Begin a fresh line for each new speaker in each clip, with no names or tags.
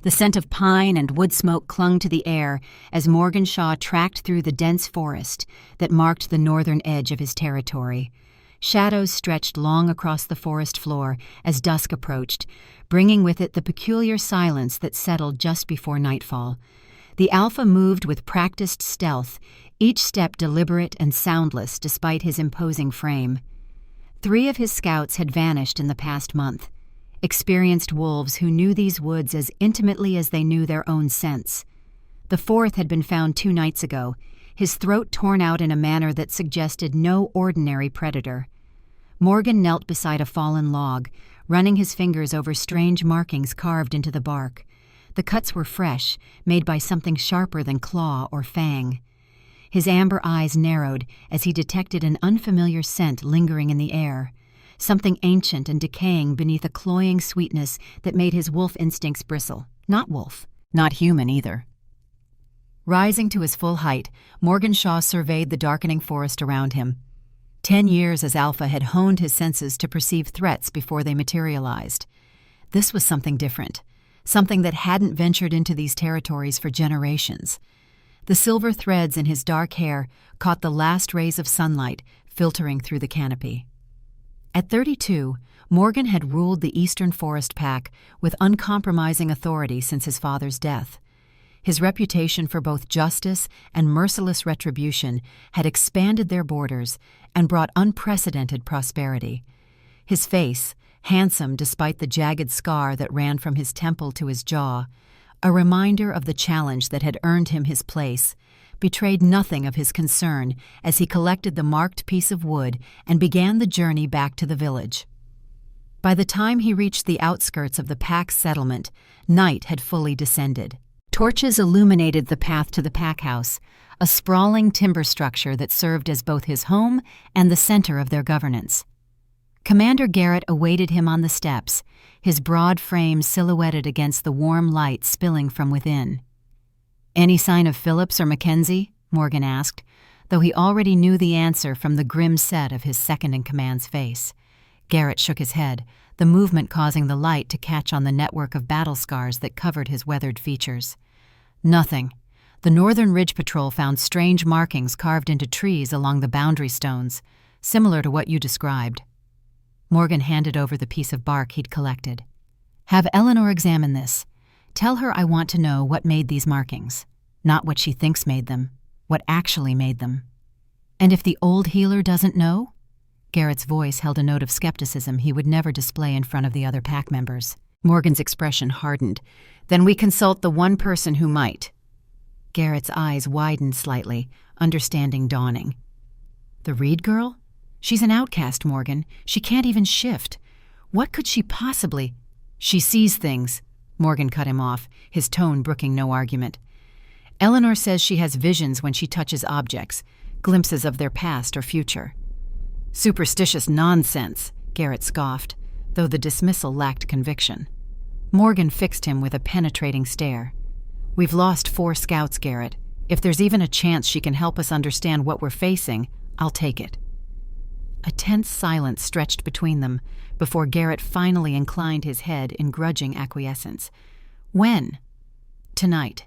The scent of pine and wood smoke clung to the air as Morgan Shaw tracked through the dense forest that marked the northern edge of his territory. Shadows stretched long across the forest floor as dusk approached, bringing with it the peculiar silence that settled just before nightfall. The Alpha moved with practiced stealth, each step deliberate and soundless despite his imposing frame. 3 of his scouts had vanished in the past month, experienced wolves who knew these woods as intimately as they knew their own scents. The 4th had been found 2 nights ago, his throat torn out in a manner that suggested no ordinary predator. Morgan knelt beside a fallen log, running his fingers over strange markings carved into the bark. The cuts were fresh, made by something sharper than claw or fang. His amber eyes narrowed as he detected an unfamiliar scent lingering in the air, something ancient and decaying beneath a cloying sweetness that made his wolf instincts bristle. Not wolf, not human either. Rising to his full height, Morgan Shaw surveyed the darkening forest around him. 10 years as Alpha had honed his senses to perceive threats before they materialized. This was something different, something that hadn't ventured into these territories for generations. The silver threads in his dark hair caught the last rays of sunlight filtering through the canopy. At 32, Morgan had ruled the Eastern Forest Pack with uncompromising authority since his father's death. His reputation for both justice and merciless retribution had expanded their borders and brought unprecedented prosperity. His face, handsome despite the jagged scar that ran from his temple to his jaw, a reminder of the challenge that had earned him his place, betrayed nothing of his concern as he collected the marked piece of wood and began the journey back to the village. By the time he reached the outskirts of the pack settlement, night had fully descended. Torches illuminated the path to the pack house, a sprawling timber structure that served as both his home and the center of their governance. Commander Garrett awaited him on the steps, his broad frame silhouetted against the warm light spilling from within. "Any sign of Phillips or Mackenzie?" Morgan asked, though he already knew the answer from the grim set of his second-in-command's face. Garrett shook his head, the movement causing the light to catch on the network of battle scars that covered his weathered features. "Nothing. The Northern Ridge Patrol found strange markings carved into trees along the boundary stones, similar to what you described." Morgan handed over the piece of bark he'd collected. "Have Eleanor examine this. Tell her I want to know what made these markings. Not what she thinks made them, what actually made them. And if the old healer doesn't know?" Garrett's voice held a note of skepticism he would never display in front of the other pack members. Morgan's expression hardened. "Then we consult the one person who might." Garrett's eyes widened slightly, understanding dawning. "The Reed girl? She's an outcast, Morgan. She can't even shift. What could she possibly—" "She sees things," Morgan cut him off, his tone brooking no argument. "Eleanor says she has visions when she touches objects, glimpses of their past or future." "Superstitious nonsense," Garrett scoffed, though the dismissal lacked conviction. Morgan fixed him with a penetrating stare. "We've lost 4 scouts, Garrett. If there's even a chance she can help us understand what we're facing, I'll take it." A tense silence stretched between them before Garrett finally inclined his head in grudging acquiescence. "When?" "Tonight.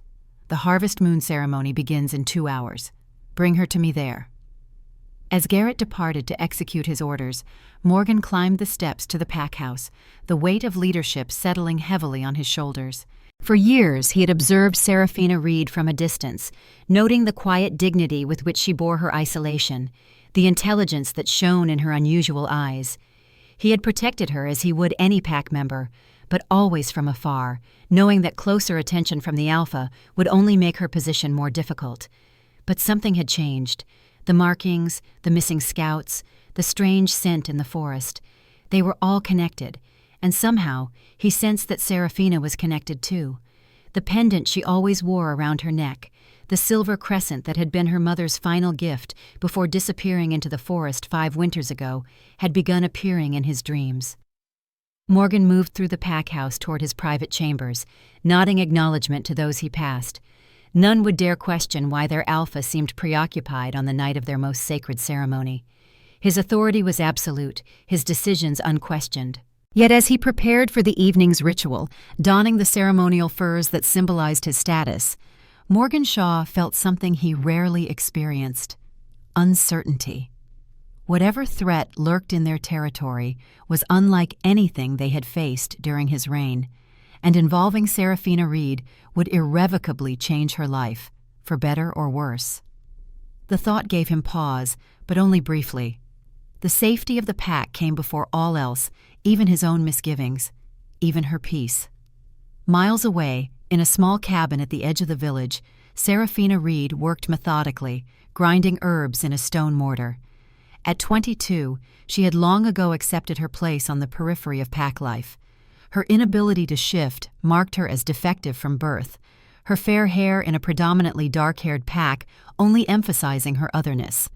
The harvest moon ceremony begins in 2 hours. Bring her to me there." As Garrett departed to execute his orders, Morgan climbed the steps to the pack house, the weight of leadership settling heavily on his shoulders. For years he had observed Seraphina Reed from a distance, noting the quiet dignity with which she bore her isolation, the intelligence that shone in her unusual eyes. He had protected her as he would any pack member, but always from afar, knowing that closer attention from the Alpha would only make her position more difficult. But something had changed. The markings, the missing scouts, the strange scent in the forest. They were all connected, and somehow he sensed that Seraphina was connected too. The pendant she always wore around her neck, the silver crescent that had been her mother's final gift before disappearing into the forest 5 winters ago, had begun appearing in his dreams. Morgan moved through the pack house toward his private chambers, nodding acknowledgement to those he passed. None would dare question why their Alpha seemed preoccupied on the night of their most sacred ceremony. His authority was absolute, his decisions unquestioned. Yet as he prepared for the evening's ritual, donning the ceremonial furs that symbolized his status, Morgan Shaw felt something he rarely experienced: uncertainty. Whatever threat lurked in their territory was unlike anything they had faced during his reign, and involving Seraphina Reed would irrevocably change her life, for better or worse. The thought gave him pause, but only briefly. The safety of the pack came before all else, even his own misgivings, even her peace. Miles away, in a small cabin at the edge of the village, Seraphina Reed worked methodically, grinding herbs in a stone mortar. At 22, she had long ago accepted her place on the periphery of pack life. Her inability to shift marked her as defective from birth, her fair hair in a predominantly dark-haired pack only emphasizing her otherness.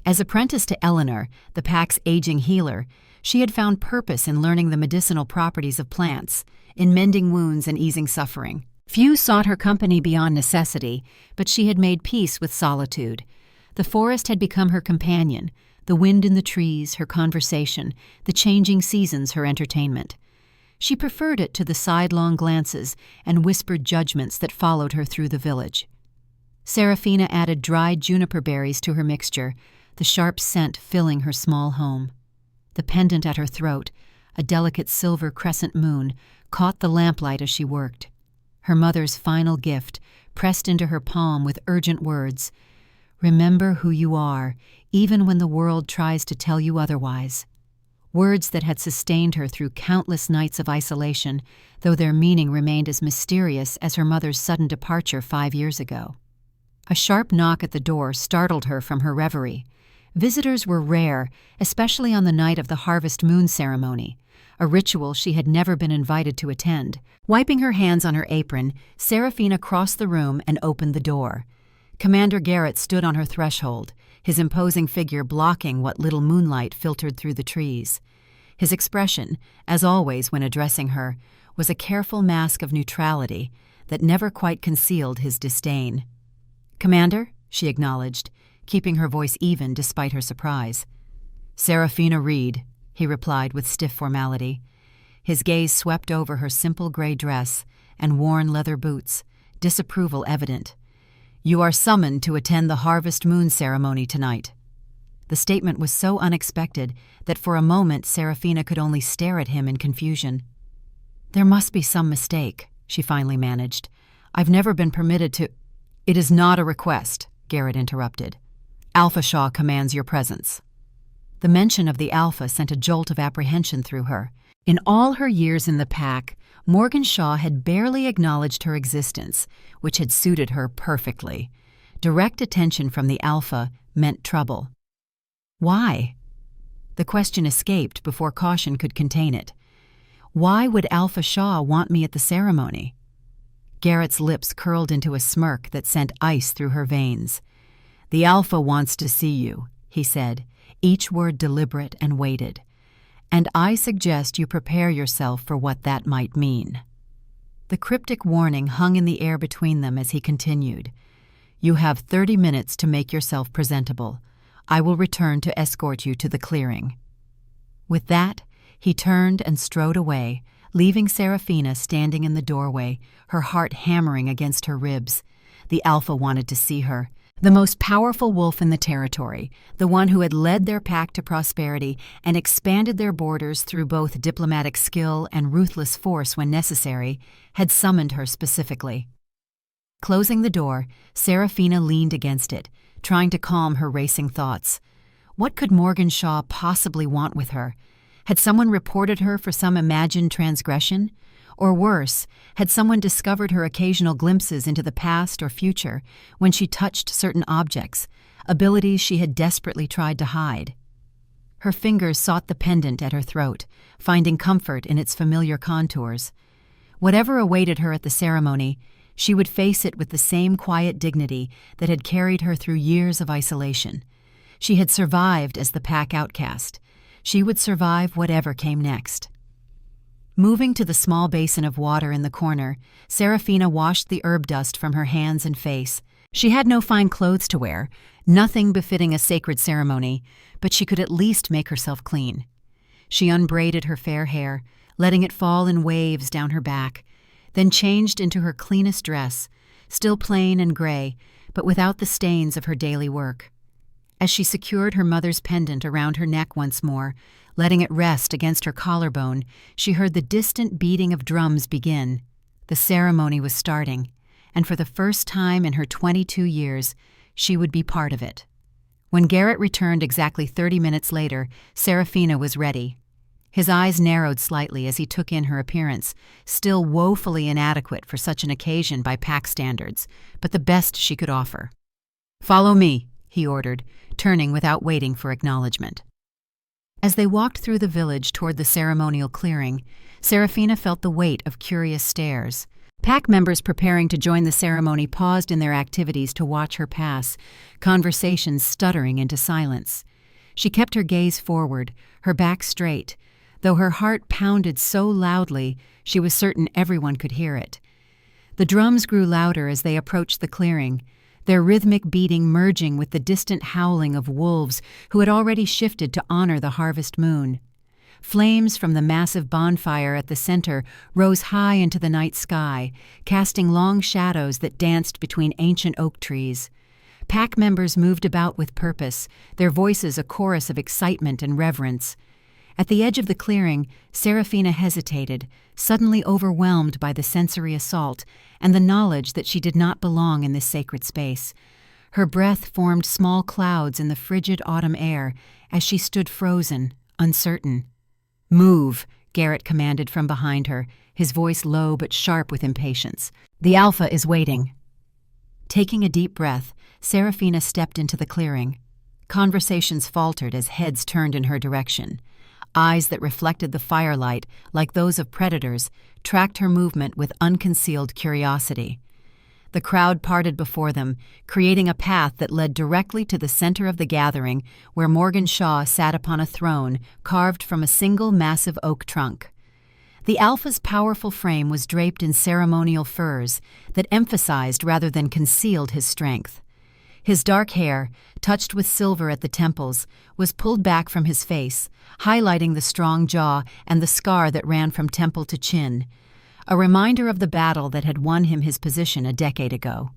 As apprentice to Eleanor, the pack's aging healer, she had found purpose in learning the medicinal properties of plants, in mending wounds and easing suffering. Few sought her company beyond necessity, but she had made peace with solitude. The forest had become her companion, the wind in the trees her conversation, the changing seasons her entertainment. She preferred it to the sidelong glances and whispered judgments that followed her through the village. Seraphina added dried juniper berries to her mixture, the sharp scent filling her small home. The pendant at her throat, a delicate silver crescent moon, caught the lamplight as she worked. Her mother's final gift, pressed into her palm with urgent words: "Remember who you are, even when the world tries to tell you otherwise." Words that had sustained her through countless nights of isolation, though their meaning remained as mysterious as her mother's sudden departure 5 years ago. A sharp knock at the door startled her from her reverie. Visitors were rare, especially on the night of the harvest moon ceremony, a ritual she had never been invited to attend. Wiping her hands on her apron, Seraphina crossed the room and opened the door. Commander Garrett stood on her threshold, his imposing figure blocking what little moonlight filtered through the trees. His expression, as always when addressing her, was a careful mask of neutrality that never quite concealed his disdain. "Commander," she acknowledged, keeping her voice even despite her surprise. "Seraphina Reed," he replied with stiff formality. His gaze swept over her simple gray dress and worn leather boots, disapproval evident. "You are summoned to attend the harvest moon ceremony tonight." The statement was so unexpected that for a moment Seraphina could only stare at him in confusion. "There must be some mistake," she finally managed. "I've never been permitted to—" "It is not a request," Garrett interrupted. "Alpha Shaw commands your presence." The mention of the Alpha sent a jolt of apprehension through her. In all her years in the pack, Morgan Shaw had barely acknowledged her existence, which had suited her perfectly. Direct attention from the Alpha meant trouble. Why? The question escaped before caution could contain it. Why would Alpha Shaw want me at the ceremony? Garrett's lips curled into a smirk that sent ice through her veins. "The Alpha wants to see you," he said, each word deliberate and weighted. "And I suggest you prepare yourself for what that might mean." The cryptic warning hung in the air between them as he continued. "You have 30 minutes to make yourself presentable. I will return to escort you to the clearing." With that, he turned and strode away, leaving Seraphina standing in the doorway, her heart hammering against her ribs. The Alpha wanted to see her. The most powerful wolf in the territory, the one who had led their pack to prosperity and expanded their borders through both diplomatic skill and ruthless force when necessary, had summoned her specifically. Closing the door, Seraphina leaned against it, trying to calm her racing thoughts. What could Morgan Shaw possibly want with her? Had someone reported her for some imagined transgression? Or worse, had someone discovered her occasional glimpses into the past or future when she touched certain objects, abilities she had desperately tried to hide? Her fingers sought the pendant at her throat, finding comfort in its familiar contours. Whatever awaited her at the ceremony, she would face it with the same quiet dignity that had carried her through years of isolation. She had survived as the pack outcast. She would survive whatever came next. Moving to the small basin of water in the corner, Seraphina washed the herb dust from her hands and face. She had no fine clothes to wear, nothing befitting a sacred ceremony, but she could at least make herself clean. She unbraided her fair hair, letting it fall in waves down her back, then changed into her cleanest dress, still plain and gray, but without the stains of her daily work. As she secured her mother's pendant around her neck once more, letting it rest against her collarbone, she heard the distant beating of drums begin. The ceremony was starting, and for the first time in her 22 years, she would be part of it. When Garrett returned exactly 30 minutes later, Seraphina was ready. His eyes narrowed slightly as he took in her appearance, still woefully inadequate for such an occasion by pack standards, but the best she could offer. "Follow me," he ordered, turning without waiting for acknowledgement. As they walked through the village toward the ceremonial clearing, Seraphina felt the weight of curious stares. Pack members preparing to join the ceremony paused in their activities to watch her pass, conversations stuttering into silence. She kept her gaze forward, her back straight, though her heart pounded so loudly she was certain everyone could hear it. The drums grew louder as they approached the clearing, their rhythmic beating merging with the distant howling of wolves who had already shifted to honor the harvest moon. Flames from the massive bonfire at the center rose high into the night sky, casting long shadows that danced between ancient oak trees. Pack members moved about with purpose, their voices a chorus of excitement and reverence. At the edge of the clearing, Seraphina hesitated, suddenly overwhelmed by the sensory assault and the knowledge that she did not belong in this sacred space. Her breath formed small clouds in the frigid autumn air as she stood frozen, uncertain. "Move," Garrett commanded from behind her, his voice low but sharp with impatience. "The Alpha is waiting." Taking a deep breath, Seraphina stepped into the clearing. Conversations faltered as heads turned in her direction. Eyes that reflected the firelight, like those of predators, tracked her movement with unconcealed curiosity. The crowd parted before them, creating a path that led directly to the center of the gathering, where Morgan Shaw sat upon a throne carved from a single massive oak trunk. The Alpha's powerful frame was draped in ceremonial furs that emphasized rather than concealed his strength. His dark hair, touched with silver at the temples, was pulled back from his face, highlighting the strong jaw and the scar that ran from temple to chin, a reminder of the battle that had won him his position a decade ago.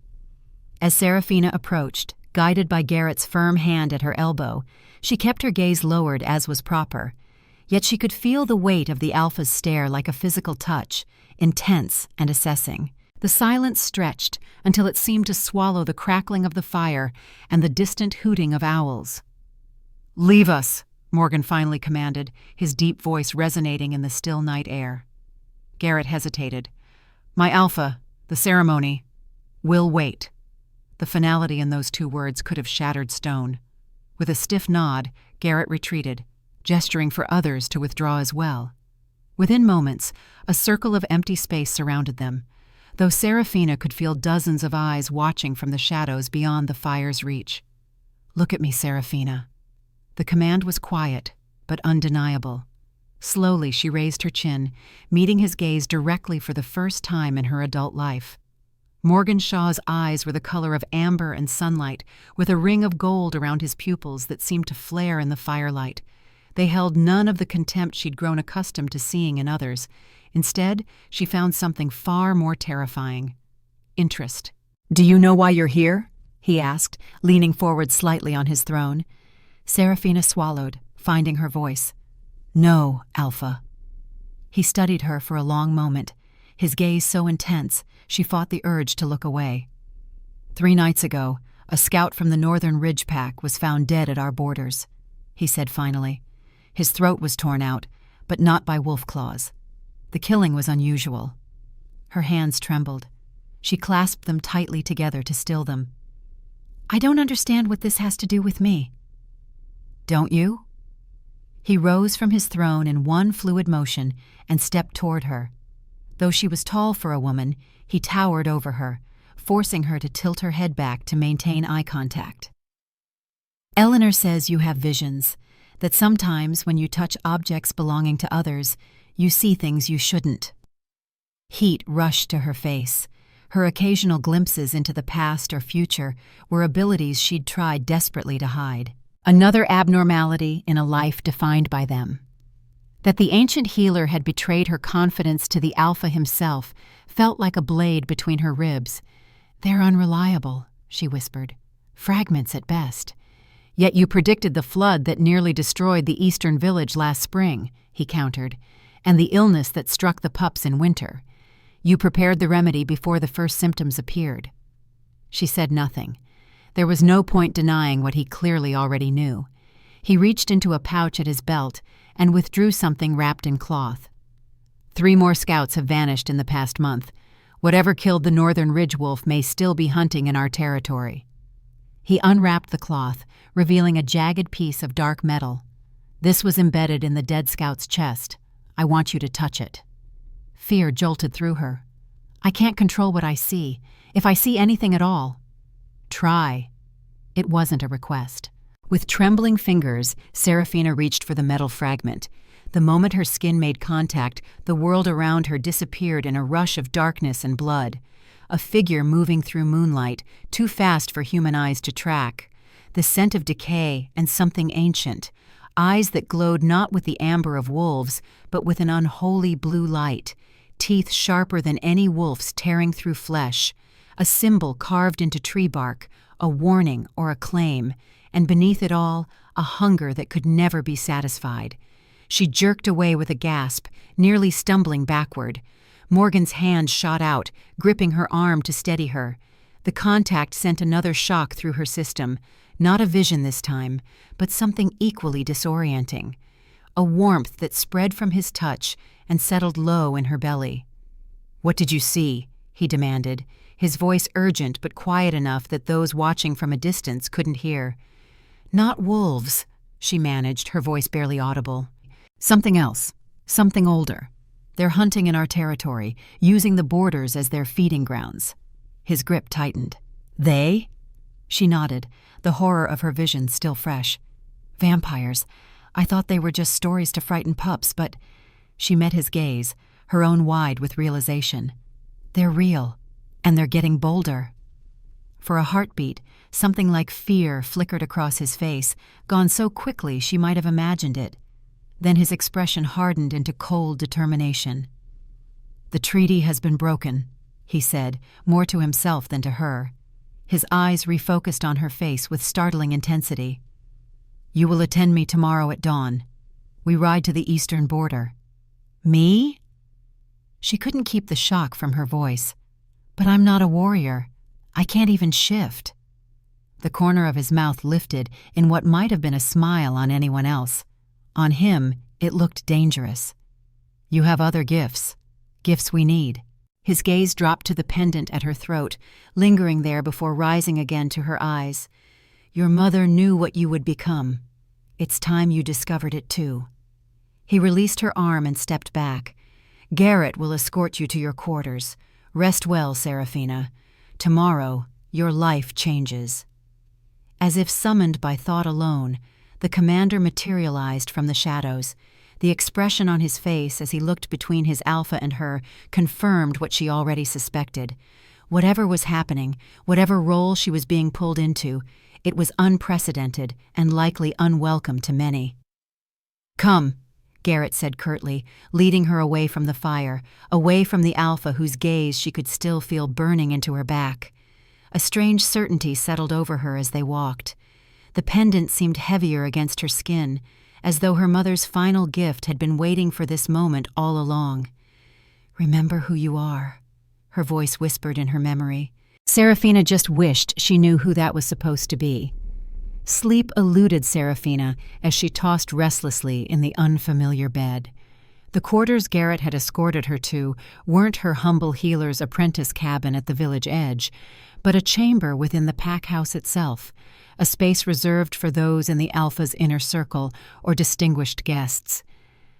As Seraphina approached, guided by Garrett's firm hand at her elbow, she kept her gaze lowered as was proper, yet she could feel the weight of the Alpha's stare like a physical touch, intense and assessing. The silence stretched until it seemed to swallow the crackling of the fire and the distant hooting of owls. "Leave us," Morgan finally commanded, his deep voice resonating in the still night air. Garrett hesitated. "My Alpha, the ceremony, will wait." The finality in those two words could have shattered stone. With a stiff nod, Garrett retreated, gesturing for others to withdraw as well. Within moments, a circle of empty space surrounded them, though Seraphina could feel dozens of eyes watching from the shadows beyond the fire's reach. "Look at me, Seraphina." The command was quiet, but undeniable. Slowly she raised her chin, meeting his gaze directly for the first time in her adult life. Morgan Shaw's eyes were the color of amber and sunlight, with a ring of gold around his pupils that seemed to flare in the firelight. They held none of the contempt she'd grown accustomed to seeing in others. Instead, she found something far more terrifying: interest. "Do you know why you're here?" he asked, leaning forward slightly on his throne. Seraphina swallowed, finding her voice. "No, Alpha." He studied her for a long moment, his gaze so intense she fought the urge to look away. 3 nights ago, a scout from the Northern Ridge Pack was found dead at our borders, he said finally. His throat was torn out, but not by wolf claws. The killing was unusual. Her hands trembled. She clasped them tightly together to still them. "I don't understand what this has to do with me." "Don't you?" He rose from his throne in one fluid motion and stepped toward her. Though she was tall for a woman, he towered over her, forcing her to tilt her head back to maintain eye contact. "Eleanor says you have visions, that sometimes when you touch objects belonging to others, you see things you shouldn't." Heat rushed to her face. Her occasional glimpses into the past or future were abilities she'd tried desperately to hide. Another abnormality in a life defined by them. That the ancient healer had betrayed her confidence to the Alpha himself felt like a blade between her ribs. "They're unreliable," she whispered. "Fragments at best." "Yet you predicted the flood that nearly destroyed the eastern village last spring," he countered, "and the illness that struck the pups in winter. You prepared the remedy before the first symptoms appeared." She said nothing. There was no point denying what he clearly already knew. He reached into a pouch at his belt and withdrew something wrapped in cloth. 3 more scouts have vanished in the past month. Whatever killed the northern ridge wolf may still be hunting in our territory. He unwrapped the cloth, revealing a jagged piece of dark metal. "This was embedded in the dead scout's chest. I want you to touch it." Fear jolted through her. "I can't control what I see, if I see anything at all." "Try." It wasn't a request. With trembling fingers, Seraphina reached for the metal fragment. The moment her skin made contact, the world around her disappeared in a rush of darkness and blood. A figure moving through moonlight, too fast for human eyes to track. The scent of decay and something ancient. Eyes that glowed not with the amber of wolves, but with an unholy blue light. Teeth sharper than any wolf's tearing through flesh. A symbol carved into tree bark, a warning or a claim, and beneath it all, a hunger that could never be satisfied. She jerked away with a gasp, nearly stumbling backward. Morgan's hand shot out, gripping her arm to steady her. The contact sent another shock through her system, not a vision this time, but something equally disorienting. A warmth that spread from his touch and settled low in her belly. "What did you see?" he demanded, his voice urgent but quiet enough that those watching from a distance couldn't hear. "Not wolves," she managed, her voice barely audible. "Something else. Something older. They're hunting in our territory, using the borders as their feeding grounds." His grip tightened. "They?" She nodded, the horror of her vision still fresh. "Vampires. I thought they were just stories to frighten pups, but—" She met his gaze, her own wide with realization. "They're real, and they're getting bolder." For a heartbeat, something like fear flickered across his face, gone so quickly she might have imagined it. Then his expression hardened into cold determination. "The treaty has been broken," he said, more to himself than to her. His eyes refocused on her face with startling intensity. "You will attend me tomorrow at dawn. We ride to the eastern border." "Me?" She couldn't keep the shock from her voice. "But I'm not a warrior. I can't even shift." The corner of his mouth lifted in what might have been a smile on anyone else. On him, it looked dangerous. "You have other gifts. Gifts we need." His gaze dropped to the pendant at her throat, lingering there before rising again to her eyes. "Your mother knew what you would become. It's time you discovered it too." He released her arm and stepped back. "Garrett will escort you to your quarters. Rest well, Seraphina. Tomorrow, your life changes." As if summoned by thought alone, the commander materialized from the shadows. The expression on his face as he looked between his Alpha and her confirmed what she already suspected. Whatever was happening, whatever role she was being pulled into, it was unprecedented and likely unwelcome to many. "Come," Garrett said curtly, leading her away from the fire, away from the Alpha whose gaze she could still feel burning into her back. A strange certainty settled over her as they walked. The pendant seemed heavier against her skin, as though her mother's final gift had been waiting for this moment all along. "Remember who you are," her voice whispered in her memory. Seraphina just wished she knew who that was supposed to be. Sleep eluded Seraphina as she tossed restlessly in the unfamiliar bed. The quarters Garrett had escorted her to weren't her humble healer's apprentice cabin at the village edge, but a chamber within the pack house itself, a space reserved for those in the Alpha's inner circle or distinguished guests.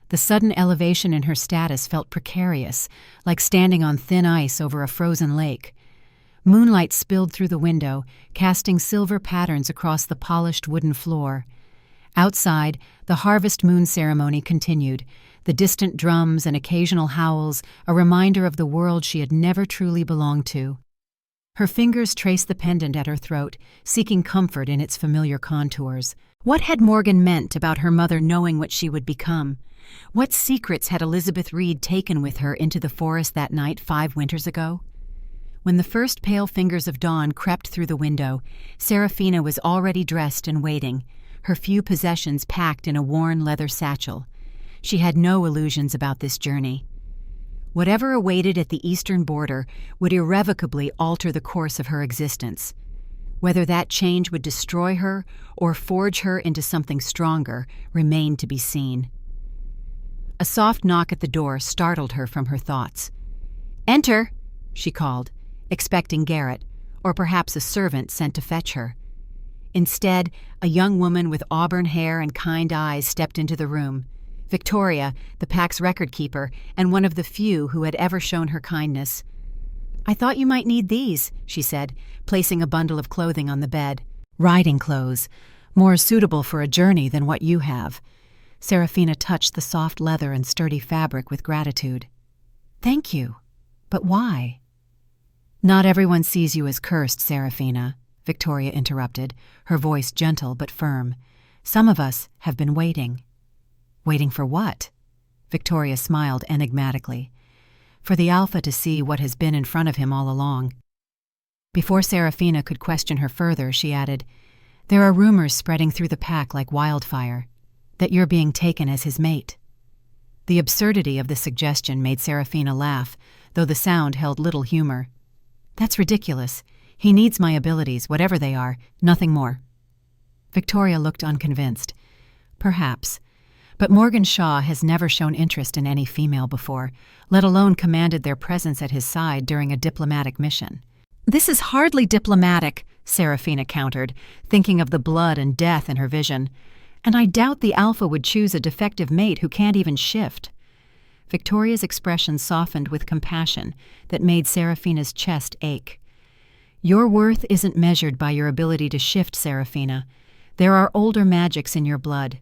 The sudden elevation in her status felt precarious, like standing on thin ice over a frozen lake. Moonlight spilled through the window, casting silver patterns across the polished wooden floor. Outside, the harvest moon ceremony continued, the distant drums and occasional howls a reminder of the world she had never truly belonged to. Her fingers traced the pendant at her throat, seeking comfort in its familiar contours. What had Morgan meant about her mother knowing what she would become? What secrets had Elizabeth Reed taken with her into the forest that night 5 winters ago? When the first pale fingers of dawn crept through the window, Seraphina was already dressed and waiting, her few possessions packed in a worn leather satchel. She had no illusions about this journey. Whatever awaited at the eastern border would irrevocably alter the course of her existence. Whether that change would destroy her or forge her into something stronger remained to be seen. A soft knock at the door startled her from her thoughts. "Enter," she called, expecting Garrett, or perhaps a servant sent to fetch her. Instead, a young woman with auburn hair and kind eyes stepped into the room. Victoria, the pack's record keeper, and one of the few who had ever shown her kindness. "I thought you might need these," she said, placing a bundle of clothing on the bed. "Riding clothes, more suitable for a journey than what you have." Seraphina touched the soft leather and sturdy fabric with gratitude. "Thank you. But why?" "Not everyone sees you as cursed, Seraphina," Victoria interrupted, her voice gentle but firm. "Some of us have been waiting." "Waiting for what?" Victoria smiled enigmatically. "For the Alpha to see what has been in front of him all along." Before Seraphina could question her further, she added, "There are rumors spreading through the pack like wildfire, that you're being taken as his mate." The absurdity of the suggestion made Seraphina laugh, though the sound held little humor. "That's ridiculous. He needs my abilities, whatever they are, nothing more." Victoria looked unconvinced. "Perhaps. But Morgan Shaw has never shown interest in any female before, let alone commanded their presence at his side during a diplomatic mission." "This is hardly diplomatic," Seraphina countered, thinking of the blood and death in her vision. "And I doubt the Alpha would choose a defective mate who can't even shift." Victoria's expression softened with compassion that made Seraphina's chest ache. "Your worth isn't measured by your ability to shift, Seraphina. There are older magics in your blood,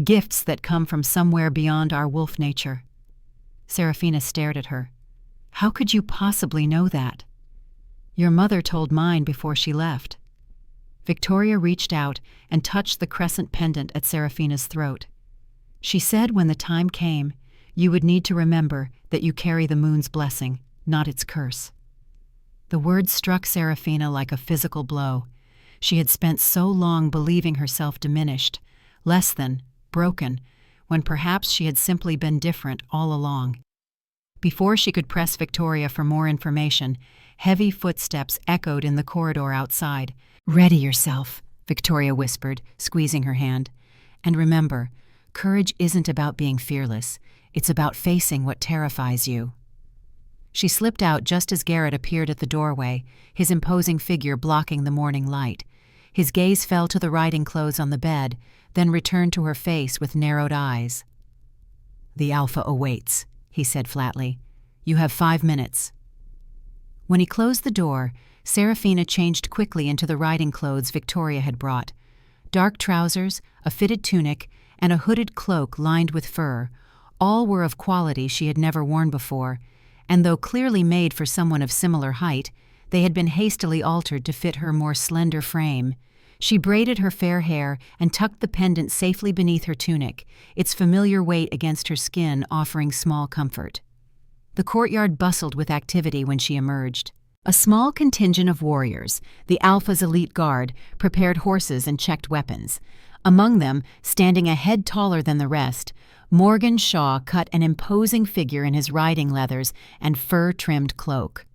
gifts that come from somewhere beyond our wolf nature." Seraphina stared at her. "How could you possibly know that?" "Your mother told mine before she left." Victoria reached out and touched the crescent pendant at Seraphina's throat. "She said when the time came, you would need to remember that you carry the moon's blessing, not its curse." The words struck Seraphina like a physical blow. She had spent so long believing herself diminished, less than, broken, when perhaps she had simply been different all along. Before she could press Victoria for more information, heavy footsteps echoed in the corridor outside. "Ready yourself," Victoria whispered, squeezing her hand. "And remember, courage isn't about being fearless. It's about facing what terrifies you." She slipped out just as Garrett appeared at the doorway, his imposing figure blocking the morning light. His gaze fell to the riding clothes on the bed, then returned to her face with narrowed eyes. "The Alpha awaits," he said flatly. "You have 5 minutes." When he closed the door, Seraphina changed quickly into the riding clothes Victoria had brought. Dark trousers, a fitted tunic, and a hooded cloak lined with fur. All were of quality she had never worn before, and though clearly made for someone of similar height, they had been hastily altered to fit her more slender frame. She braided her fair hair and tucked the pendant safely beneath her tunic, its familiar weight against her skin offering small comfort. The courtyard bustled with activity when she emerged. A small contingent of warriors, the Alpha's elite guard, prepared horses and checked weapons. Among them, standing a head taller than the rest, Morgan Shaw cut an imposing figure in his riding leathers and fur-trimmed cloak.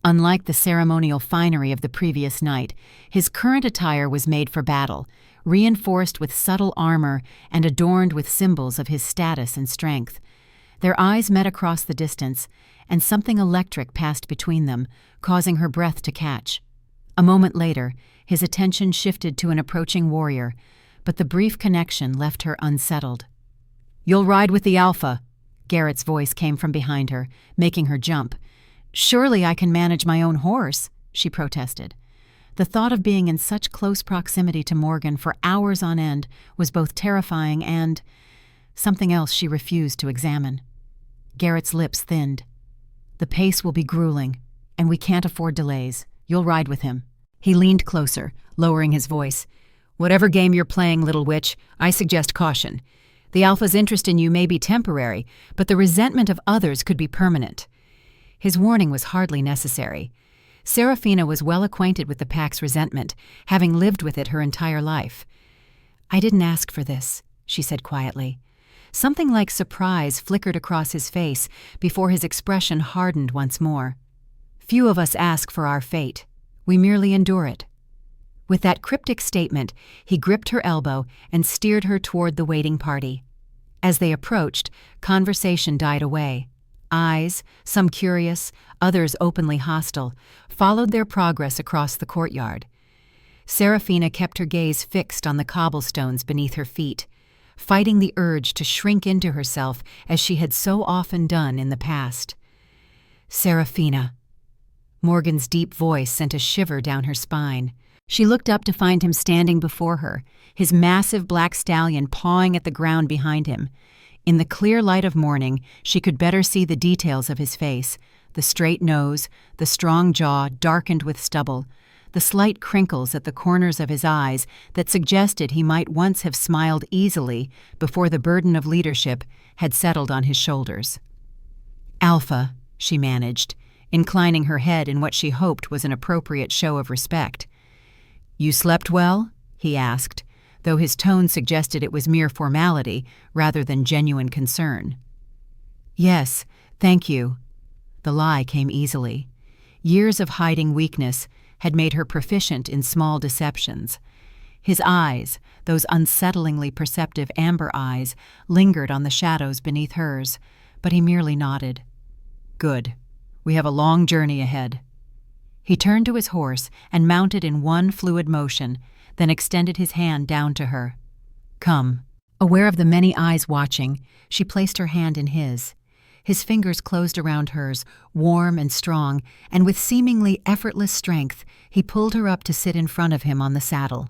Unlike the ceremonial finery of the previous night, his current attire was made for battle, reinforced with subtle armor and adorned with symbols of his status and strength. Their eyes met across the distance, and something electric passed between them, causing her breath to catch. A moment later, his attention shifted to an approaching warrior, but the brief connection left her unsettled. "You'll ride with the Alpha," Garrett's voice came from behind her, making her jump. "Surely I can manage my own horse," she protested. The thought of being in such close proximity to Morgan for hours on end was both terrifying and something else she refused to examine. Garrett's lips thinned. "The pace will be grueling, and we can't afford delays. You'll ride with him." He leaned closer, lowering his voice. "Whatever game you're playing, little witch, I suggest caution. The Alpha's interest in you may be temporary, but the resentment of others could be permanent." His warning was hardly necessary. Seraphina was well acquainted with the Pack's resentment, having lived with it her entire life. "I didn't ask for this," she said quietly. Something like surprise flickered across his face before his expression hardened once more. "Few of us ask for our fate. We merely endure it." With that cryptic statement, he gripped her elbow and steered her toward the waiting party. As they approached, conversation died away. Eyes, some curious, others openly hostile, followed their progress across the courtyard. Seraphina kept her gaze fixed on the cobblestones beneath her feet, fighting the urge to shrink into herself as she had so often done in the past. "Seraphina." Morgan's deep voice sent a shiver down her spine. She looked up to find him standing before her, his massive black stallion pawing at the ground behind him. In the clear light of morning, she could better see the details of his face, the straight nose, the strong jaw darkened with stubble, the slight crinkles at the corners of his eyes that suggested he might once have smiled easily before the burden of leadership had settled on his shoulders. "Alpha," she managed, inclining her head in what she hoped was an appropriate show of respect. "You slept well?" he asked, though his tone suggested it was mere formality rather than genuine concern. "Yes, thank you." The lie came easily. Years of hiding weakness had made her proficient in small deceptions. His eyes, those unsettlingly perceptive amber eyes, lingered on the shadows beneath hers, but he merely nodded. "Good. We have a long journey ahead." He turned to his horse and mounted in one fluid motion, then extended his hand down to her. "Come." Aware of the many eyes watching, she placed her hand in his. His fingers closed around hers, warm and strong, and with seemingly effortless strength, he pulled her up to sit in front of him on the saddle.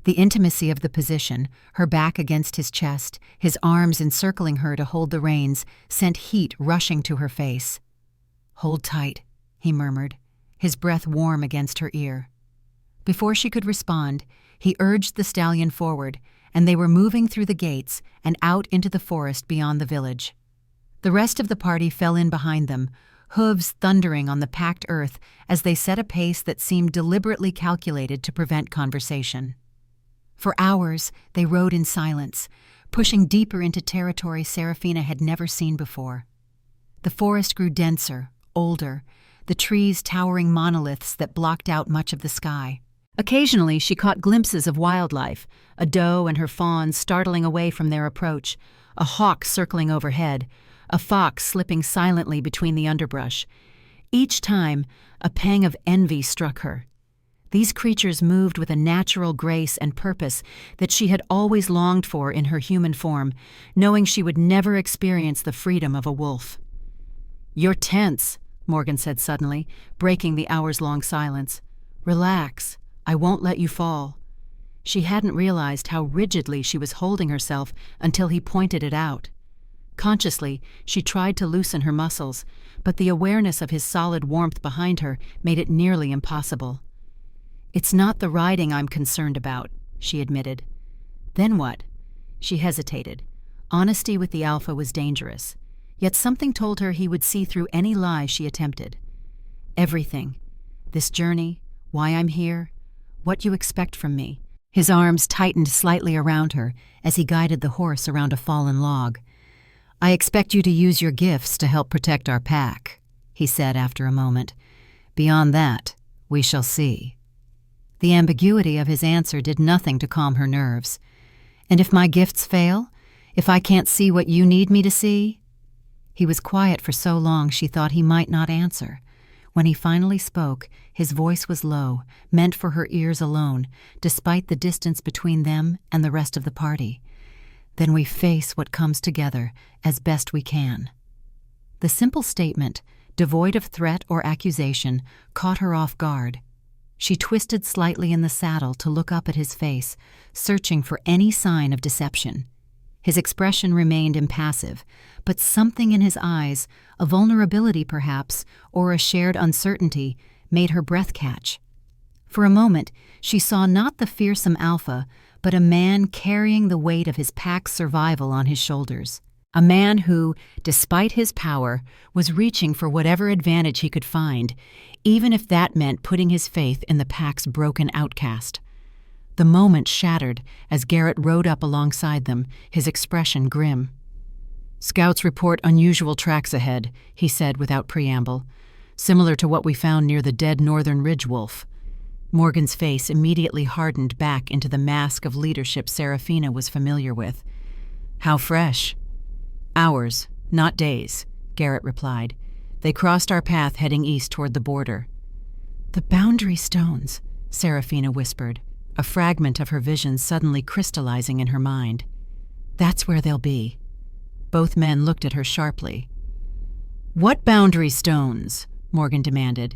The intimacy of the position, her back against his chest, his arms encircling her to hold the reins, sent heat rushing to her face. "Hold tight," he murmured, his breath warm against her ear. Before she could respond, he urged the stallion forward, and they were moving through the gates and out into the forest beyond the village. The rest of the party fell in behind them, hooves thundering on the packed earth as they set a pace that seemed deliberately calculated to prevent conversation. For hours, they rode in silence, pushing deeper into territory Seraphina had never seen before. The forest grew denser, older, the trees towering monoliths that blocked out much of the sky. Occasionally, she caught glimpses of wildlife, a doe and her fawn startling away from their approach, a hawk circling overhead, a fox slipping silently between the underbrush. Each time, a pang of envy struck her. These creatures moved with a natural grace and purpose that she had always longed for in her human form, knowing she would never experience the freedom of a wolf. "You're tense," Morgan said suddenly, breaking the hours-long silence. "Relax. I won't let you fall." She hadn't realized how rigidly she was holding herself until he pointed it out. Consciously, she tried to loosen her muscles, but the awareness of his solid warmth behind her made it nearly impossible. "It's not the riding I'm concerned about," she admitted. "Then what?" She hesitated. Honesty with the Alpha was dangerous, yet something told her he would see through any lie she attempted. "Everything. This journey, why I'm here, what you expect from me." His arms tightened slightly around her as he guided the horse around a fallen log. "I expect you to use your gifts to help protect our pack," he said after a moment. "Beyond that, we shall see." The ambiguity of his answer did nothing to calm her nerves. "And if my gifts fail? If I can't see what you need me to see?" He was quiet for so long she thought he might not answer. When he finally spoke, his voice was low, meant for her ears alone, despite the distance between them and the rest of the party. "Then we face what comes together as best we can." The simple statement, devoid of threat or accusation, caught her off guard. She twisted slightly in the saddle to look up at his face, searching for any sign of deception. His expression remained impassive, but something in his eyes, a vulnerability perhaps, or a shared uncertainty, made her breath catch. For a moment, she saw not the fearsome Alpha, but a man carrying the weight of his pack's survival on his shoulders. A man who, despite his power, was reaching for whatever advantage he could find, even if that meant putting his faith in the pack's broken outcast. The moment shattered as Garrett rode up alongside them, his expression grim. "Scouts report unusual tracks ahead," he said without preamble, "similar to what we found near the dead northern ridge wolf." Morgan's face immediately hardened back into the mask of leadership Seraphina was familiar with. "How fresh?" "Hours, not days," Garrett replied. "They crossed our path heading east toward the border." "The boundary stones," Seraphina whispered, a fragment of her vision suddenly crystallizing in her mind. "That's where they'll be." Both men looked at her sharply. "What boundary stones?" Morgan demanded.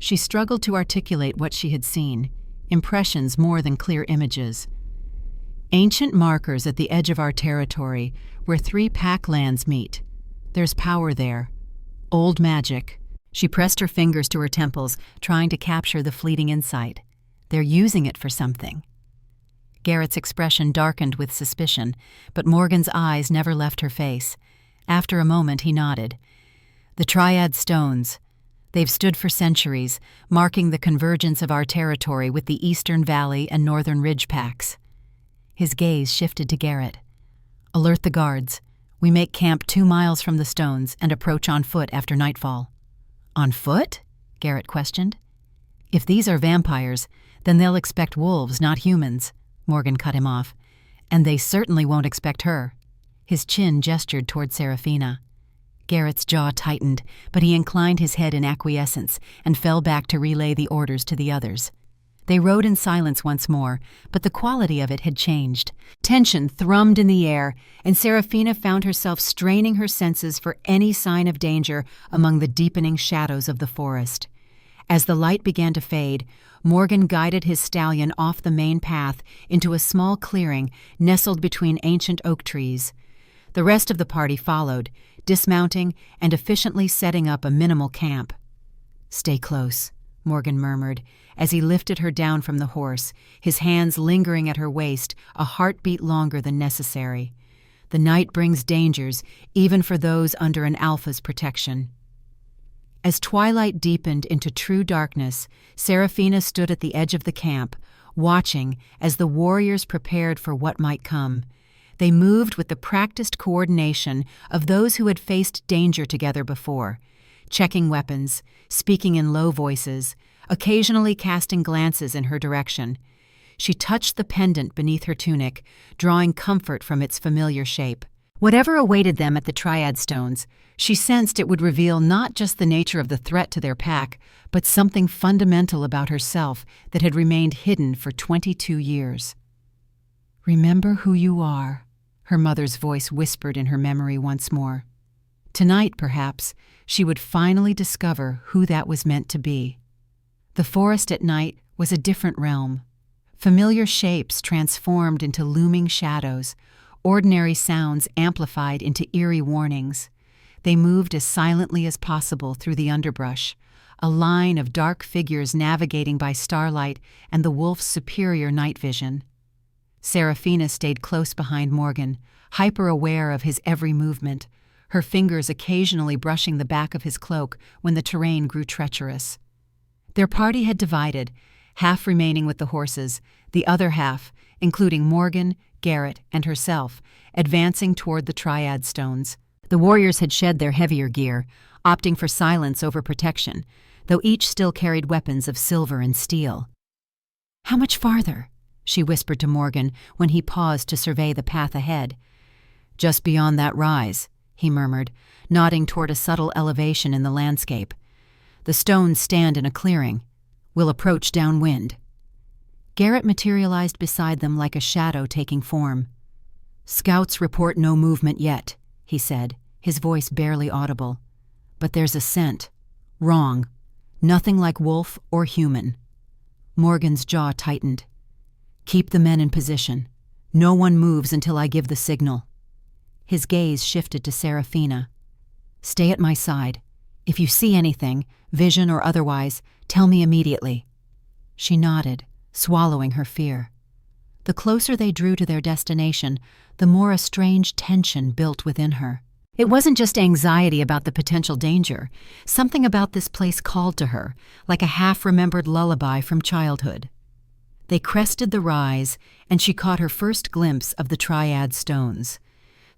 She struggled to articulate what she had seen, impressions more than clear images. "Ancient markers at the edge of our territory where 3 pack lands meet. There's power there. Old magic." She pressed her fingers to her temples, trying to capture the fleeting insight. "They're using it for something." Garrett's expression darkened with suspicion, but Morgan's eyes never left her face. After a moment, he nodded. "The Triad Stones. They've stood for centuries, marking the convergence of our territory with the Eastern Valley and Northern Ridge packs." His gaze shifted to Garrett. "Alert the guards. We make camp 2 miles from the stones and approach on foot after nightfall." "On foot?" Garrett questioned. "If these are vampires, then they'll expect wolves, not humans," Morgan cut him off. "And they certainly won't expect her." His chin gestured toward Seraphina. Garrett's jaw tightened, but he inclined his head in acquiescence and fell back to relay the orders to the others. They rode in silence once more, but the quality of it had changed. Tension thrummed in the air, and Seraphina found herself straining her senses for any sign of danger among the deepening shadows of the forest. As the light began to fade, Morgan guided his stallion off the main path into a small clearing nestled between ancient oak trees. The rest of the party followed, dismounting and efficiently setting up a minimal camp. "Stay close," Morgan murmured, as he lifted her down from the horse, his hands lingering at her waist a heartbeat longer than necessary. "The night brings dangers, even for those under an alpha's protection." As twilight deepened into true darkness, Seraphina stood at the edge of the camp, watching as the warriors prepared for what might come. They moved with the practiced coordination of those who had faced danger together before, checking weapons, speaking in low voices, occasionally casting glances in her direction. She touched the pendant beneath her tunic, drawing comfort from its familiar shape. Whatever awaited them at the Triad Stones, she sensed it would reveal not just the nature of the threat to their pack, but something fundamental about herself that had remained hidden for 22 years. "Remember who you are," her mother's voice whispered in her memory once more. Tonight, perhaps, she would finally discover who that was meant to be. The forest at night was a different realm. Familiar shapes transformed into looming shadows, ordinary sounds amplified into eerie warnings. They moved as silently as possible through the underbrush, a line of dark figures navigating by starlight and the wolf's superior night vision. Seraphina stayed close behind Morgan, hyper-aware of his every movement, her fingers occasionally brushing the back of his cloak when the terrain grew treacherous. Their party had divided, half remaining with the horses, the other half, including Morgan, Garrett, and herself, advancing toward the Triad Stones. The warriors had shed their heavier gear, opting for silence over protection, though each still carried weapons of silver and steel. "How much farther?" she whispered to Morgan when he paused to survey the path ahead. "Just beyond that rise," he murmured, nodding toward a subtle elevation in the landscape. "The stones stand in a clearing. We'll approach downwind." Garrett materialized beside them like a shadow taking form. "Scouts report no movement yet," he said, his voice barely audible. "But there's a scent. Wrong. Nothing like wolf or human." Morgan's jaw tightened. "Keep the men in position. No one moves until I give the signal." His gaze shifted to Seraphina. "Stay at my side. If you see anything, vision or otherwise, tell me immediately." She nodded, swallowing her fear. The closer they drew to their destination, the more a strange tension built within her. It wasn't just anxiety about the potential danger. Something about this place called to her, like a half-remembered lullaby from childhood. They crested the rise, and she caught her first glimpse of the triad stones.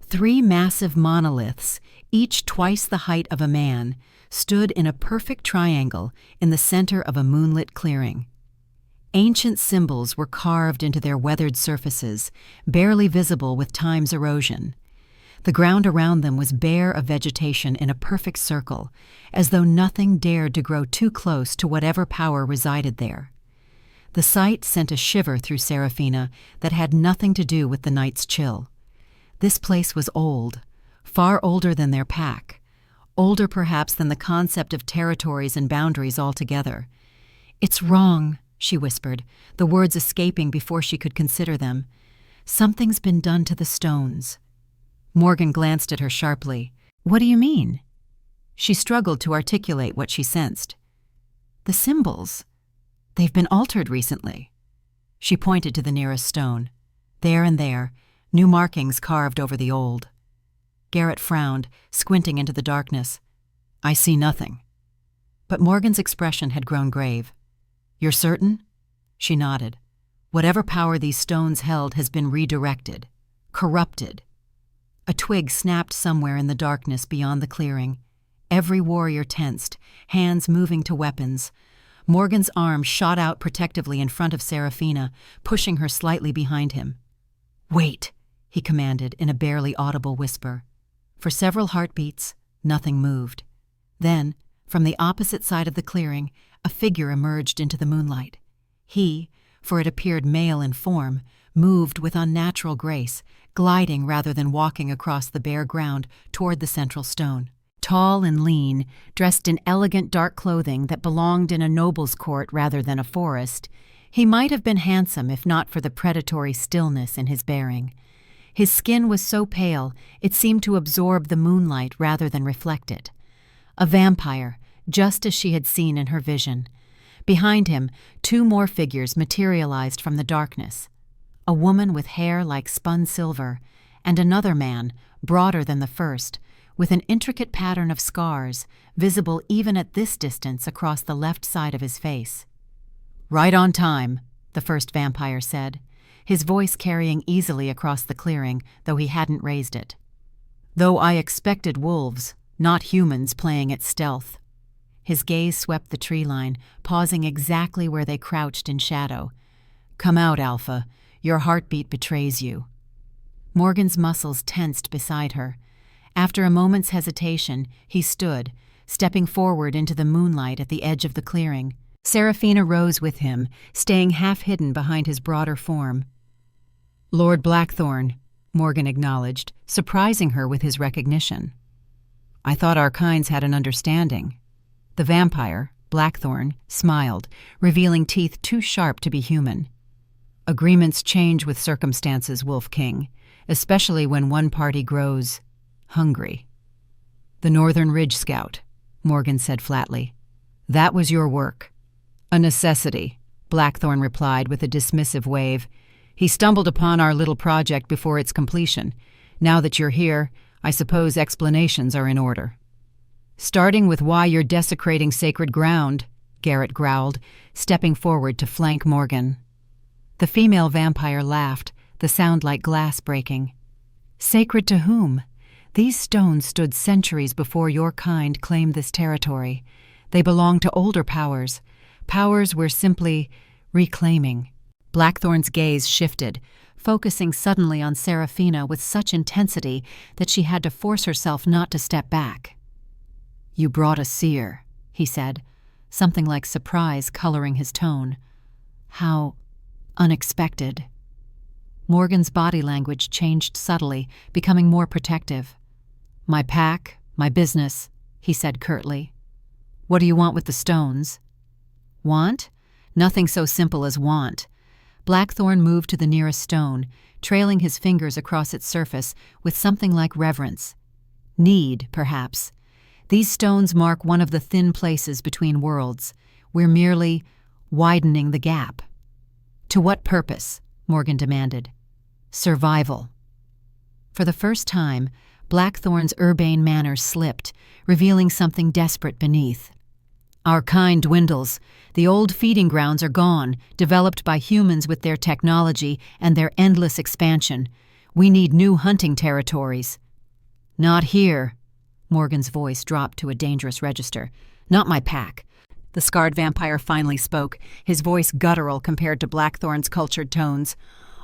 3 massive monoliths, each twice the height of a man, stood in a perfect triangle in the center of a moonlit clearing. Ancient symbols were carved into their weathered surfaces, barely visible with time's erosion. The ground around them was bare of vegetation in a perfect circle, as though nothing dared to grow too close to whatever power resided there. The sight sent a shiver through Seraphina that had nothing to do with the night's chill. This place was old, far older than their pack, older perhaps than the concept of territories and boundaries altogether. "It's wrong," she whispered, the words escaping before she could consider them. "Something's been done to the stones." Morgan glanced at her sharply. "What do you mean?" She struggled to articulate what she sensed. "The symbols. They've been altered recently." She pointed to the nearest stone. There and there, new markings carved over the old. Garrett frowned, squinting into the darkness. "I see nothing." But Morgan's expression had grown grave. "You're certain?" She nodded. "Whatever power these stones held has been redirected, corrupted." A twig snapped somewhere in the darkness beyond the clearing. Every warrior tensed, hands moving to weapons. Morgan's arm shot out protectively in front of Seraphina, pushing her slightly behind him. "Wait," he commanded in a barely audible whisper. For several heartbeats, nothing moved. Then, from the opposite side of the clearing, a figure emerged into the moonlight. He, for it appeared male in form, moved with unnatural grace, gliding rather than walking across the bare ground toward the central stone. Tall and lean, dressed in elegant dark clothing that belonged in a noble's court rather than a forest, he might have been handsome if not for the predatory stillness in his bearing. His skin was so pale it seemed to absorb the moonlight rather than reflect it. A vampire, just as she had seen in her vision. Behind him, 2 more figures materialized from the darkness. A woman with hair like spun silver, and another man, broader than the first, with an intricate pattern of scars, visible even at this distance across the left side of his face. "Right on time," the first vampire said, his voice carrying easily across the clearing, though he hadn't raised it. "Though I expected wolves, not humans playing at stealth." His gaze swept the tree line, pausing exactly where they crouched in shadow. "Come out, Alpha. Your heartbeat betrays you." Morgan's muscles tensed beside her. After a moment's hesitation, he stood, stepping forward into the moonlight at the edge of the clearing. Seraphina rose with him, staying half-hidden behind his broader form. "Lord Blackthorn," Morgan acknowledged, surprising her with his recognition. "I thought our kinds had an understanding." The vampire, Blackthorn, smiled, revealing teeth too sharp to be human. "Agreements change with circumstances, Wolf King, especially when one party grows hungry." "The Northern Ridge Scout," Morgan said flatly. "That was your work." "A necessity," Blackthorn replied with a dismissive wave. "He stumbled upon our little project before its completion. Now that you're here, I suppose explanations are in order." "Starting with why you're desecrating sacred ground," Garrett growled, stepping forward to flank Morgan. The female vampire laughed, the sound like glass breaking. "Sacred to whom? These stones stood centuries before your kind claimed this territory. They belong to older powers. Powers we're simply reclaiming." Blackthorn's gaze shifted, focusing suddenly on Seraphina with such intensity that she had to force herself not to step back. "You brought a seer," he said, something like surprise coloring his tone. "How unexpected." Morgan's body language changed subtly, becoming more protective. "My pack, my business," he said curtly. "What do you want with the stones?" "Want? Nothing so simple as want." Blackthorn moved to the nearest stone, trailing his fingers across its surface with something like reverence. "Need, perhaps. These stones mark one of the thin places between worlds. We're merely widening the gap." "To what purpose?" Morgan demanded. Survival. For the first time, Blackthorn's urbane manner slipped, revealing something desperate beneath. Our kind dwindles. The old feeding grounds are gone, developed by humans with their technology and their endless expansion. We need new hunting territories. Not here. Morgan's voice dropped to a dangerous register. Not my pack. The scarred vampire finally spoke, his voice guttural compared to Blackthorn's cultured tones.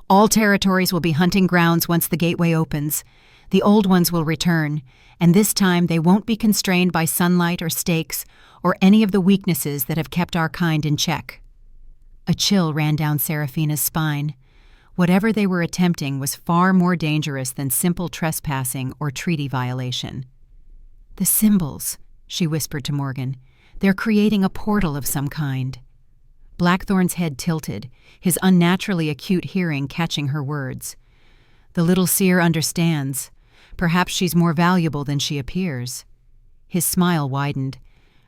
All territories will be hunting grounds once the gateway opens. The old ones will return, and this time they won't be constrained by sunlight or stakes or any of the weaknesses that have kept our kind in check. A chill ran down Seraphina's spine. Whatever they were attempting was far more dangerous than simple trespassing or treaty violation. The symbols, she whispered to Morgan. They're creating a portal of some kind. Blackthorn's head tilted, his unnaturally acute hearing catching her words. The little seer understands. Perhaps she's more valuable than she appears. His smile widened.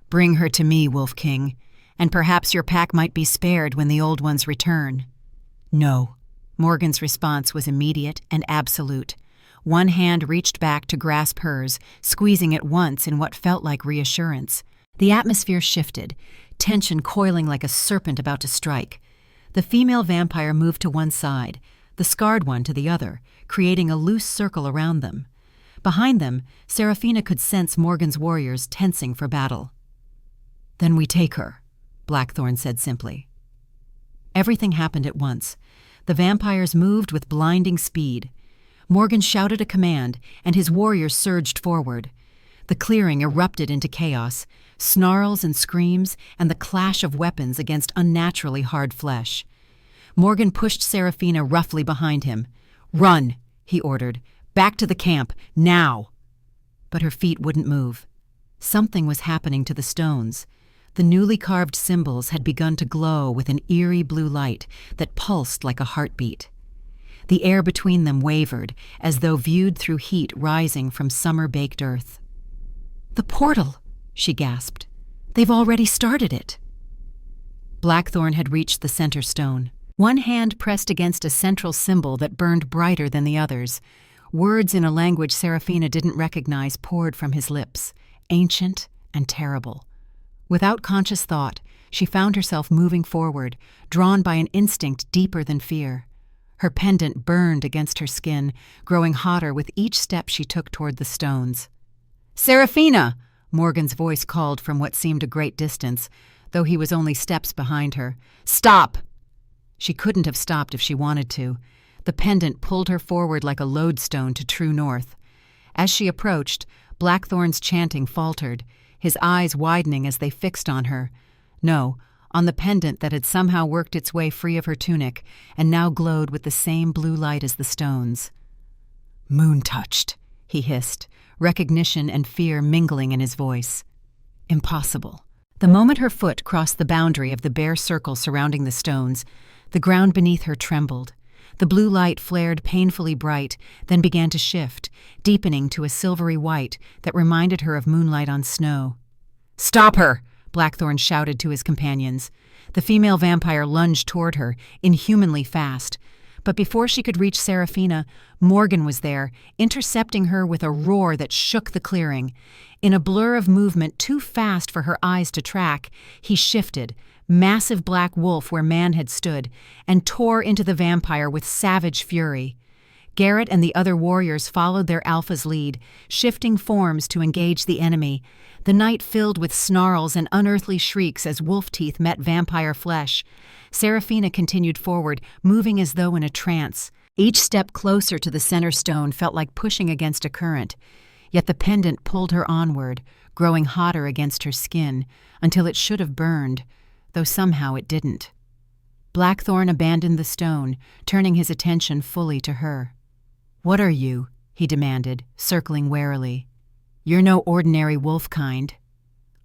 Bring her to me, Wolf King, and perhaps your pack might be spared when the old ones return. No. Morgan's response was immediate and absolute. One hand reached back to grasp hers, squeezing it once in what felt like reassurance. The atmosphere shifted, tension coiling like a serpent about to strike. The female vampire moved to one side, the scarred one to the other, creating a loose circle around them. Behind them, Seraphina could sense Morgan's warriors tensing for battle. Then we take her, Blackthorn said simply. Everything happened at once. The vampires moved with blinding speed. Morgan shouted a command, and his warriors surged forward. The clearing erupted into chaos, snarls and screams, and the clash of weapons against unnaturally hard flesh. Morgan pushed Seraphina roughly behind him. Run, he ordered. Back to the camp, now! But her feet wouldn't move. Something was happening to the stones. The newly carved symbols had begun to glow with an eerie blue light that pulsed like a heartbeat. The air between them wavered, as though viewed through heat rising from summer-baked earth. The portal, she gasped. They've already started it. Blackthorn had reached the center stone. One hand pressed against a central symbol that burned brighter than the others. Words in a language Seraphina didn't recognize poured from his lips, ancient and terrible. Without conscious thought, she found herself moving forward, drawn by an instinct deeper than fear. Her pendant burned against her skin, growing hotter with each step she took toward the stones. "Seraphina!" Morgan's voice called from what seemed a great distance, though he was only steps behind her. "Stop!" She couldn't have stopped if she wanted to. The pendant pulled her forward like a lodestone to true north. As she approached, Blackthorn's chanting faltered, his eyes widening as they fixed on her. No, on the pendant that had somehow worked its way free of her tunic and now glowed with the same blue light as the stones. "Moon-touched," he hissed, recognition and fear mingling in his voice. Impossible. The moment her foot crossed the boundary of the bare circle surrounding the stones, the ground beneath her trembled. The blue light flared painfully bright, then began to shift, deepening to a silvery white that reminded her of moonlight on snow. "Stop her!" Blackthorn shouted to his companions. The female vampire lunged toward her, inhumanly fast. But before she could reach Seraphina, Morgan was there, intercepting her with a roar that shook the clearing. In a blur of movement too fast for her eyes to track, he shifted, massive black wolf where man had stood, and tore into the vampire with savage fury. Garrett and the other warriors followed their alpha's lead, shifting forms to engage the enemy. The night filled with snarls and unearthly shrieks as wolf teeth met vampire flesh. Seraphina continued forward, moving as though in a trance. Each step closer to the center stone felt like pushing against a current. Yet the pendant pulled her onward, growing hotter against her skin, until it should have burned, though somehow it didn't. Blackthorn abandoned the stone, turning his attention fully to her. "What are you?" he demanded, circling warily. "You're no ordinary wolf kind."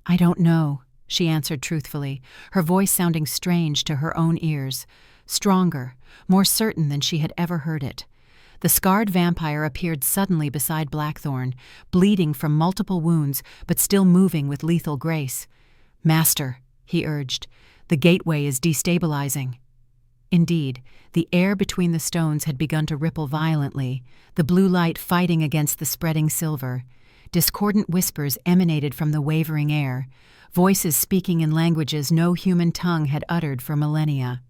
"I don't know," she answered truthfully, her voice sounding strange to her own ears, stronger, more certain than she had ever heard it. The scarred vampire appeared suddenly beside Blackthorn, bleeding from multiple wounds, but still moving with lethal grace. "Master," he urged, "the gateway is destabilizing." Indeed, the air between the stones had begun to ripple violently, the blue light fighting against the spreading silver. Discordant whispers emanated from the wavering air, voices speaking in languages no human tongue had uttered for millennia.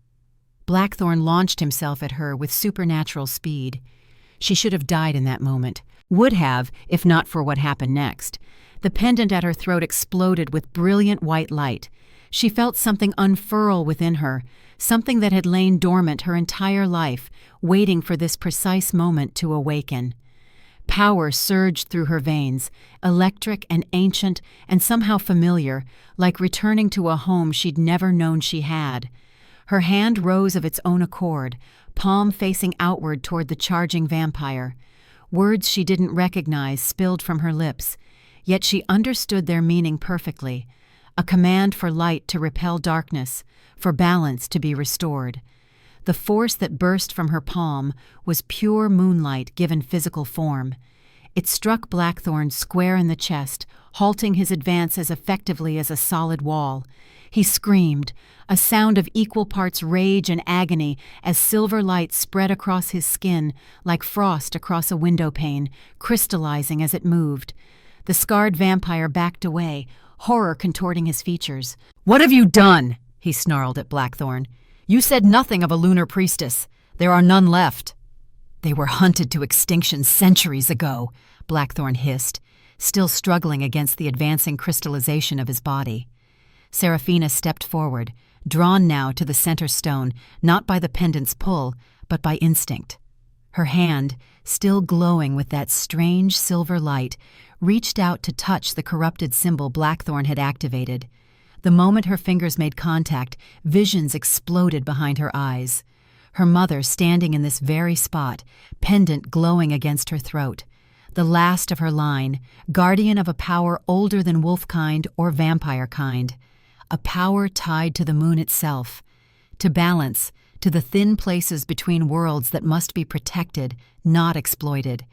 Blackthorn launched himself at her with supernatural speed. She should have died in that moment. Would have, if not for what happened next. The pendant at her throat exploded with brilliant white light. She felt something unfurl within her, something that had lain dormant her entire life, waiting for this precise moment to awaken. Power surged through her veins, electric and ancient and somehow familiar, like returning to a home she'd never known she had. Her hand rose of its own accord, palm facing outward toward the charging vampire. Words she didn't recognize spilled from her lips, yet she understood their meaning perfectly. A command for light to repel darkness, for balance to be restored. The force that burst from her palm was pure moonlight given physical form. It struck Blackthorn square in the chest, halting his advance as effectively as a solid wall. He screamed, a sound of equal parts rage and agony as silver light spread across his skin like frost across a window pane, crystallizing as it moved. The scarred vampire backed away, horror contorting his features. "What have you done?" he snarled at Blackthorn. "You said nothing of a lunar priestess. There are none left." "They were hunted to extinction centuries ago," Blackthorn hissed, still struggling against the advancing crystallization of his body. Seraphina stepped forward, drawn now to the center stone, not by the pendant's pull, but by instinct. Her hand, still glowing with that strange silver light, reached out to touch the corrupted symbol Blackthorn had activated. The moment her fingers made contact, visions exploded behind her eyes. Her mother standing in this very spot, pendant glowing against her throat. The last of her line, guardian of a power older than wolf-kind or vampire-kind. A power tied to the moon itself, to balance, to the thin places between worlds that must be protected, not exploited.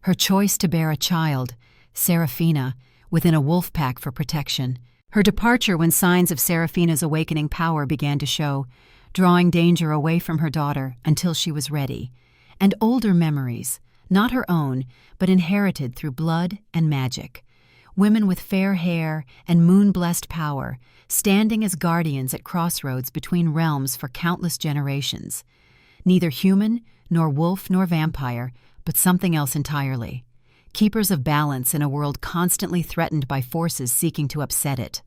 Her choice to bear a child, Seraphina, within a wolf pack for protection. Her departure when signs of Seraphina's awakening power began to show, drawing danger away from her daughter until she was ready. And older memories, not her own, but inherited through blood and magic. Women with fair hair and moon-blessed power, standing as guardians at crossroads between realms for countless generations. Neither human, nor wolf, nor vampire, but something else entirely. Keepers of balance in a world constantly threatened by forces seeking to upset it.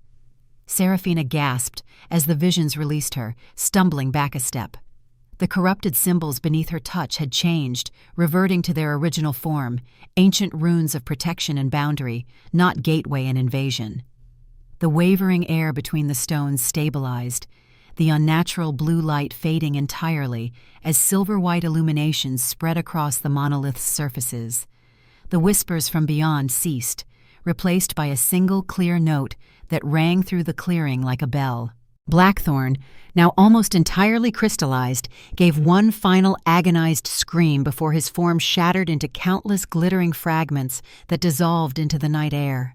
Seraphina gasped as the visions released her, stumbling back a step. The corrupted symbols beneath her touch had changed, reverting to their original form, ancient runes of protection and boundary, not gateway and invasion. The wavering air between the stones stabilized, the unnatural blue light fading entirely as silver-white illuminations spread across the monolith's surfaces. The whispers from beyond ceased, replaced by a single clear note that rang through the clearing like a bell. Blackthorn, now almost entirely crystallized, gave one final agonized scream before his form shattered into countless glittering fragments that dissolved into the night air.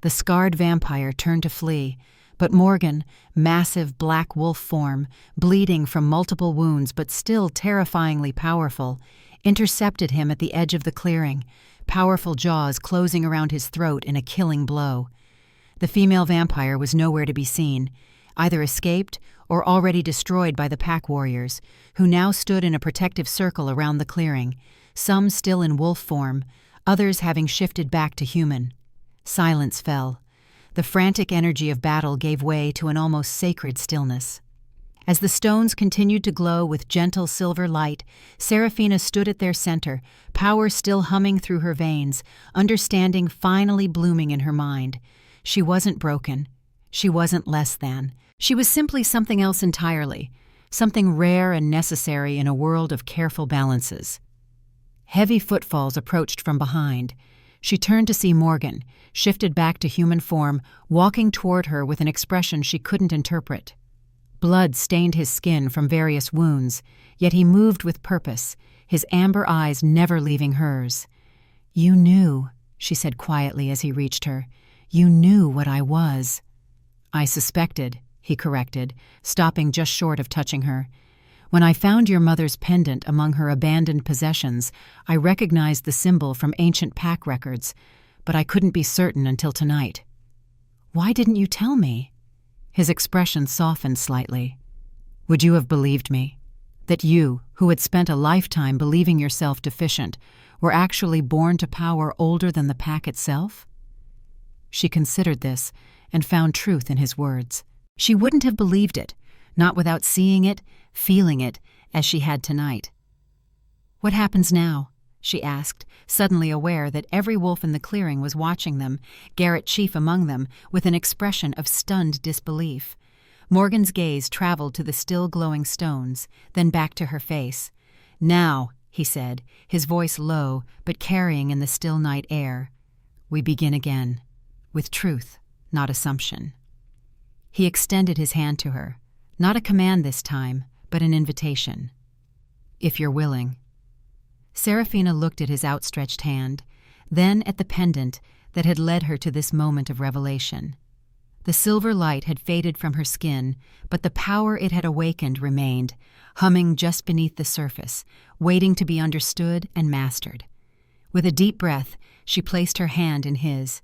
The scarred vampire turned to flee, but Morgan, massive black wolf form, bleeding from multiple wounds but still terrifyingly powerful, intercepted him at the edge of the clearing, powerful jaws closing around his throat in a killing blow. The female vampire was nowhere to be seen, either escaped or already destroyed by the pack warriors, who now stood in a protective circle around the clearing, some still in wolf form, others having shifted back to human. Silence fell. The frantic energy of battle gave way to an almost sacred stillness. As the stones continued to glow with gentle silver light, Seraphina stood at their center, power still humming through her veins, understanding finally blooming in her mind. She wasn't broken. She wasn't less than. She was simply something else entirely, something rare and necessary in a world of careful balances. Heavy footfalls approached from behind. She turned to see Morgan, shifted back to human form, walking toward her with an expression she couldn't interpret. Blood stained his skin from various wounds, yet he moved with purpose, his amber eyes never leaving hers. "You knew," she said quietly as he reached her. "You knew what I was." "I suspected," he corrected, stopping just short of touching her. When I found your mother's pendant among her abandoned possessions, I recognized the symbol from ancient pack records, but I couldn't be certain until tonight. Why didn't you tell me? His expression softened slightly. Would you have believed me? That you, who had spent a lifetime believing yourself deficient, were actually born to power older than the pack itself? She considered this and found truth in his words. She wouldn't have believed it, not without seeing it, feeling it, as she had tonight. What happens now? She asked, suddenly aware that every wolf in the clearing was watching them, Garrett chief among them, with an expression of stunned disbelief. Morgan's gaze traveled to the still glowing stones, then back to her face. Now, he said, his voice low but carrying in the still night air, we begin again, with truth, not assumption. He extended his hand to her, not a command this time, but an invitation. If you're willing. Seraphina looked at his outstretched hand, then at the pendant that had led her to this moment of revelation. The silver light had faded from her skin, but the power it had awakened remained, humming just beneath the surface, waiting to be understood and mastered. With a deep breath, she placed her hand in his.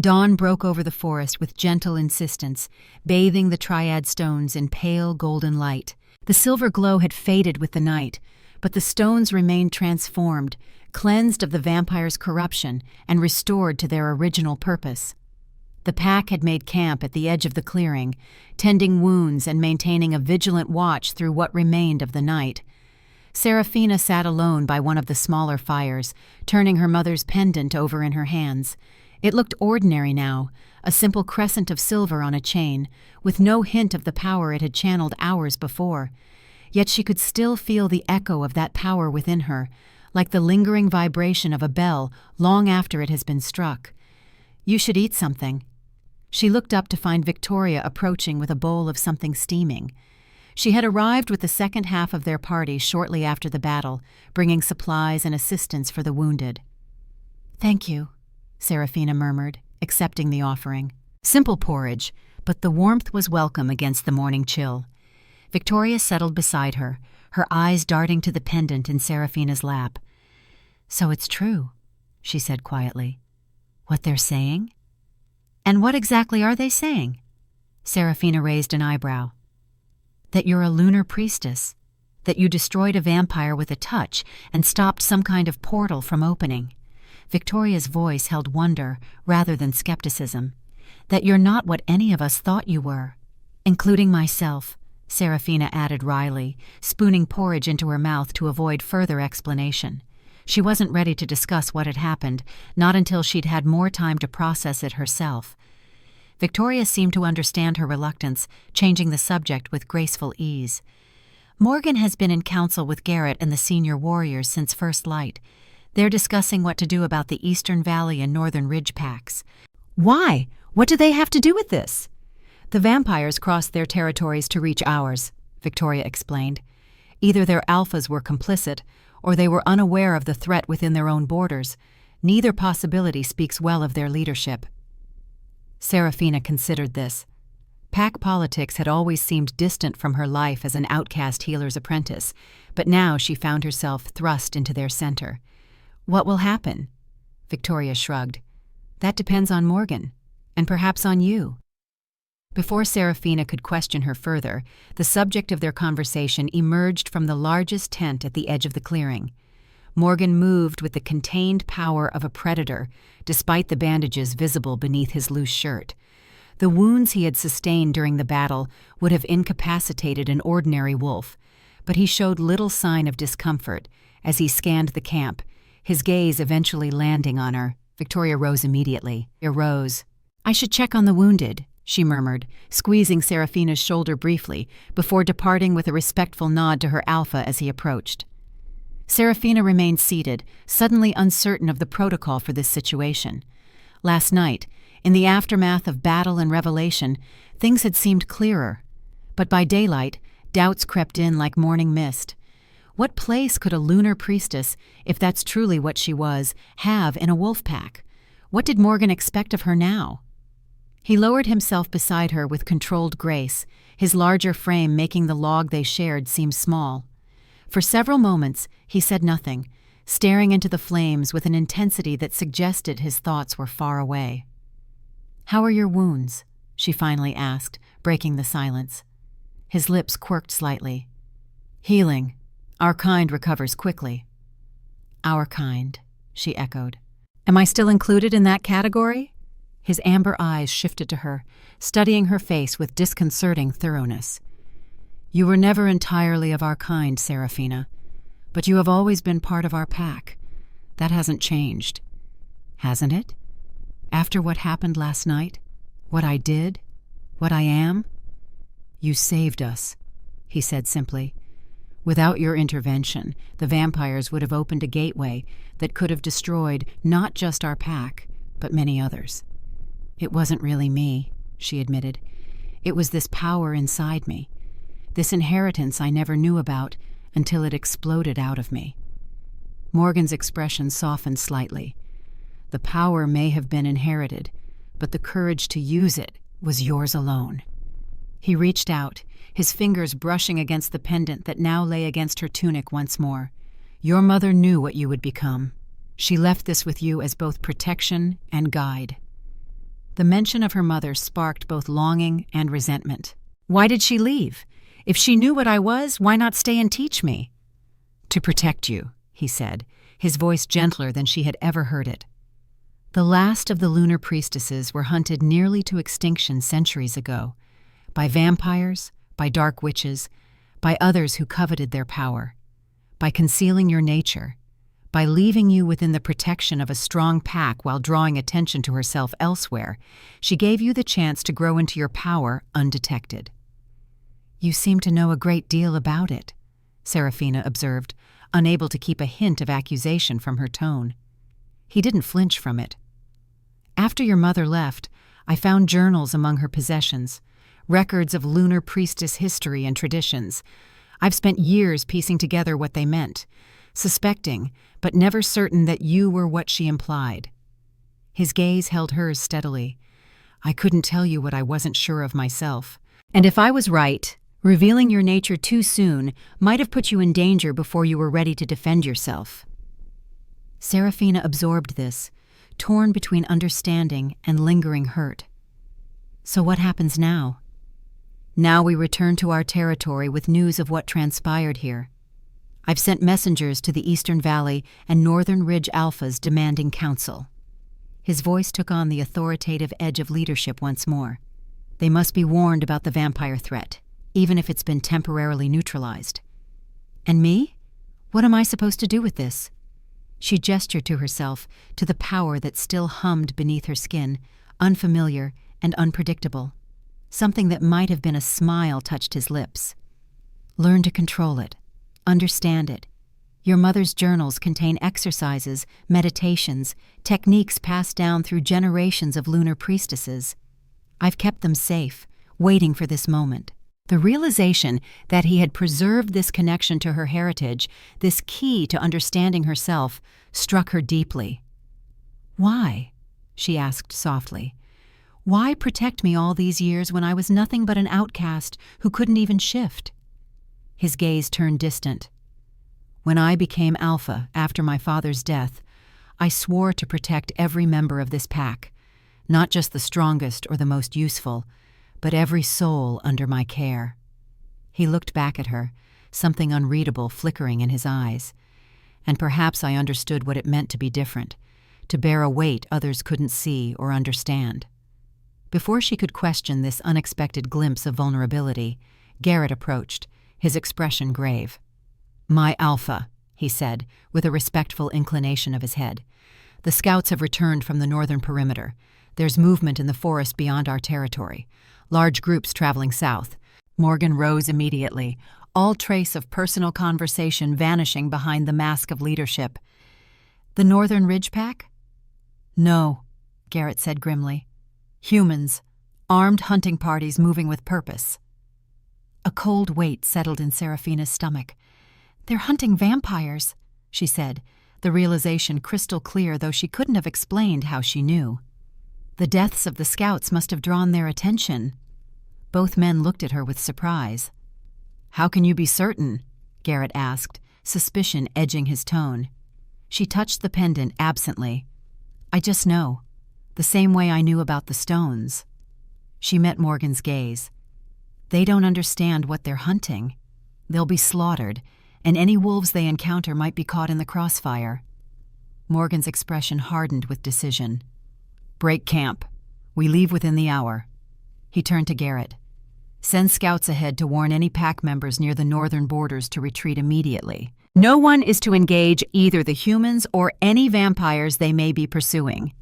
Dawn broke over the forest with gentle insistence, bathing the triad stones in pale golden light. The silver glow had faded with the night, but the stones remained transformed, cleansed of the vampire's corruption, and restored to their original purpose. The pack had made camp at the edge of the clearing, tending wounds and maintaining a vigilant watch through what remained of the night. Seraphina sat alone by one of the smaller fires, turning her mother's pendant over in her hands. It looked ordinary now, a simple crescent of silver on a chain, with no hint of the power it had channeled hours before. Yet she could still feel the echo of that power within her, like the lingering vibration of a bell long after it has been struck. You should eat something. She looked up to find Victoria approaching with a bowl of something steaming. She had arrived with the second half of their party shortly after the battle, bringing supplies and assistance for the wounded. Thank you, Seraphina murmured, accepting the offering. Simple porridge, but the warmth was welcome against the morning chill. Victoria settled beside her, her eyes darting to the pendant in Seraphina's lap. So it's true, she said quietly. What they're saying? And what exactly are they saying? Seraphina raised an eyebrow. That you're a lunar priestess, that you destroyed a vampire with a touch and stopped some kind of portal from opening. Victoria's voice held wonder rather than skepticism. That you're not what any of us thought you were. Including myself, Seraphina added wryly, spooning porridge into her mouth to avoid further explanation. She wasn't ready to discuss what had happened, not until she'd had more time to process it herself. Victoria seemed to understand her reluctance, changing the subject with graceful ease. Morgan has been in council with Garrett and the senior warriors since First Light. They're discussing what to do about the Eastern Valley and Northern Ridge packs. Why? What do they have to do with this? The vampires crossed their territories to reach ours, Victoria explained. Either their alphas were complicit, or they were unaware of the threat within their own borders. Neither possibility speaks well of their leadership. Seraphina considered this. Pack politics had always seemed distant from her life as an outcast healer's apprentice, but now she found herself thrust into their center. What will happen? Victoria shrugged. That depends on Morgan, and perhaps on you. Before Seraphina could question her further, the subject of their conversation emerged from the largest tent at the edge of the clearing. Morgan moved with the contained power of a predator, despite the bandages visible beneath his loose shirt. The wounds he had sustained during the battle would have incapacitated an ordinary wolf, but he showed little sign of discomfort as he scanned the camp, his gaze eventually landing on her. Victoria rose immediately. I should check on the wounded, she murmured, squeezing Seraphina's shoulder briefly before departing with a respectful nod to her alpha as he approached. Seraphina remained seated, suddenly uncertain of the protocol for this situation. Last night, in the aftermath of battle and revelation, things had seemed clearer. But by daylight, doubts crept in like morning mist. What place could a lunar priestess, if that's truly what she was, have in a wolf pack? What did Morgan expect of her now? He lowered himself beside her with controlled grace, his larger frame making the log they shared seem small. For several moments, he said nothing, staring into the flames with an intensity that suggested his thoughts were far away. "How are your wounds?" she finally asked, breaking the silence. His lips quirked slightly. "Healing. Our kind recovers quickly." "Our kind," she echoed. "Am I still included in that category?" His amber eyes shifted to her, studying her face with disconcerting thoroughness. "You were never entirely of our kind, Seraphina, but you have always been part of our pack. That hasn't changed. Hasn't it? After what happened last night, what I did, what I am? You saved us," he said simply. "Without your intervention, the vampires would have opened a gateway that could have destroyed not just our pack, but many others. It wasn't really me," she admitted. "It was this power inside me, this inheritance I never knew about until it exploded out of me." Morgan's expression softened slightly. "The power may have been inherited, but the courage to use it was yours alone." He reached out, his fingers brushing against the pendant that now lay against her tunic once more. "Your mother knew what you would become. She left this with you as both protection and guide." The mention of her mother sparked both longing and resentment. Why did she leave? If she knew what I was, why not stay and teach me? "To protect you," he said, his voice gentler than she had ever heard it. The last of the lunar priestesses were hunted nearly to extinction centuries ago, by vampires, by dark witches, by others who coveted their power. By concealing your nature, by leaving you within the protection of a strong pack while drawing attention to herself elsewhere, she gave you the chance to grow into your power undetected. "You seem to know a great deal about it," Seraphina observed, unable to keep a hint of accusation from her tone. He didn't flinch from it. "After your mother left, I found journals among her possessions, records of lunar priestess history and traditions. I've spent years piecing together what they meant, suspecting, but never certain that you were what she implied." His gaze held hers steadily. "I couldn't tell you what I wasn't sure of myself. And if I was right, revealing your nature too soon might have put you in danger before you were ready to defend yourself." Seraphina absorbed this, torn between understanding and lingering hurt. "So what happens now?" "Now we return to our territory with news of what transpired here. I've sent messengers to the Eastern Valley and Northern Ridge Alphas demanding counsel." His voice took on the authoritative edge of leadership once more. "They must be warned about the vampire threat, even if it's been temporarily neutralized." "And me? What am I supposed to do with this?" She gestured to herself, to the power that still hummed beneath her skin, unfamiliar and unpredictable. Something that might have been a smile touched his lips. "Learn to control it. Understand it. Your mother's journals contain exercises, meditations, techniques passed down through generations of lunar priestesses. I've kept them safe, waiting for this moment." The realization that he had preserved this connection to her heritage, this key to understanding herself, struck her deeply. "Why?" she asked softly. "Why protect me all these years when I was nothing but an outcast who couldn't even shift?" His gaze turned distant. "When I became Alpha after my father's death, I swore to protect every member of this pack, not just the strongest or the most useful, but every soul under my care." He looked back at her, something unreadable flickering in his eyes. "And perhaps I understood what it meant to be different, to bear a weight others couldn't see or understand." Before she could question this unexpected glimpse of vulnerability, Garrett approached, his expression grave. "My Alpha," he said, with a respectful inclination of his head. "The scouts have returned from the northern perimeter. There's movement in the forest beyond our territory. Large groups traveling south." Morgan rose immediately, all trace of personal conversation vanishing behind the mask of leadership. "The Northern Ridge Pack?" "No," Garrett said grimly. "Humans. Armed hunting parties moving with purpose." A cold weight settled in Seraphina's stomach. "They're hunting vampires," she said, the realization crystal clear though she couldn't have explained how she knew. The deaths of the scouts must have drawn their attention. Both men looked at her with surprise. "How can you be certain?" Garrett asked, suspicion edging his tone. She touched the pendant absently. "I just know. The same way I knew about the stones." She met Morgan's gaze. "They don't understand what they're hunting. They'll be slaughtered, and any wolves they encounter might be caught in the crossfire." Morgan's expression hardened with decision. "Break camp. We leave within the hour." He turned to Garrett. "Send scouts ahead to warn any pack members near the northern borders to retreat immediately. No one is to engage either the humans or any vampires they may be pursuing."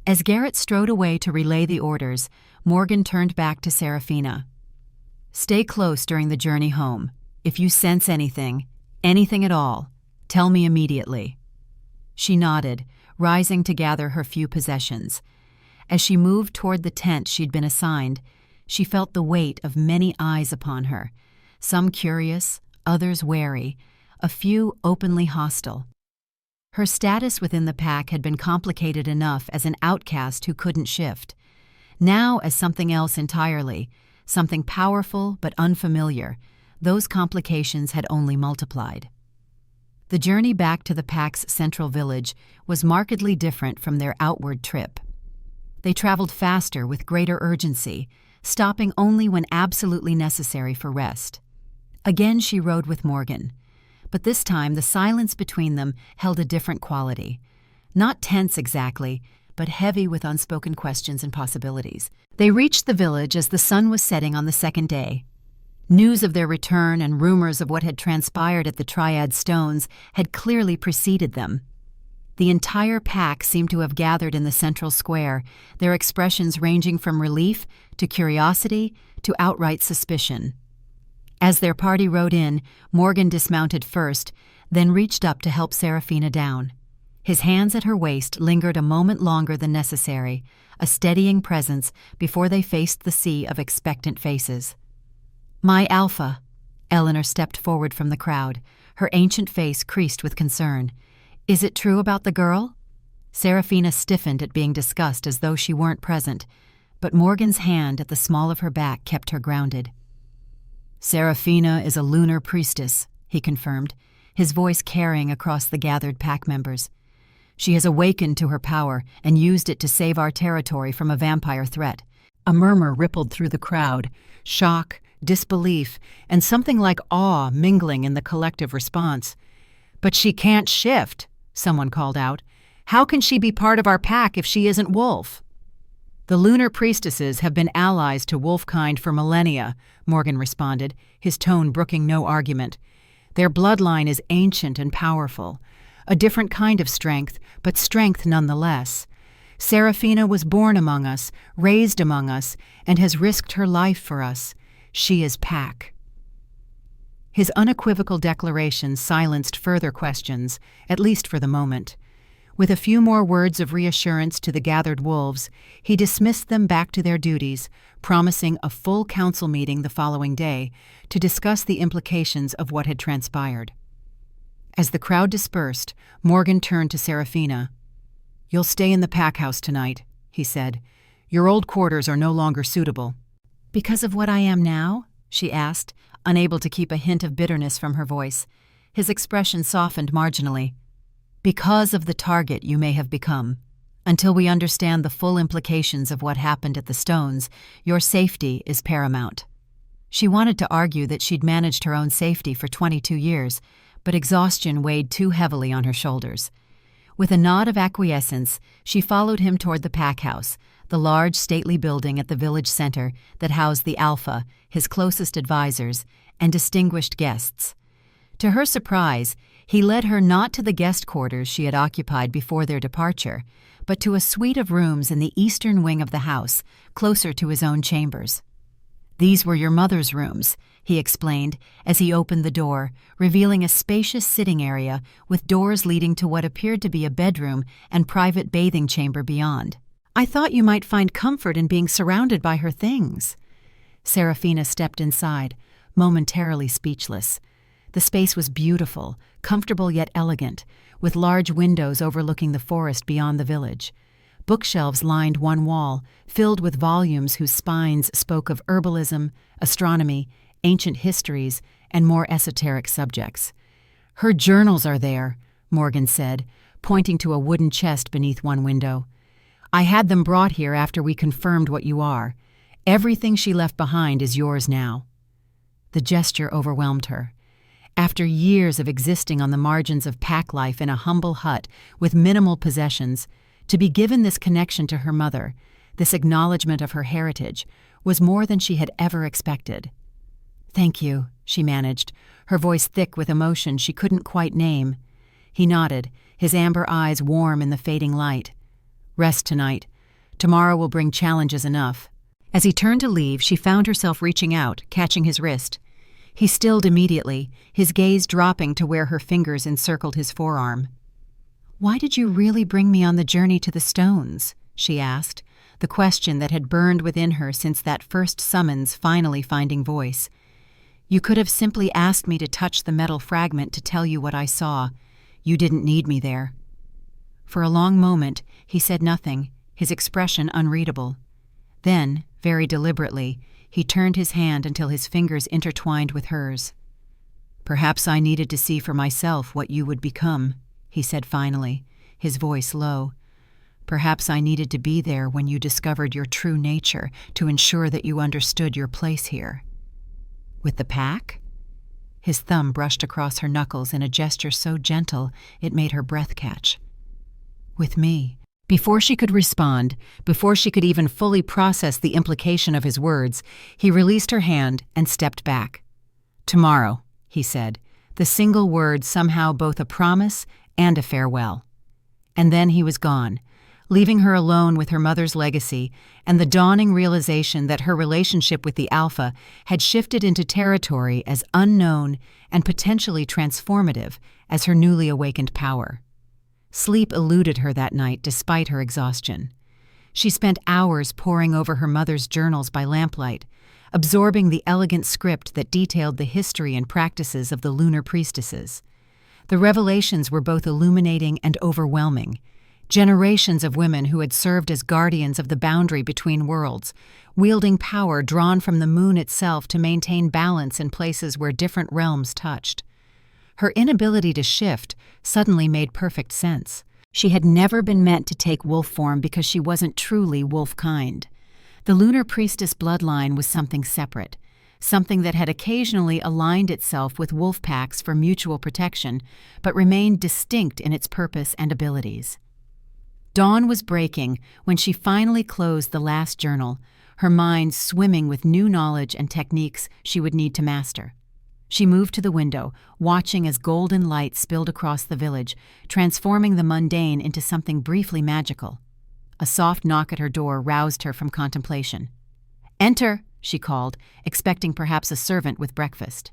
As Garrett strode away to relay the orders, Morgan turned back to Seraphina. "Stay close during the journey home. If you sense anything at all, tell me immediately." She nodded, rising to gather her few possessions. As she moved toward the tent she'd been assigned, she felt the weight of many eyes upon her, some curious, others wary, a few openly hostile. Her status within the pack had been complicated enough as an outcast who couldn't shift. Now, as something else entirely, something powerful but unfamiliar, those complications had only multiplied. The journey back to the pack's central village was markedly different from their outward trip. They traveled faster with greater urgency, stopping only when absolutely necessary for rest. Again she rode with Morgan, but this time the silence between them held a different quality. Not tense exactly, but heavy with unspoken questions and possibilities. They reached the village as the sun was setting on the second day. News of their return and rumors of what had transpired at the Triad Stones had clearly preceded them. The entire pack seemed to have gathered in the central square, their expressions ranging from relief to curiosity to outright suspicion. As their party rode in, Morgan dismounted first, then reached up to help Seraphina down. His hands at her waist lingered a moment longer than necessary, a steadying presence before they faced the sea of expectant faces. "My Alpha." Eleanor stepped forward from the crowd, her ancient face creased with concern. "Is it true about the girl?" Seraphina stiffened at being discussed as though she weren't present, but Morgan's hand at the small of her back kept her grounded. "Seraphina is a lunar priestess," he confirmed, his voice carrying across the gathered pack members. "She has awakened to her power and used it to save our territory from a vampire threat." A murmur rippled through the crowd, shock, disbelief, and something like awe mingling in the collective response. "But she can't shift," someone called out. "How can she be part of our pack if she isn't wolf?" "The lunar priestesses have been allies to wolfkind for millennia," Morgan responded, his tone brooking no argument. "Their bloodline is ancient and powerful. A different kind of strength, but strength nonetheless. Seraphina was born among us, raised among us, and has risked her life for us. She is pack." His unequivocal declaration silenced further questions, at least for the moment. With a few more words of reassurance to the gathered wolves, he dismissed them back to their duties, promising a full council meeting the following day to discuss the implications of what had transpired. As the crowd dispersed, Morgan turned to Seraphina. "You'll stay in the pack house tonight," he said. "Your old quarters are no longer suitable." "Because of what I am now?" she asked, unable to keep a hint of bitterness from her voice. His expression softened marginally. "Because of the target you may have become. Until we understand the full implications of what happened at the Stones, your safety is paramount." She wanted to argue that she'd managed her own safety for 22 years, but exhaustion weighed too heavily on her shoulders. With a nod of acquiescence, she followed him toward the pack house, the large, stately building at the village center that housed the Alpha, his closest advisors, and distinguished guests. To her surprise, he led her not to the guest quarters she had occupied before their departure, but to a suite of rooms in the eastern wing of the house, closer to his own chambers. "These were your mother's rooms," he explained as he opened the door, revealing a spacious sitting area with doors leading to what appeared to be a bedroom and private bathing chamber beyond. "I thought you might find comfort in being surrounded by her things." Seraphina stepped inside, momentarily speechless. The space was beautiful, comfortable yet elegant, with large windows overlooking the forest beyond the village. Bookshelves lined one wall, filled with volumes whose spines spoke of herbalism, astronomy, ancient histories, and more esoteric subjects. "Her journals are there," Morgan said, pointing to a wooden chest beneath one window. "I had them brought here after we confirmed what you are. Everything she left behind is yours now." The gesture overwhelmed her. After years of existing on the margins of pack life in a humble hut with minimal possessions, to be given this connection to her mother, this acknowledgement of her heritage, was more than she had ever expected. "Thank you," she managed, her voice thick with emotion she couldn't quite name. He nodded, his amber eyes warm in the fading light. "Rest tonight. Tomorrow will bring challenges enough." As he turned to leave, she found herself reaching out, catching his wrist. He stilled immediately, his gaze dropping to where her fingers encircled his forearm. "Why did you really bring me on the journey to the stones?" she asked, the question that had burned within her since that first summons finally finding voice. "You could have simply asked me to touch the metal fragment to tell you what I saw. You didn't need me there." For a long moment, he said nothing, his expression unreadable. Then, very deliberately, he turned his hand until his fingers intertwined with hers. "Perhaps I needed to see for myself what you would become," he said finally, his voice low. "Perhaps I needed to be there when you discovered your true nature to ensure that you understood your place here." "With the pack?" His thumb brushed across her knuckles in a gesture so gentle it made her breath catch. "With me." Before she could respond, before she could even fully process the implication of his words, he released her hand and stepped back. "Tomorrow," he said, the single word somehow both a promise and a farewell. And then he was gone, leaving her alone with her mother's legacy and the dawning realization that her relationship with the Alpha had shifted into territory as unknown and potentially transformative as her newly awakened power. Sleep eluded her that night despite her exhaustion. She spent hours poring over her mother's journals by lamplight, absorbing the elegant script that detailed the history and practices of the lunar priestesses. The revelations were both illuminating and overwhelming. Generations of women who had served as guardians of the boundary between worlds, wielding power drawn from the moon itself to maintain balance in places where different realms touched. Her inability to shift suddenly made perfect sense. She had never been meant to take wolf form because she wasn't truly wolf-kind. The lunar priestess bloodline was something separate, something that had occasionally aligned itself with wolf packs for mutual protection, but remained distinct in its purpose and abilities. Dawn was breaking when she finally closed the last journal, her mind swimming with new knowledge and techniques she would need to master. She moved to the window, watching as golden light spilled across the village, transforming the mundane into something briefly magical. A soft knock at her door roused her from contemplation. "Enter," she called, expecting perhaps a servant with breakfast.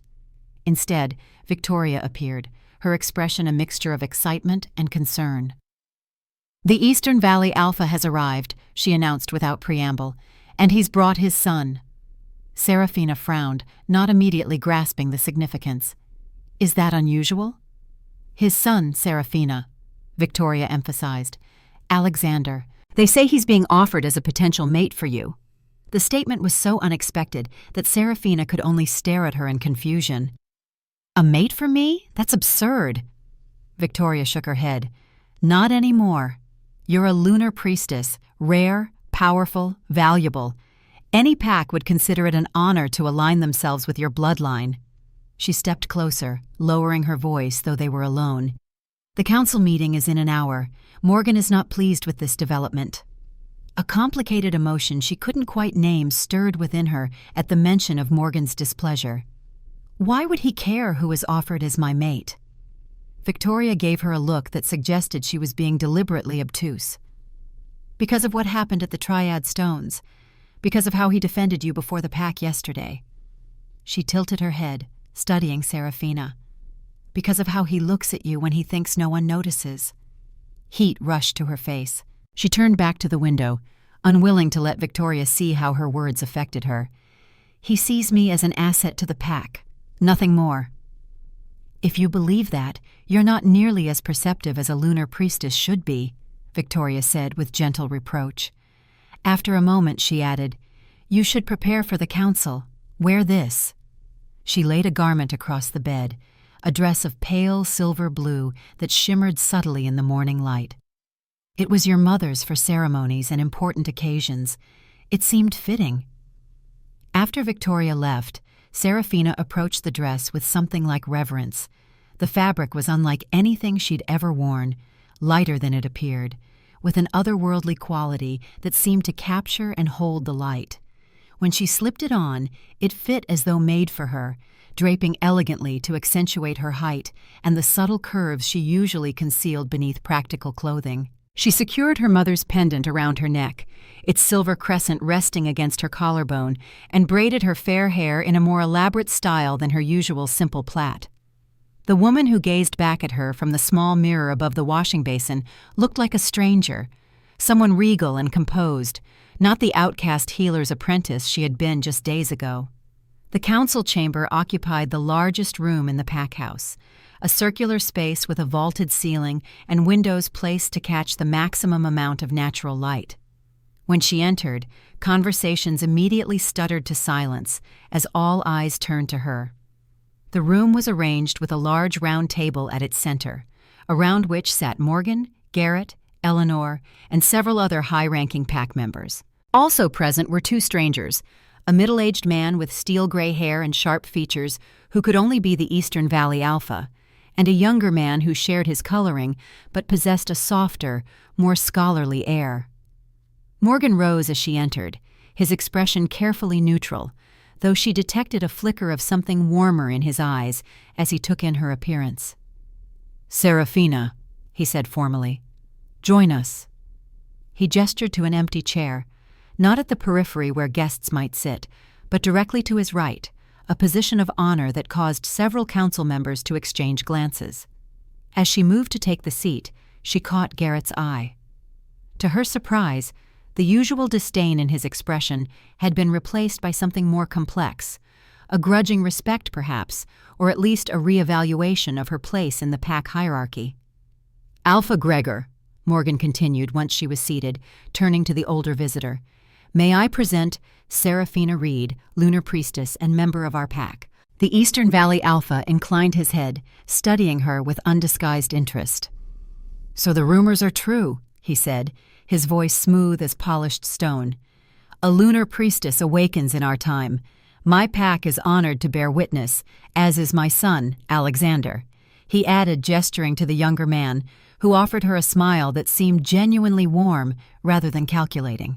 Instead, Victoria appeared, her expression a mixture of excitement and concern. "The Eastern Valley Alpha has arrived," she announced without preamble, "and he's brought his son." Seraphina frowned, not immediately grasping the significance. "Is that unusual?" "His son, Seraphina," Victoria emphasized. "Alexander. They say he's being offered as a potential mate for you." The statement was so unexpected that Seraphina could only stare at her in confusion. "A mate for me? That's absurd." Victoria shook her head. "Not anymore. You're a lunar priestess, rare, powerful, valuable. Any pack would consider it an honor to align themselves with your bloodline." She stepped closer, lowering her voice, though they were alone. "The council meeting is in an hour. Morgan is not pleased with this development." A complicated emotion she couldn't quite name stirred within her at the mention of Morgan's displeasure. "Why would he care who is offered as my mate?" Victoria gave her a look that suggested she was being deliberately obtuse. "Because of what happened at the Triad Stones. Because of how he defended you before the pack yesterday." She tilted her head, studying Seraphina. "Because of how he looks at you when he thinks no one notices." Heat rushed to her face. She turned back to the window, unwilling to let Victoria see how her words affected her. "He sees me as an asset to the pack, nothing more." "If you believe that, you're not nearly as perceptive as a lunar priestess should be," Victoria said with gentle reproach. After a moment she added, "You should prepare for the council. Wear this." She laid a garment across the bed, a dress of pale silver blue that shimmered subtly in the morning light. "It was your mother's for ceremonies and important occasions. It seemed fitting." After Victoria left, Seraphina approached the dress with something like reverence. The fabric was unlike anything she'd ever worn, lighter than it appeared, with an otherworldly quality that seemed to capture and hold the light. When she slipped it on, it fit as though made for her, draping elegantly to accentuate her height and the subtle curves she usually concealed beneath practical clothing. She secured her mother's pendant around her neck, its silver crescent resting against her collarbone, and braided her fair hair in a more elaborate style than her usual simple plait. The woman who gazed back at her from the small mirror above the washing basin looked like a stranger, someone regal and composed, not the outcast healer's apprentice she had been just days ago. The council chamber occupied the largest room in the pack house, a circular space with a vaulted ceiling and windows placed to catch the maximum amount of natural light. When she entered, conversations immediately stuttered to silence as all eyes turned to her. The room was arranged with a large round table at its center, around which sat Morgan, Garrett, Eleanor, and several other high-ranking pack members. Also present were two strangers, a middle-aged man with steel-gray hair and sharp features who could only be the Eastern Valley Alpha, and a younger man who shared his coloring but possessed a softer, more scholarly air. Morgan rose as she entered, his expression carefully neutral, though she detected a flicker of something warmer in his eyes as he took in her appearance. "Seraphina," he said formally, "join us." He gestured to an empty chair, not at the periphery where guests might sit, but directly to his right, a position of honor that caused several council members to exchange glances. As she moved to take the seat, she caught Garrett's eye. To her surprise, the usual disdain in his expression had been replaced by something more complex, a grudging respect perhaps, or at least a re-evaluation of her place in the pack hierarchy. "Alpha Gregor," Morgan continued once she was seated, turning to the older visitor, "may I present Seraphina Reed, lunar priestess and member of our pack." The Eastern Valley Alpha inclined his head, studying her with undisguised interest. "So the rumors are true," he said, his voice smooth as polished stone. "A lunar priestess awakens in our time. My pack is honored to bear witness, as is my son, Alexander," he added, gesturing to the younger man, who offered her a smile that seemed genuinely warm rather than calculating.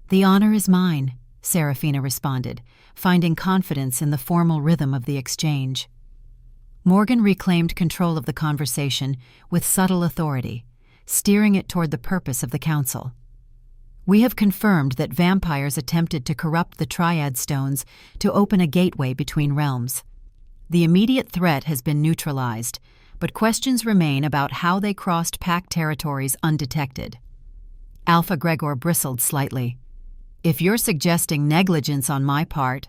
"The honor is mine," Seraphina responded, finding confidence in the formal rhythm of the exchange. Morgan reclaimed control of the conversation with subtle authority, steering it toward the purpose of the council. "We have confirmed that vampires attempted to corrupt the Triad Stones to open a gateway between realms. The immediate threat has been neutralized, but questions remain about how they crossed pack territories undetected." Alpha Gregor bristled slightly. "If you're suggesting negligence on my part—"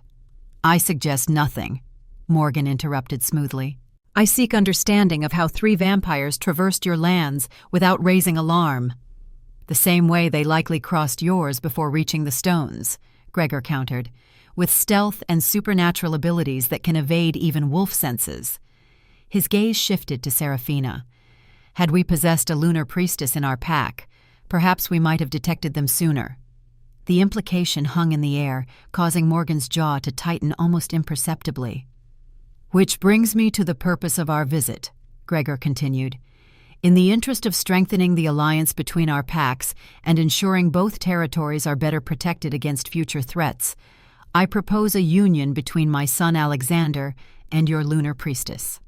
"I suggest nothing," Morgan interrupted smoothly. "I seek understanding of how 3 vampires traversed your lands without raising alarm." "The same way they likely crossed yours before reaching the stones," Gregor countered, "with stealth and supernatural abilities that can evade even wolf senses." His gaze shifted to Seraphina. "Had we possessed a lunar priestess in our pack, perhaps we might have detected them sooner." The implication hung in the air, causing Morgan's jaw to tighten almost imperceptibly. "Which brings me to the purpose of our visit," Gregor continued. "In the interest of strengthening the alliance between our packs and ensuring both territories are better protected against future threats, I propose a union between my son Alexander and your lunar priestess."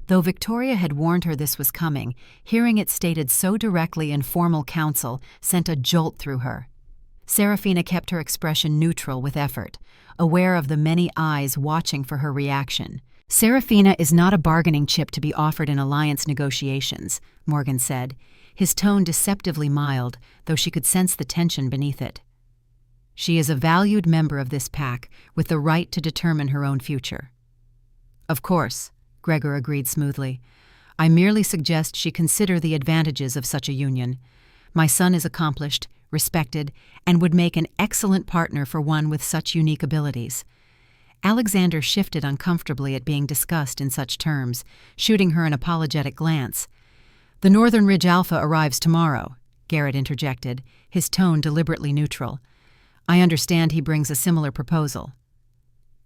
Though Victoria had warned her this was coming, hearing it stated so directly in formal council sent a jolt through her. Seraphina kept her expression neutral with effort, aware of the many eyes watching for her reaction. "Seraphina is not a bargaining chip to be offered in alliance negotiations," Morgan said, his tone deceptively mild, though she could sense the tension beneath it. "She is a valued member of this pack, with the right to determine her own future." "Of course," Gregor agreed smoothly. I merely suggest she consider the advantages of such a union. My son is accomplished, respected, and would make an excellent partner for one with such unique abilities." Alexander shifted uncomfortably at being discussed in such terms, shooting her an apologetic glance. "The Northern Ridge Alpha arrives tomorrow," Garrett interjected, his tone deliberately neutral. "I understand he brings a similar proposal."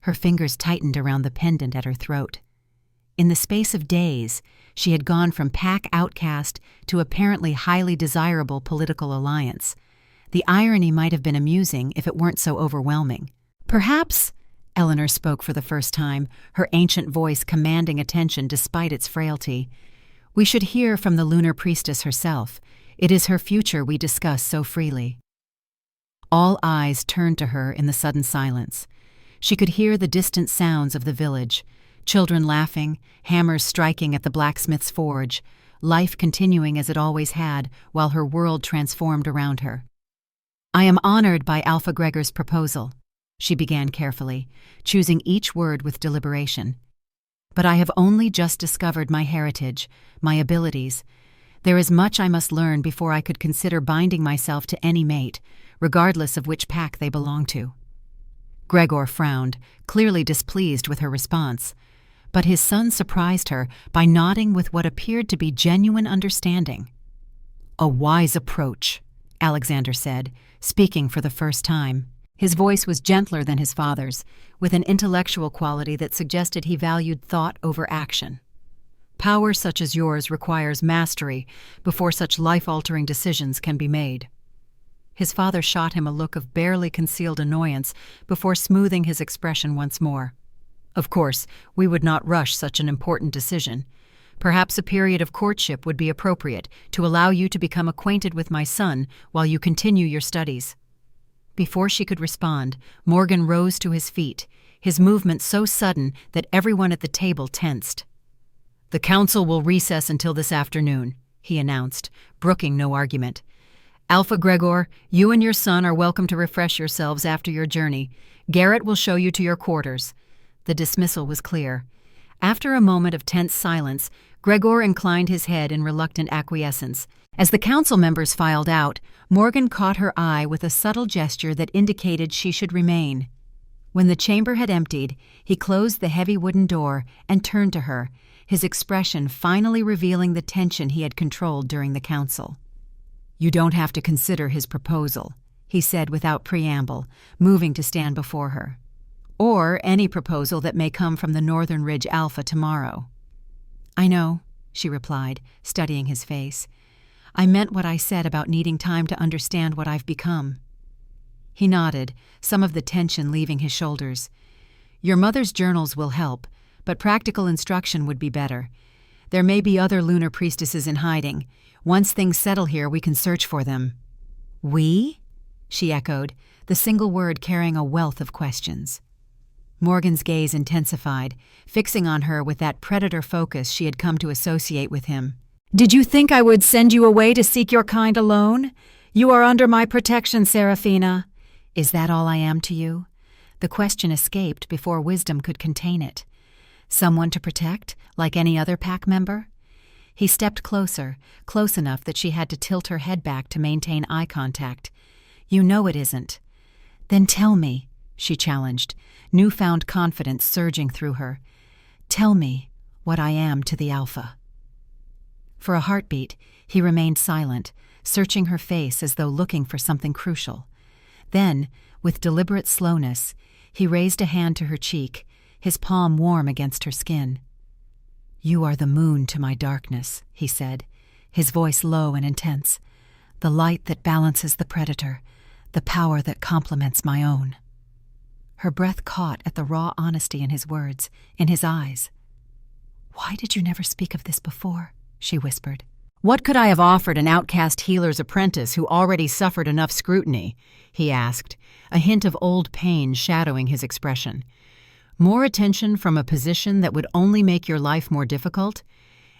Her fingers tightened around the pendant at her throat. In the space of days, she had gone from pack outcast to apparently highly desirable political alliance. The irony might have been amusing if it weren't so overwhelming. "Perhaps," Eleanor spoke for the first time, her ancient voice commanding attention despite its frailty, "we should hear from the lunar priestess herself. It is her future we discuss so freely." All eyes turned to her in the sudden silence. She could hear the distant sounds of the village, children laughing, hammers striking at the blacksmith's forge, life continuing as it always had while her world transformed around her. "I am honored by Alpha Gregor's proposal," she began carefully, choosing each word with deliberation. "But I have only just discovered my heritage, my abilities. There is much I must learn before I could consider binding myself to any mate, regardless of which pack they belong to." Gregor frowned, clearly displeased with her response, but his son surprised her by nodding with what appeared to be genuine understanding. "A wise approach," Alexander said, speaking for the first time. His voice was gentler than his father's, with an intellectual quality that suggested he valued thought over action. "Power such as yours requires mastery before such life-altering decisions can be made." His father shot him a look of barely concealed annoyance before smoothing his expression once more. "Of course, we would not rush such an important decision. Perhaps a period of courtship would be appropriate to allow you to become acquainted with my son while you continue your studies." Before she could respond, Morgan rose to his feet, his movement so sudden that everyone at the table tensed. "The council will recess until this afternoon," he announced, brooking no argument. "Alpha Gregor, you and your son are welcome to refresh yourselves after your journey. Garrett will show you to your quarters." The dismissal was clear. After a moment of tense silence, Gregor inclined his head in reluctant acquiescence. As the council members filed out, Morgan caught her eye with a subtle gesture that indicated she should remain. When the chamber had emptied, he closed the heavy wooden door and turned to her, his expression finally revealing the tension he had controlled during the council. "You don't have to consider his proposal," he said without preamble, moving to stand before her. "Or any proposal that may come from the Northern Ridge Alpha tomorrow." "I know," she replied, studying his face. "I meant what I said about needing time to understand what I've become." He nodded, some of the tension leaving his shoulders. "Your mother's journals will help, but practical instruction would be better. There may be other lunar priestesses in hiding. Once things settle here, we can search for them." "We?" she echoed, the single word carrying a wealth of questions. Morgan's gaze intensified, fixing on her with that predator focus she had come to associate with him. "Did you think I would send you away to seek your kind alone? You are under my protection, Seraphina." "Is that all I am to you?" The question escaped before wisdom could contain it. "Someone to protect, like any other pack member?" He stepped closer, close enough that she had to tilt her head back to maintain eye contact. "You know it isn't." "Then tell me," she challenged, newfound confidence surging through her. "Tell me what I am to the Alpha." For a heartbeat, he remained silent, searching her face as though looking for something crucial. Then, with deliberate slowness, he raised a hand to her cheek, his palm warm against her skin. "You are the moon to my darkness," he said, his voice low and intense. "The light that balances the predator, the power that complements my own." Her breath caught at the raw honesty in his words, in his eyes. "Why did you never speak of this before?" she whispered. "What could I have offered an outcast healer's apprentice who already suffered enough scrutiny?" he asked, a hint of old pain shadowing his expression. "More attention from a position that would only make your life more difficult?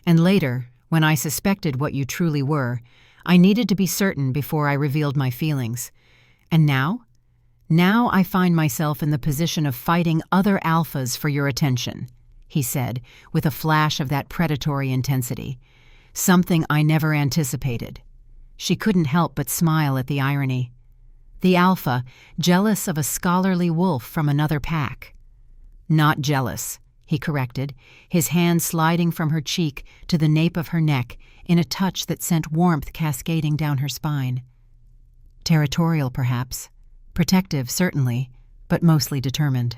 And later, when I suspected what you truly were, I needed to be certain before I revealed my feelings. And now? Now I find myself in the position of fighting other alphas for your attention." he said, with a flash of that predatory intensity. "Something I never anticipated." She couldn't help but smile at the irony. The alpha, jealous of a scholarly wolf from another pack. "Not jealous," he corrected, his hand sliding from her cheek to the nape of her neck in a touch that sent warmth cascading down her spine. Territorial, perhaps. Protective, certainly, but mostly determined.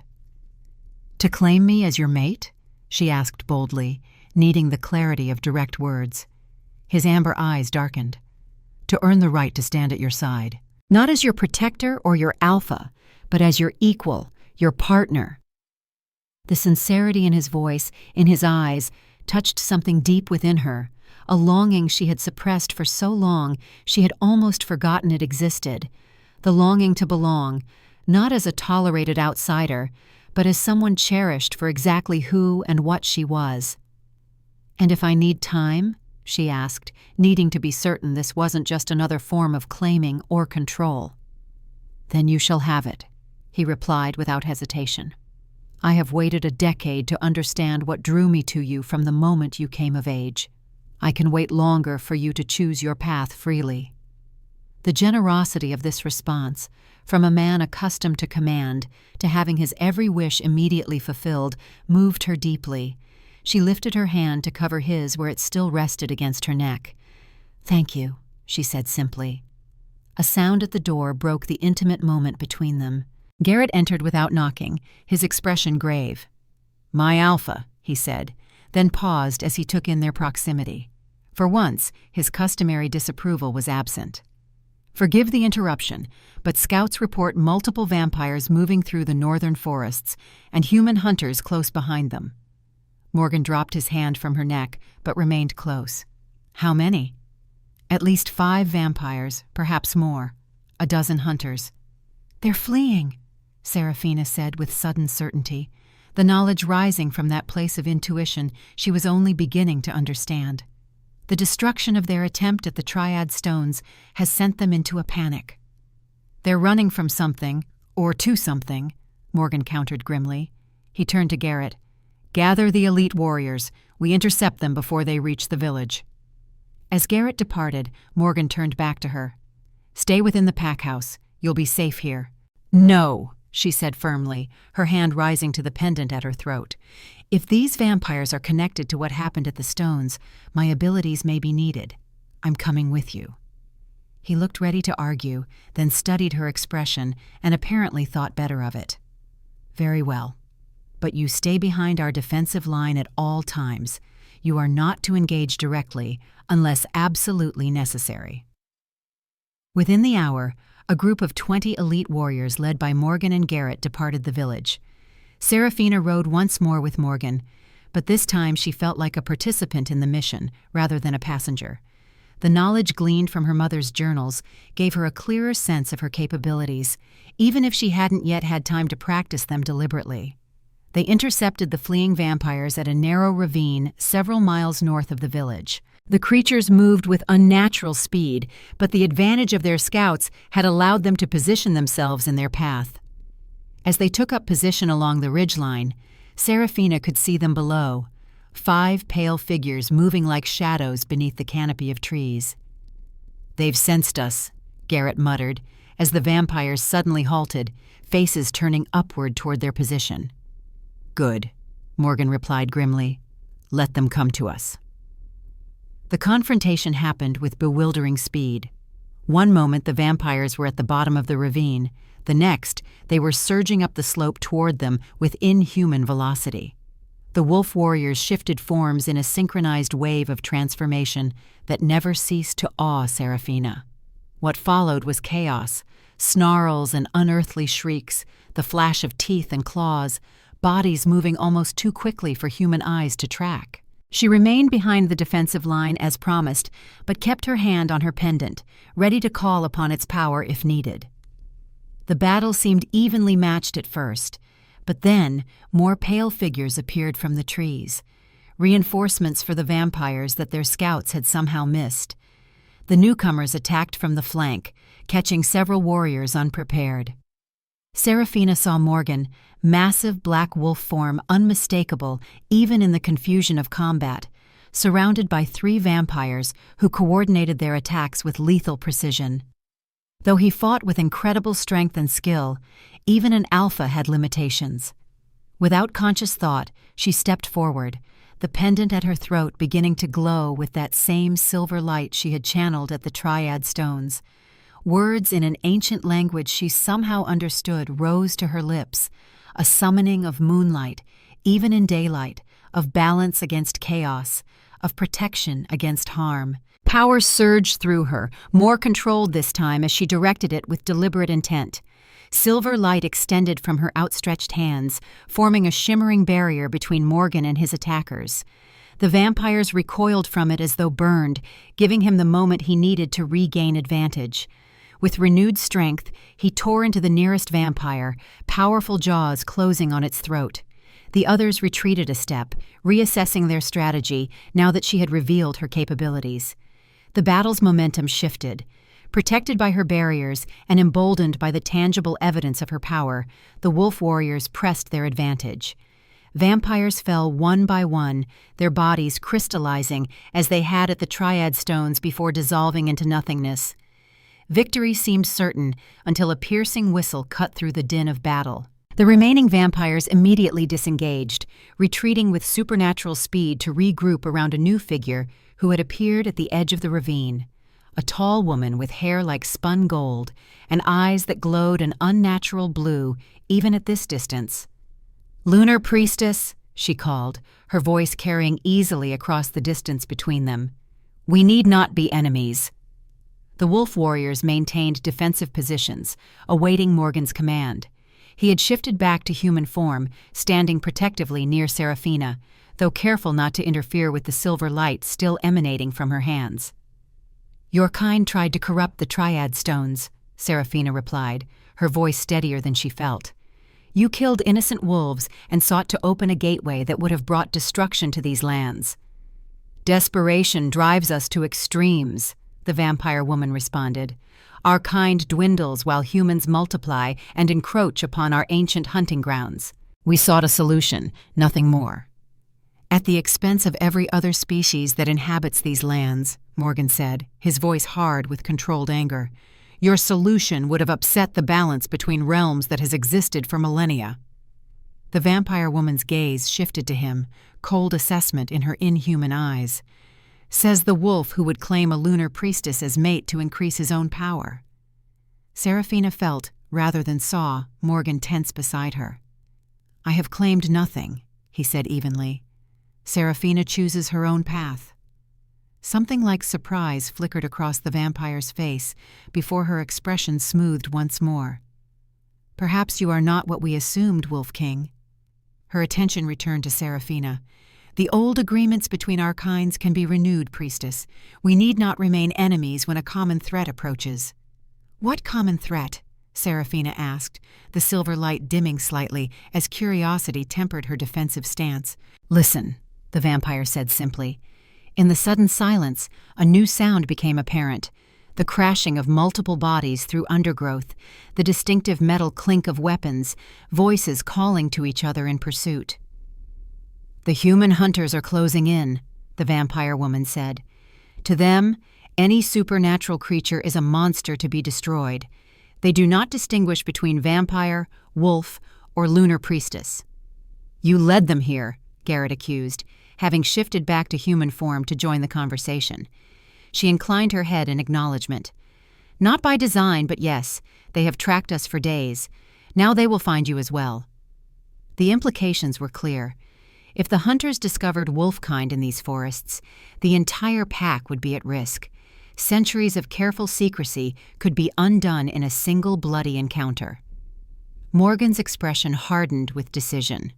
"To claim me as your mate?" she asked boldly, needing the clarity of direct words. His amber eyes darkened. "To earn the right to stand at your side. Not as your protector or your alpha, but as your equal, your partner." The sincerity in his voice, in his eyes, touched something deep within her, a longing she had suppressed for so long she had almost forgotten it existed, the longing to belong, not as a tolerated outsider, but as someone cherished for exactly who and what she was. "And if I need time?" she asked, needing to be certain this wasn't just another form of claiming or control. "Then you shall have it," he replied without hesitation. "I have waited a decade to understand what drew me to you from the moment you came of age. I can wait longer for you to choose your path freely." The generosity of this response, from a man accustomed to command, to having his every wish immediately fulfilled, moved her deeply. She lifted her hand to cover his where it still rested against her neck. "Thank you," she said simply. A sound at the door broke the intimate moment between them. Garrett entered without knocking, his expression grave. "My alpha," he said, then paused as he took in their proximity. For once, his customary disapproval was absent. "Forgive the interruption, but scouts report multiple vampires moving through the northern forests, and human hunters close behind them." Morgan dropped his hand from her neck, but remained close. "How many?" "At least 5 vampires, perhaps more. A dozen hunters." "They're fleeing," Seraphina said with sudden certainty, the knowledge rising from that place of intuition she was only beginning to understand. The destruction of their attempt at the Triad Stones has sent them into a panic. "They're running from something, or to something," Morgan countered grimly. He turned to Garrett. "Gather the elite warriors. We intercept them before they reach the village." As Garrett departed, Morgan turned back to her. "Stay within the pack house. You'll be safe here." "No," she said firmly, her hand rising to the pendant at her throat. "If these vampires are connected to what happened at the stones, my abilities may be needed. I'm coming with you." He looked ready to argue, then studied her expression and apparently thought better of it. "Very well. But you stay behind our defensive line at all times. You are not to engage directly unless absolutely necessary." Within the hour, a group of 20 elite warriors led by Morgan and Garrett departed the village. Seraphina rode once more with Morgan, but this time she felt like a participant in the mission rather than a passenger. The knowledge gleaned from her mother's journals gave her a clearer sense of her capabilities, even if she hadn't yet had time to practice them deliberately. They intercepted the fleeing vampires at a narrow ravine several miles north of the village. The creatures moved with unnatural speed, but the advantage of their scouts had allowed them to position themselves in their path. As they took up position along the ridgeline, Seraphina could see them below, 5 pale figures moving like shadows beneath the canopy of trees. "They've sensed us," Garrett muttered, as the vampires suddenly halted, faces turning upward toward their position. "Good," Morgan replied grimly. "Let them come to us." The confrontation happened with bewildering speed. One moment the vampires were at the bottom of the ravine. The next, they were surging up the slope toward them with inhuman velocity. The wolf warriors shifted forms in a synchronized wave of transformation that never ceased to awe Seraphina. What followed was chaos, snarls and unearthly shrieks, the flash of teeth and claws, bodies moving almost too quickly for human eyes to track. She remained behind the defensive line as promised, but kept her hand on her pendant, ready to call upon its power if needed. The battle seemed evenly matched at first, but then more pale figures appeared from the trees, reinforcements for the vampires that their scouts had somehow missed. The newcomers attacked from the flank, catching several warriors unprepared. Seraphina saw Morgan, massive black wolf form unmistakable even in the confusion of combat, surrounded by 3 vampires who coordinated their attacks with lethal precision. Though he fought with incredible strength and skill, even an alpha had limitations. Without conscious thought, she stepped forward, the pendant at her throat beginning to glow with that same silver light she had channeled at the Triad stones. Words in an ancient language she somehow understood rose to her lips, a summoning of moonlight, even in daylight, of balance against chaos, of protection against harm. Power surged through her, more controlled this time as she directed it with deliberate intent. Silver light extended from her outstretched hands, forming a shimmering barrier between Morgan and his attackers. The vampires recoiled from it as though burned, giving him the moment he needed to regain advantage. With renewed strength, he tore into the nearest vampire, powerful jaws closing on its throat. The others retreated a step, reassessing their strategy now that she had revealed her capabilities. The battle's momentum shifted. Protected by her barriers and emboldened by the tangible evidence of her power, the wolf warriors pressed their advantage. Vampires fell one by one, their bodies crystallizing as they had at the Triad stones before dissolving into nothingness. Victory seemed certain until a piercing whistle cut through the din of battle. The remaining vampires immediately disengaged, retreating with supernatural speed to regroup around a new figure who had appeared at the edge of the ravine. A tall woman with hair like spun gold and eyes that glowed an unnatural blue even at this distance. "Lunar priestess," she called, her voice carrying easily across the distance between them. "We need not be enemies." The wolf warriors maintained defensive positions, awaiting Morgan's command. He had shifted back to human form, standing protectively near Seraphina, though careful not to interfere with the silver light still emanating from her hands. "Your kind tried to corrupt the Triad stones," Seraphina replied, her voice steadier than she felt. "You killed innocent wolves and sought to open a gateway that would have brought destruction to these lands." "Desperation drives us to extremes," the vampire woman responded. "Our kind dwindles while humans multiply and encroach upon our ancient hunting grounds. We sought a solution, nothing more." "At the expense of every other species that inhabits these lands," Morgan said, his voice hard with controlled anger. "Your solution would have upset the balance between realms that has existed for millennia." The vampire woman's gaze shifted to him, cold assessment in her inhuman eyes. "Says the wolf who would claim a lunar priestess as mate to increase his own power." Seraphina felt, rather than saw, Morgan tense beside her. "I have claimed nothing," he said evenly. "Seraphina chooses her own path." Something like surprise flickered across the vampire's face before her expression smoothed once more. "Perhaps you are not what we assumed, Wolf King." Her attention returned to Seraphina. "The old agreements between our kinds can be renewed, priestess. We need not remain enemies when a common threat approaches." "What common threat?" Seraphina asked, the silver light dimming slightly as curiosity tempered her defensive stance. "Listen," the vampire said simply. In the sudden silence, a new sound became apparent, the crashing of multiple bodies through undergrowth, the distinctive metal clink of weapons, voices calling to each other in pursuit. "The human hunters are closing in," the vampire woman said. "To them, any supernatural creature is a monster to be destroyed. They do not distinguish between vampire, wolf, or lunar priestess." "You led them here," Garrett accused, having shifted back to human form to join the conversation. She inclined her head in acknowledgement. "Not by design, but yes, they have tracked us for days. Now they will find you as well." The implications were clear. If the hunters discovered wolfkind in these forests, the entire pack would be at risk. Centuries of careful secrecy could be undone in a single bloody encounter. Morgan's expression hardened with decision.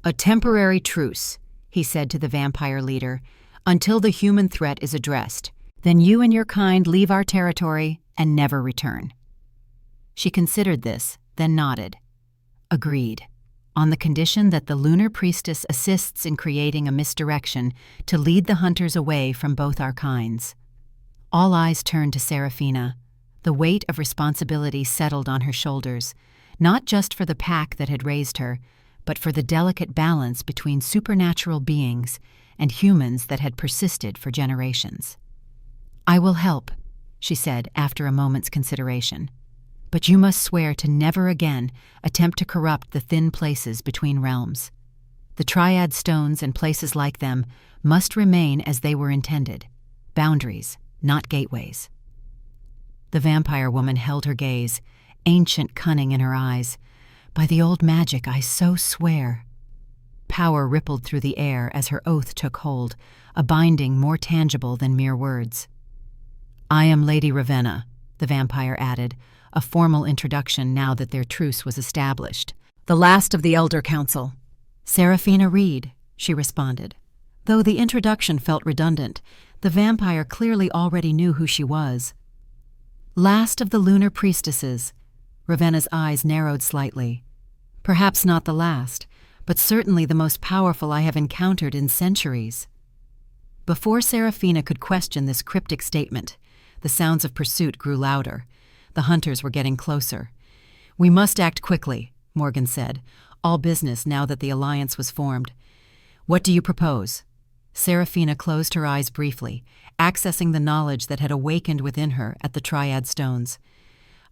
"A temporary truce," he said to the vampire leader, "until the human threat is addressed. Then you and your kind leave our territory and never return." She considered this, then nodded. "Agreed. On the condition that the lunar priestess assists in creating a misdirection to lead the hunters away from both our kinds." All eyes turned to Seraphina. The weight of responsibility settled on her shoulders. not just for the pack that had raised her, but for the delicate balance between supernatural beings and humans that had persisted for generations. "I will help," she said after a moment's consideration. "But you must swear to never again attempt to corrupt the thin places between realms. The triad stones and places like them must remain as they were intended, boundaries, not gateways." The vampire woman held her gaze, ancient cunning in her eyes. "By the old magic, I so swear." Power rippled through the air as her oath took hold, a binding more tangible than mere words. "I am Lady Ravenna," the vampire added, a formal introduction now that their truce was established. "The last of the Elder Council." "Seraphina Reed," she responded. Though the introduction felt redundant, the vampire clearly already knew who she was. "Last of the lunar priestesses." Ravenna's eyes narrowed slightly. "Perhaps not the last, but certainly the most powerful I have encountered in centuries." Before Seraphina could question this cryptic statement, the sounds of pursuit grew louder. The hunters were getting closer. "We must act quickly," Morgan said, all business now that the alliance was formed. "What do you propose?" Seraphina closed her eyes briefly, accessing the knowledge that had awakened within her at the triad stones.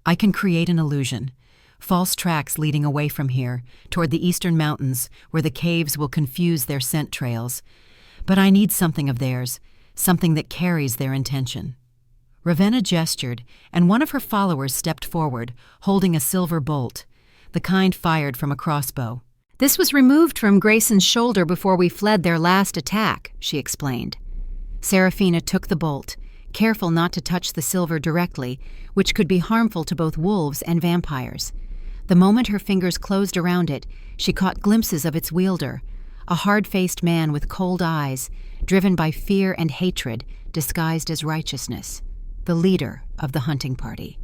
"I can create an illusion. False tracks leading away from here, toward the eastern mountains, where the caves will confuse their scent trails. But I need something of theirs, something that carries their intention." Ravenna gestured, and one of her followers stepped forward, holding a silver bolt, the kind fired from a crossbow. "This was removed from Grayson's shoulder before we fled their last attack," she explained. Seraphina took the bolt, careful not to touch the silver directly, which could be harmful to both wolves and vampires. The moment her fingers closed around it, she caught glimpses of its wielder, a hard-faced man with cold eyes, driven by fear and hatred disguised as righteousness, the leader of the hunting party.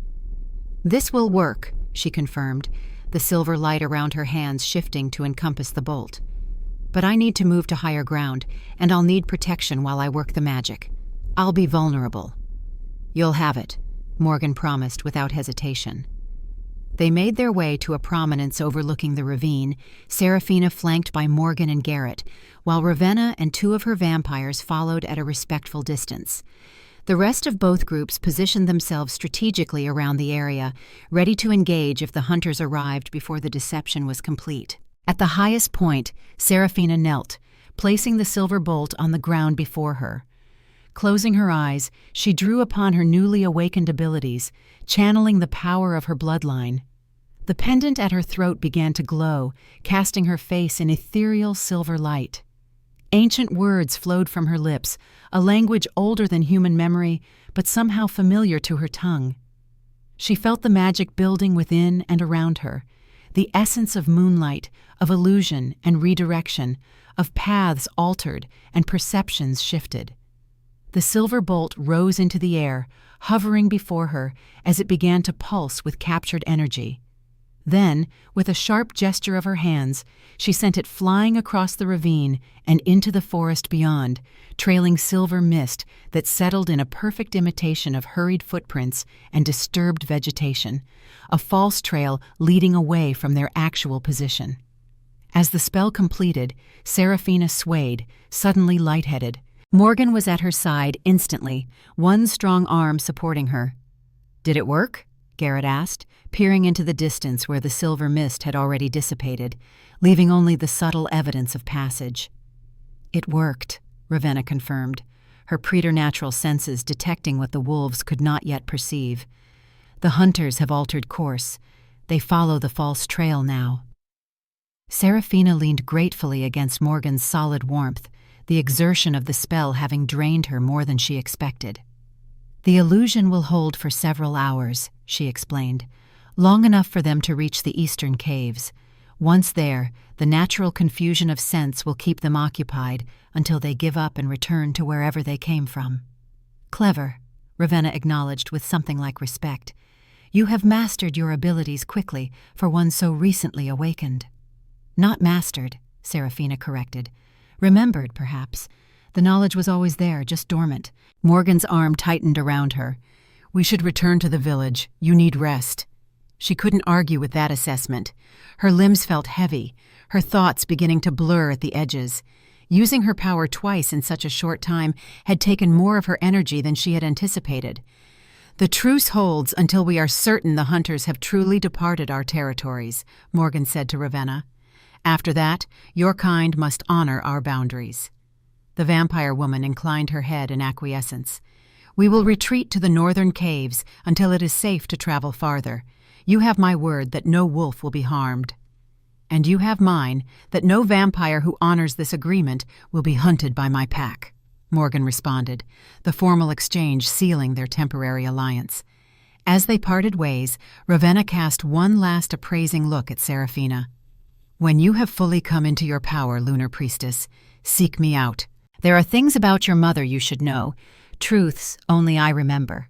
"This will work," she confirmed, the silver light around her hands shifting to encompass the bolt. "But I need to move to higher ground, and I'll need protection while I work the magic. I'll be vulnerable." "You'll have it," Morgan promised without hesitation. They made their way to a prominence overlooking the ravine, Seraphina flanked by Morgan and Garrett, while Ravenna and two of her vampires followed at a respectful distance. The rest of both groups positioned themselves strategically around the area, ready to engage if the hunters arrived before the deception was complete. At the highest point, Seraphina knelt, placing the silver bolt on the ground before her. Closing her eyes, she drew upon her newly awakened abilities, channeling the power of her bloodline. The pendant at her throat began to glow, casting her face in ethereal silver light. Ancient words flowed from her lips, a language older than human memory, but somehow familiar to her tongue. She felt the magic building within and around her, the essence of moonlight, of illusion and redirection, of paths altered and perceptions shifted. The silver bolt rose into the air, hovering before her as it began to pulse with captured energy. Then, with a sharp gesture of her hands, she sent it flying across the ravine and into the forest beyond, trailing silver mist that settled in a perfect imitation of hurried footprints and disturbed vegetation, a false trail leading away from their actual position. As the spell completed, Seraphina swayed, suddenly lightheaded. Morgan was at her side instantly, one strong arm supporting her. "Did it work?" Garrett asked, peering into the distance where the silver mist had already dissipated, leaving only the subtle evidence of passage. "It worked," Ravenna confirmed, her preternatural senses detecting what the wolves could not yet perceive. "The hunters have altered course. They follow the false trail now." Seraphina leaned gratefully against Morgan's solid warmth, the exertion of the spell having drained her more than she expected. "The illusion will hold for several hours," she explained, "long enough for them to reach the eastern caves. Once there, the natural confusion of sense will keep them occupied until they give up and return to wherever they came from." "Clever," Ravenna acknowledged with something like respect. "You have mastered your abilities quickly for one so recently awakened." "Not mastered," Seraphina corrected. "Remembered, perhaps. The knowledge was always there, just dormant." Morgan's arm tightened around her. "We should return to the village. You need rest." She couldn't argue with that assessment. Her limbs felt heavy, her thoughts beginning to blur at the edges. Using her power twice in such a short time had taken more of her energy than she had anticipated. "The truce holds until we are certain the hunters have truly departed our territories," Morgan said to Ravenna. "After that, your kind must honor our boundaries." The vampire woman inclined her head in acquiescence. "We will retreat to the northern caves until it is safe to travel farther. You have my word that no wolf will be harmed." "And you have mine that no vampire who honors this agreement will be hunted by my pack," Morgan responded, the formal exchange sealing their temporary alliance. As they parted ways, Ravenna cast one last appraising look at Seraphina. "When you have fully come into your power, lunar priestess, seek me out. There are things about your mother you should know, truths only I remember."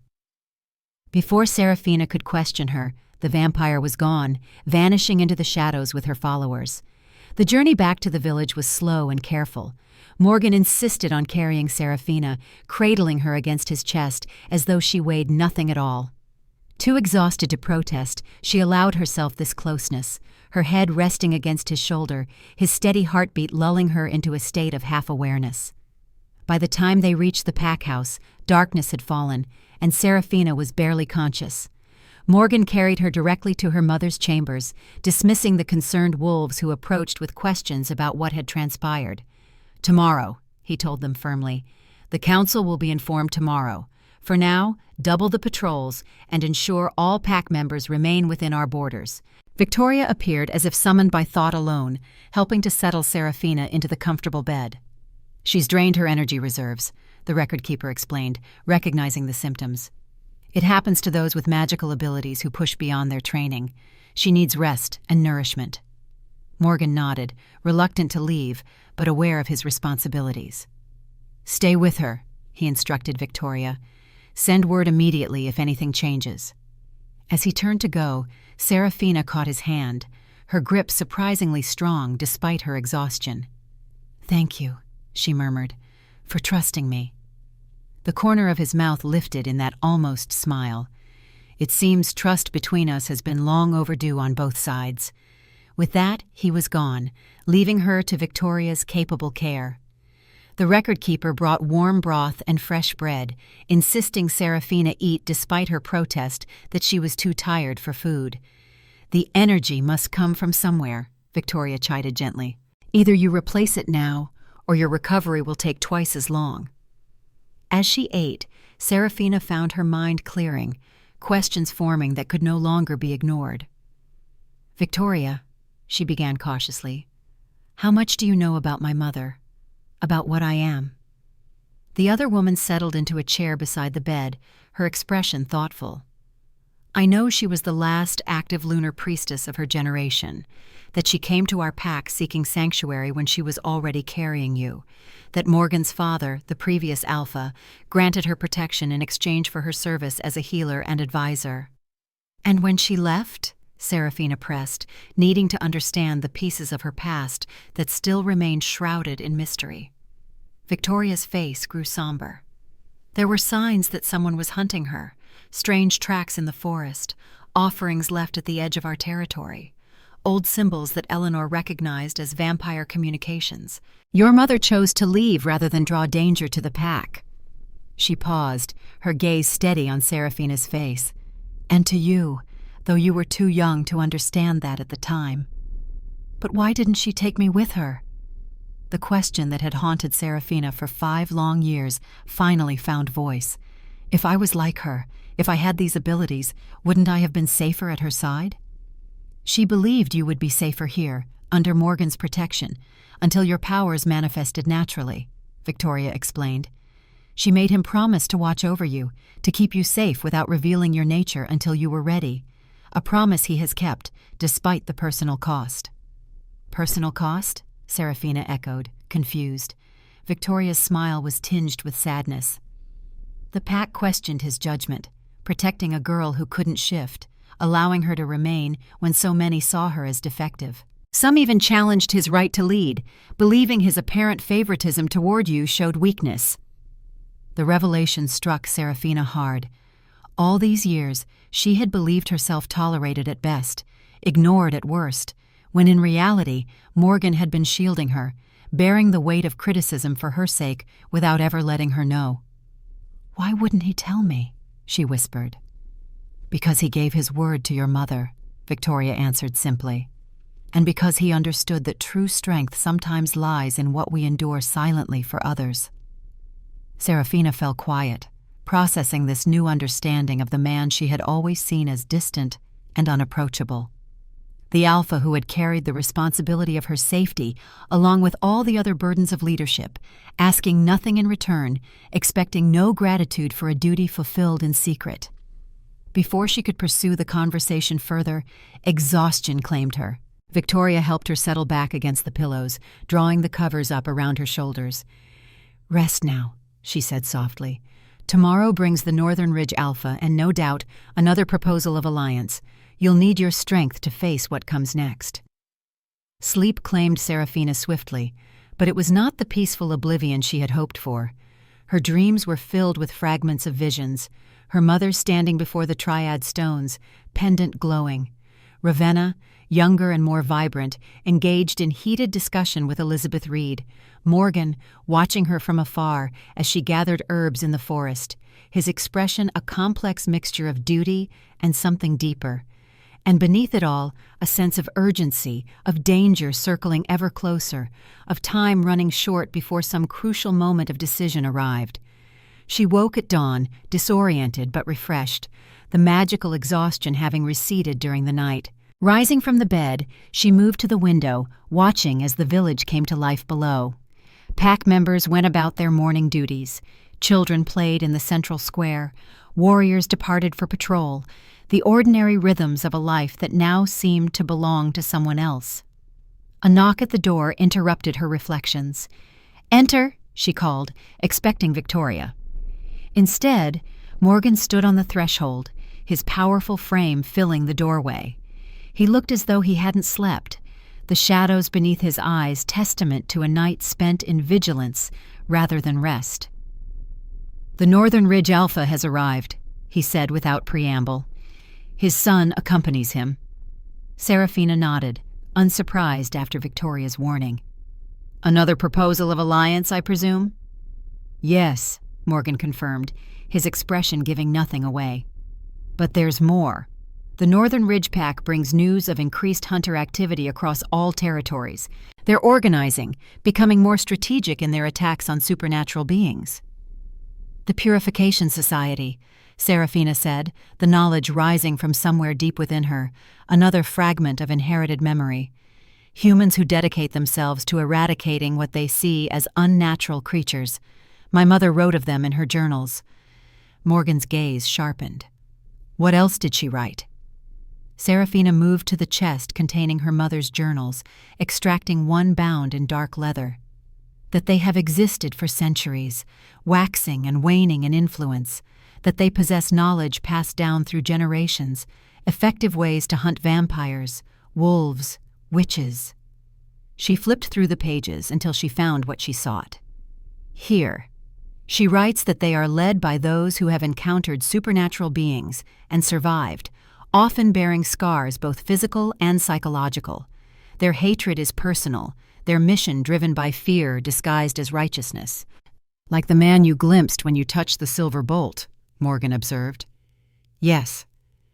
Before Seraphina could question her, the vampire was gone, vanishing into the shadows with her followers. The journey back to the village was slow and careful. Morgan insisted on carrying Seraphina, cradling her against his chest as though she weighed nothing at all. Too exhausted to protest, she allowed herself this closeness, her head resting against his shoulder, his steady heartbeat lulling her into a state of half-awareness. By the time they reached the pack house, darkness had fallen, and Seraphina was barely conscious. Morgan carried her directly to her mother's chambers, dismissing the concerned wolves who approached with questions about what had transpired. "Tomorrow," he told them firmly. "The council will be informed tomorrow. For now, double the patrols and ensure all pack members remain within our borders." Victoria appeared as if summoned by thought alone, helping to settle Seraphina into the comfortable bed. "She's drained her energy reserves," the record keeper explained, recognizing the symptoms. "It happens to those with magical abilities who push beyond their training. She needs rest and nourishment." Morgan nodded, reluctant to leave, but aware of his responsibilities. "Stay with her," he instructed Victoria. "Send word immediately if anything changes." As he turned to go, Seraphina caught his hand, her grip surprisingly strong despite her exhaustion. "Thank you," she murmured, "for trusting me." The corner of his mouth lifted in that almost smile. "It seems trust between us has been long overdue on both sides." With that, he was gone, leaving her to Victoria's capable care. The record keeper brought warm broth and fresh bread, insisting Seraphina eat despite her protest that she was too tired for food. "The energy must come from somewhere," Victoria chided gently. "Either you replace it now, or your recovery will take twice as long." As she ate, Seraphina found her mind clearing, questions forming that could no longer be ignored. "Victoria," she began cautiously, "how much do you know about my mother? About what I am?" The other woman settled into a chair beside the bed, her expression thoughtful. "I know she was the last active lunar priestess of her generation, that she came to our pack seeking sanctuary when she was already carrying you, that Morgan's father, the previous alpha, granted her protection in exchange for her service as a healer and advisor." "And when she left?" Seraphina pressed, needing to understand the pieces of her past that still remained shrouded in mystery. Victoria's face grew somber. There were signs that someone was hunting her, strange tracks in the forest, offerings left at the edge of our territory, old symbols that Eleanor recognized as vampire communications. "Your mother chose to leave rather than draw danger to the pack." She paused, her gaze steady on Seraphina's face. "And to you, though you were too young to understand that at the time. But why didn't she take me with her?" The question that had haunted Seraphina for 5 long years finally found voice. If I was like her, if I had these abilities, wouldn't I have been safer at her side? "She believed you would be safer here, under Morgan's protection, until your powers manifested naturally," Victoria explained. "She made him promise to watch over you, to keep you safe without revealing your nature until you were ready. A promise he has kept, despite the personal cost." "Personal cost?" Seraphina echoed, confused. Victoria's smile was tinged with sadness. "The pack questioned his judgment, protecting a girl who couldn't shift, allowing her to remain when so many saw her as defective. Some even challenged his right to lead, believing his apparent favoritism toward you showed weakness." The revelation struck Seraphina hard. All these years, she had believed herself tolerated at best, ignored at worst, when in reality, Morgan had been shielding her, bearing the weight of criticism for her sake without ever letting her know. "Why wouldn't he tell me?" she whispered. "Because he gave his word to your mother," Victoria answered simply. "And because he understood that true strength sometimes lies in what we endure silently for others." Seraphina fell quiet, processing this new understanding of the man she had always seen as distant and unapproachable. The alpha who had carried the responsibility of her safety along with all the other burdens of leadership, asking nothing in return, expecting no gratitude for a duty fulfilled in secret. Before she could pursue the conversation further, exhaustion claimed her. Victoria helped her settle back against the pillows, drawing the covers up around her shoulders. "Rest now," she said softly. "Tomorrow brings the Northern Ridge Alpha and no doubt another proposal of alliance. You'll need your strength to face what comes next." Sleep claimed Seraphina swiftly, but it was not the peaceful oblivion she had hoped for. Her dreams were filled with fragments of visions, her mother standing before the triad stones, pendant glowing. Ravenna, younger and more vibrant, engaged in heated discussion with Elizabeth Reed. Morgan, watching her from afar as she gathered herbs in the forest, his expression a complex mixture of duty and something deeper. And beneath it all, a sense of urgency, of danger circling ever closer, of time running short before some crucial moment of decision arrived. She woke at dawn, disoriented but refreshed, the magical exhaustion having receded during the night. Rising from the bed, she moved to the window, watching as the village came to life below. Pack members went about their morning duties. Children played in the central square. Warriors departed for patrol, the ordinary rhythms of a life that now seemed to belong to someone else. A knock at the door interrupted her reflections. "Enter," she called, expecting Victoria. Instead, Morgan stood on the threshold, his powerful frame filling the doorway. He looked as though he hadn't slept, the shadows beneath his eyes testament to a night spent in vigilance rather than rest. "The Northern Ridge Alpha has arrived," he said without preamble. "His son accompanies him." Seraphina nodded, unsurprised after Victoria's warning. "Another proposal of alliance, I presume?" "Yes," Morgan confirmed, his expression giving nothing away. "But there's more. The Northern Ridge Pack brings news of increased hunter activity across all territories. They're organizing, becoming more strategic in their attacks on supernatural beings." "The Purification Society," Seraphina said, the knowledge rising from somewhere deep within her, another fragment of inherited memory. "Humans who dedicate themselves to eradicating what they see as unnatural creatures. My mother wrote of them in her journals." Morgan's gaze sharpened. What else did she write? Seraphina moved to the chest containing her mother's journals, extracting one bound in dark leather. That they have existed for centuries, waxing and waning in influence, that they possess knowledge passed down through generations, effective ways to hunt vampires, wolves, witches. She flipped through the pages until she found what she sought. Here, she writes that they are led by those who have encountered supernatural beings and survived, often bearing scars both physical and psychological. Their hatred is personal, their mission driven by fear disguised as righteousness. "Like the man you glimpsed when you touched the silver bolt," Morgan observed. "Yes."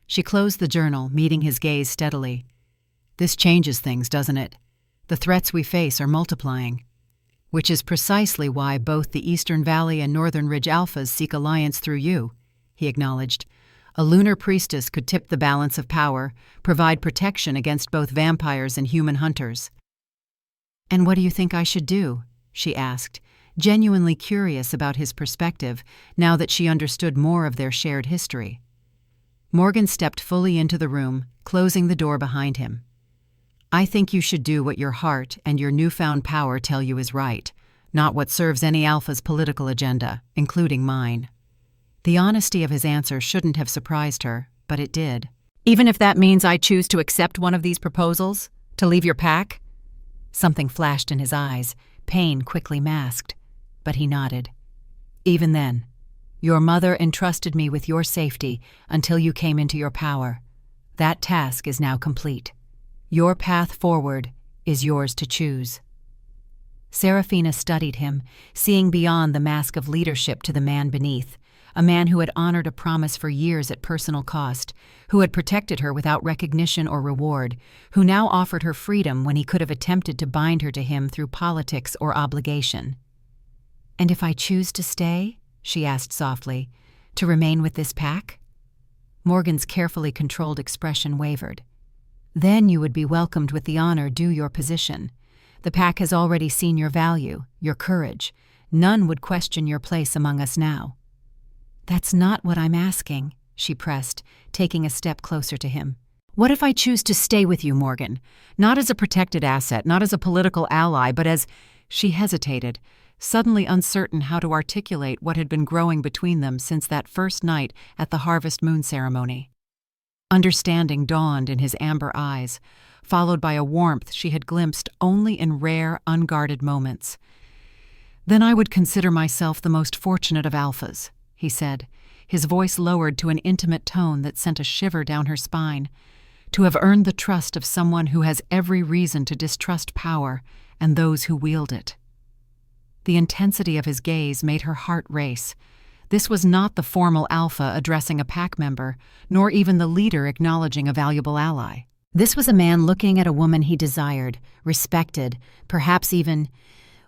She closed the journal, meeting his gaze steadily. "This changes things, doesn't it? The threats we face are multiplying. Which is precisely why both the Eastern Valley and Northern Ridge Alphas seek alliance through you," he acknowledged. "A lunar priestess could tip the balance of power, provide protection against both vampires and human hunters." "And what do you think I should do?" she asked, genuinely curious about his perspective now that she understood more of their shared history. Morgan stepped fully into the room, closing the door behind him. "I think you should do what your heart and your newfound power tell you is right, not what serves any alpha's political agenda, including mine." The honesty of his answer shouldn't have surprised her, but it did. "Even if that means I choose to accept one of these proposals? To leave your pack?" Something flashed in his eyes, pain quickly masked, but he nodded. "Even then." Your mother entrusted me with your safety until you came into your power. That task is now complete. Your path forward is yours to choose." Seraphina studied him, seeing beyond the mask of leadership to the man beneath, a man who had honored a promise for years at personal cost, who had protected her without recognition or reward, who now offered her freedom when he could have attempted to bind her to him through politics or obligation. "And if I choose to stay?" she asked softly, "to remain with this pack?" Morgan's carefully controlled expression wavered. "Then you would be welcomed with the honor due your position. The pack has already seen your value, your courage. None would question your place among us now." "That's not what I'm asking," she pressed, taking a step closer to him. "What if I choose to stay with you, Morgan? Not as a protected asset, not as a political ally, but as—" She hesitated, suddenly uncertain how to articulate what had been growing between them since that first night at the harvest moon ceremony. Understanding dawned in his amber eyes, followed by a warmth she had glimpsed only in rare, unguarded moments. "Then I would consider myself the most fortunate of alphas," he said, his voice lowered to an intimate tone that sent a shiver down her spine. "To have earned the trust of someone who has every reason to distrust power and those who wield it." The intensity of his gaze made her heart race. This was not the formal alpha addressing a pack member, nor even the leader acknowledging a valuable ally. This was a man looking at a woman he desired, respected, perhaps even—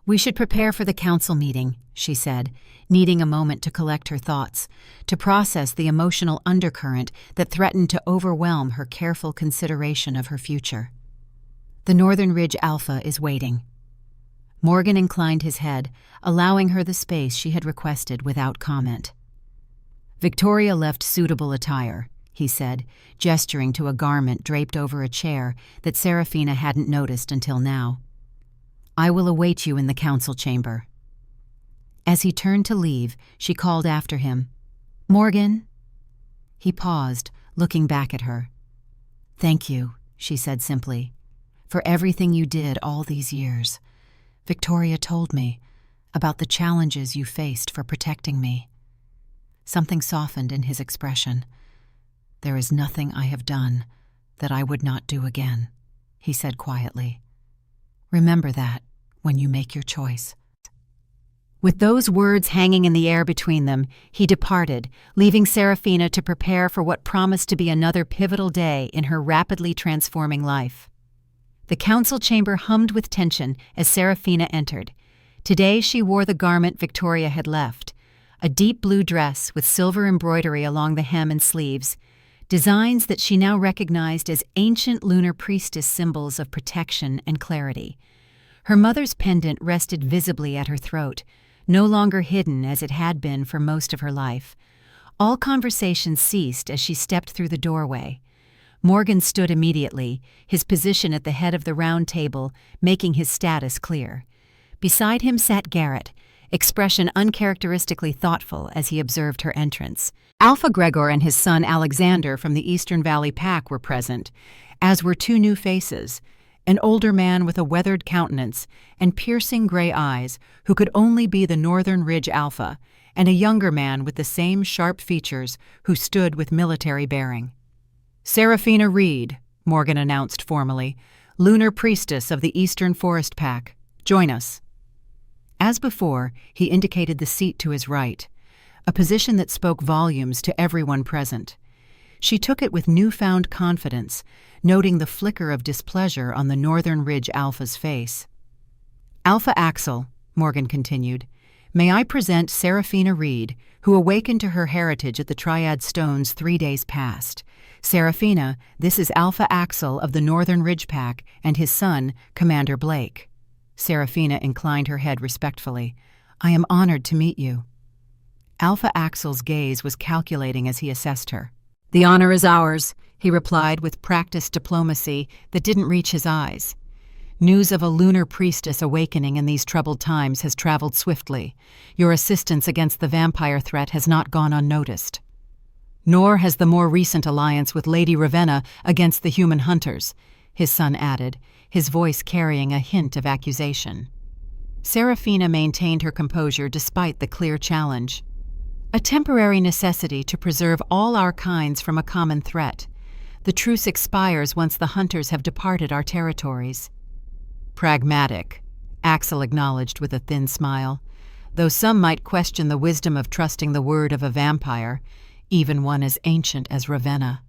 "We should prepare for the council meeting," she said, needing a moment to collect her thoughts, to process the emotional undercurrent that threatened to overwhelm her careful consideration of her future. "The Northern Ridge Alpha is waiting." Morgan inclined his head, allowing her the space she had requested without comment. "Victoria left suitable attire," he said, gesturing to a garment draped over a chair that Seraphina hadn't noticed until now. "I will await you in the council chamber." As he turned to leave, she called after him, "Morgan?" He paused, looking back at her. "Thank you," she said simply, "for everything you did all these years. Victoria told me about the challenges you faced for protecting me." Something softened in his expression. "There is nothing I have done that I would not do again," he said quietly. "Remember that when you make your choice." With those words hanging in the air between them, he departed, leaving Seraphina to prepare for what promised to be another pivotal day in her rapidly transforming life. The council chamber hummed with tension as Seraphina entered. Today she wore the garment Victoria had left, a deep blue dress with silver embroidery along the hem and sleeves, designs that she now recognized as ancient lunar priestess symbols of protection and clarity. Her mother's pendant rested visibly at her throat, no longer hidden as it had been for most of her life. All conversation ceased as she stepped through the doorway. Morgan stood immediately, his position at the head of the round table making his status clear. Beside him sat Garrett, expression uncharacteristically thoughtful as he observed her entrance. Alpha Gregor and his son Alexander from the Eastern Valley Pack were present, as were two new faces, an older man with a weathered countenance and piercing gray eyes who could only be the Northern Ridge Alpha, and a younger man with the same sharp features who stood with military bearing. "Seraphina Reed," Morgan announced formally, "lunar priestess of the Eastern Forest Pack. Join us." As before, he indicated the seat to his right, a position that spoke volumes to everyone present. She took it with newfound confidence, noting the flicker of displeasure on the Northern Ridge Alpha's face. "Alpha Axel," Morgan continued, "may I present Seraphina Reed, who awakened to her heritage at the Triad Stones 3 days past. Seraphina, this is Alpha Axel of the Northern Ridge Pack and his son, Commander Blake." Seraphina inclined her head respectfully. "I am honored to meet you." Alpha Axel's gaze was calculating as he assessed her. "The honor is ours," he replied with practiced diplomacy that didn't reach his eyes. "News of a lunar priestess awakening in these troubled times has traveled swiftly. Your assistance against the vampire threat has not gone unnoticed. Nor has the more recent alliance with Lady Ravenna against the human hunters," his son added, his voice carrying a hint of accusation. Seraphina maintained her composure despite the clear challenge. A temporary necessity to preserve all our kinds from a common threat. The truce expires once the hunters have departed our territories. Pragmatic, Axel acknowledged with a thin smile. Though some might question the wisdom of trusting the word of a vampire, even one as ancient as Ravenna.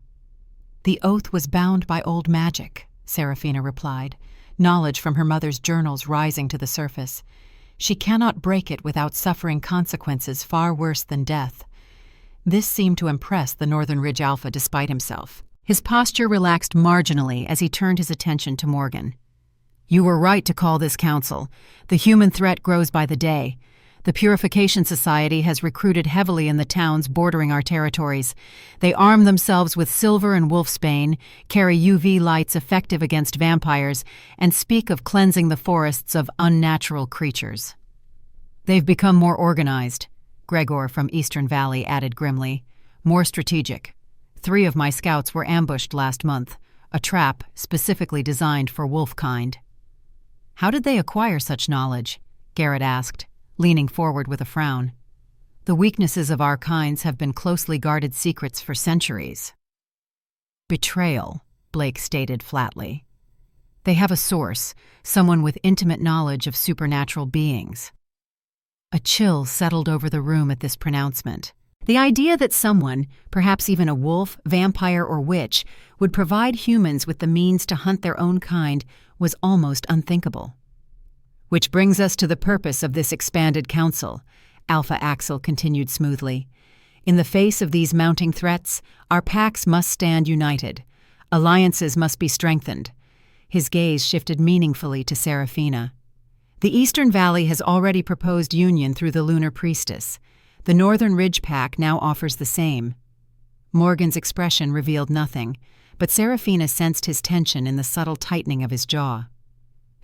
The oath was bound by old magic, Seraphina replied, knowledge from her mother's journals rising to the surface. She cannot break it without suffering consequences far worse than death. This seemed to impress the Northern Ridge Alpha despite himself. His posture relaxed marginally as he turned his attention to Morgan. You were right to call this council. The human threat grows by the day. The Purification Society has recruited heavily in the towns bordering our territories. They arm themselves with silver and wolfsbane, carry UV lights effective against vampires, and speak of cleansing the forests of unnatural creatures. They've become more organized, Gregor from Eastern Valley added grimly. More strategic. 3 of my scouts were ambushed last month, a trap specifically designed for wolf kind. How did they acquire such knowledge? Garrett asked, leaning forward with a frown. The weaknesses of our kinds have been closely guarded secrets for centuries. Betrayal, Blake stated flatly. They have a source, someone with intimate knowledge of supernatural beings. A chill settled over the room at this pronouncement. The idea that someone, perhaps even a wolf, vampire, or witch, would provide humans with the means to hunt their own kind was almost unthinkable. Which brings us to the purpose of this expanded council, Alpha Axel continued smoothly. In the face of these mounting threats, our packs must stand united. Alliances must be strengthened. His gaze shifted meaningfully to Seraphina. The Eastern Valley has already proposed union through the lunar priestess. The Northern Ridge Pack now offers the same. Morgan's expression revealed nothing, but Seraphina sensed his tension in the subtle tightening of his jaw.